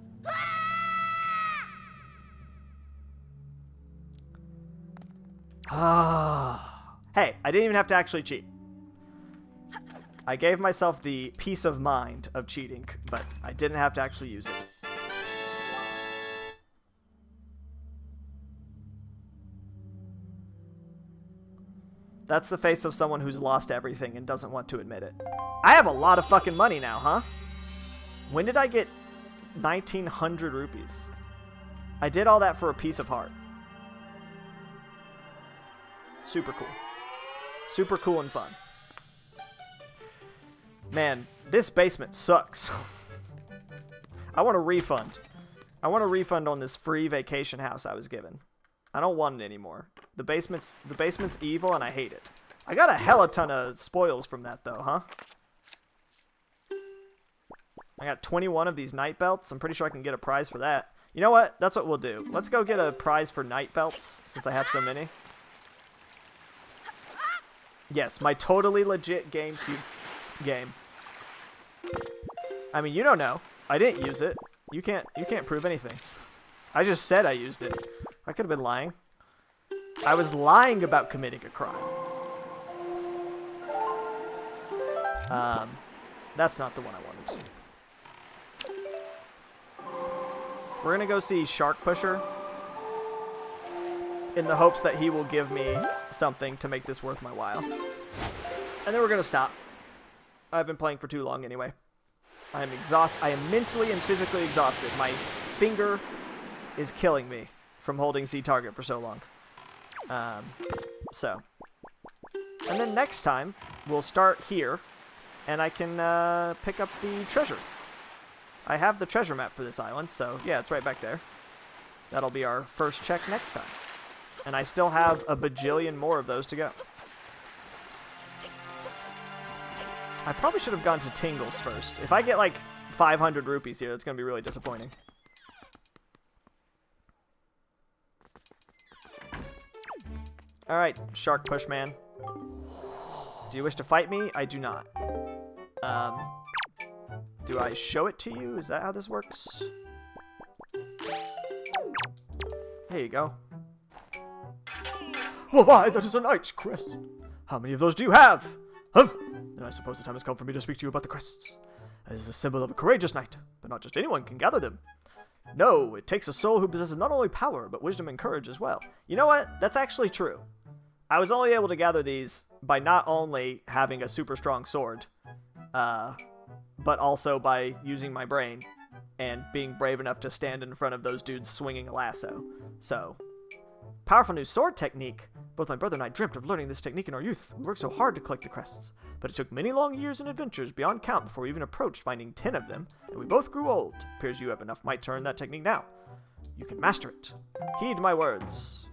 Hey, I didn't even have to actually cheat. I gave myself the peace of mind of cheating, but I didn't have to actually use it. That's the face of someone who's lost everything and doesn't want to admit it. I have a lot of fucking money now, huh? When did I get 1,900 rupees? I did all that for a piece of heart. Super cool. Super cool and fun. Man, this basement sucks. I want a refund. I want a refund on this free vacation house I was given. I don't want it anymore. The basement's evil and I hate it. I got a hella ton of spoils from that though, huh? I got 21 of these night belts. I'm pretty sure I can get a prize for that. You know what? That's what we'll do. Let's go get a prize for night belts since I have so many. Yes, my totally legit GameCube game. I mean, you don't know. I didn't use it. You can't prove anything. I just said I used it. I could have been lying. I was lying about committing a crime. That's not the one I wanted. We're gonna go see Shark Pusher in the hopes that he will give me something to make this worth my while. And then we're gonna stop. I've been playing for too long anyway. I am exhausted. I am mentally and physically exhausted. My finger is killing me from holding Z target for so long. And then next time we'll start here, and I can pick up the treasure. I have the treasure map for this island, so yeah, it's right back there. That'll be our first check next time. And I still have a bajillion more of those to go. I probably should have gone to Tingles first. If I get like 500 rupees here, it's going to be really disappointing. Alright, Shark Push Man. Do you wish to fight me? I do not. Do I show it to you? Is that how this works? Here you go. Well, why, that is a knight's crest. How many of those do you have? Then I suppose the time has come for me to speak to you about the crests. As a symbol of a courageous knight, but not just anyone can gather them. No, it takes a soul who possesses not only power, but wisdom and courage as well. You know what? That's actually true. I was only able to gather these by not only having a super strong sword, but also by using my brain and being brave enough to stand in front of those dudes swinging a lasso. So, powerful new sword technique. Both my brother and I dreamt of learning this technique in our youth. We worked so hard to collect the crests, but it took many long years and adventures beyond count before we even approached finding 10 of them, and we both grew old. It appears you have enough might to learn that technique now. You can master it. Heed my words.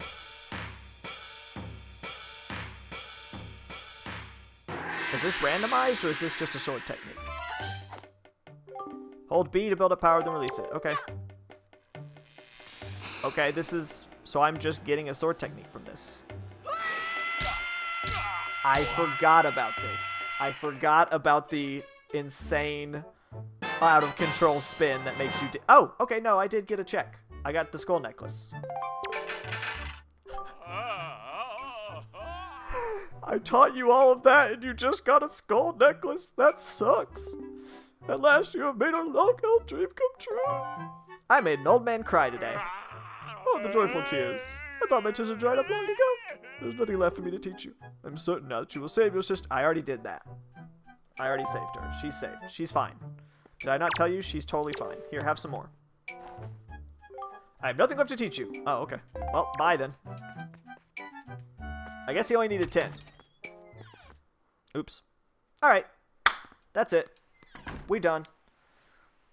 Is this randomized, or is this just a sword technique? Hold B to build up power, then release it. Okay. Okay, this is... So I'm just getting a sword technique from this. I forgot about this. I forgot about the insane, out-of-control spin that makes you... Oh, okay, no, I did get a check. I got the skull necklace. I taught you all of that, and you just got a skull necklace? That sucks. At last you have made our long-held dream come true. I made an old man cry today. Oh, the joyful tears. I thought my tears had dried up long ago. There's nothing left for me to teach you. I'm certain now that you will save your sister. I already did that. I already saved her. She's saved. She's fine. Did I not tell you? She's totally fine. Here, have some more. I have nothing left to teach you. Oh, okay. Well, bye then. I guess he only needed 10. Oops. Alright. That's it. We done.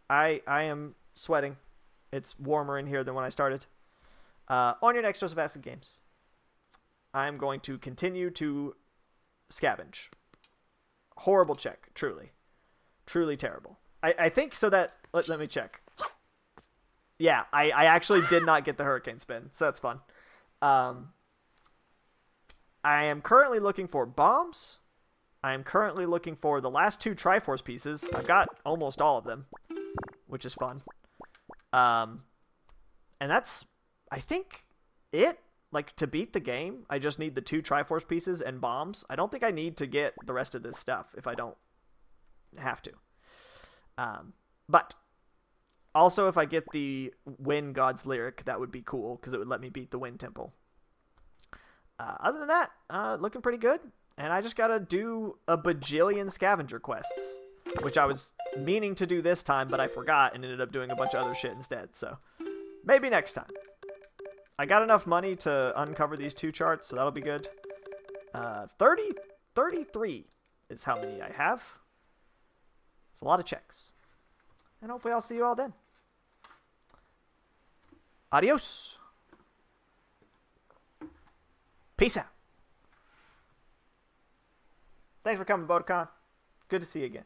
I am sweating. It's warmer in here than when I started. On your next dose of acid games, I'm going to continue to scavenge. Horrible check, truly. Truly terrible. I think so that... Let me check. Yeah, I actually did not get the hurricane spin, so that's fun. I am currently looking for bombs. I am currently looking for the last 2 Triforce pieces. I've got almost all of them, which is fun. And that's, I think, it. Like, to beat the game, I just need the 2 Triforce pieces and bombs. I don't think I need to get the rest of this stuff if I don't have to. But also, if I get the Wind God's Lyric, that would be cool, because it would let me beat the Wind Temple. Other than that, looking pretty good. And I just gotta do a bajillion scavenger quests, which I was meaning to do this time, but I forgot and ended up doing a bunch of other shit instead. So maybe next time. I got enough money to uncover these 2 charts, so that'll be good. 33 is how many I have. It's a lot of checks. And hopefully I'll see you all then. Adios. Peace out. Thanks for coming, Bodacon. Good to see you again.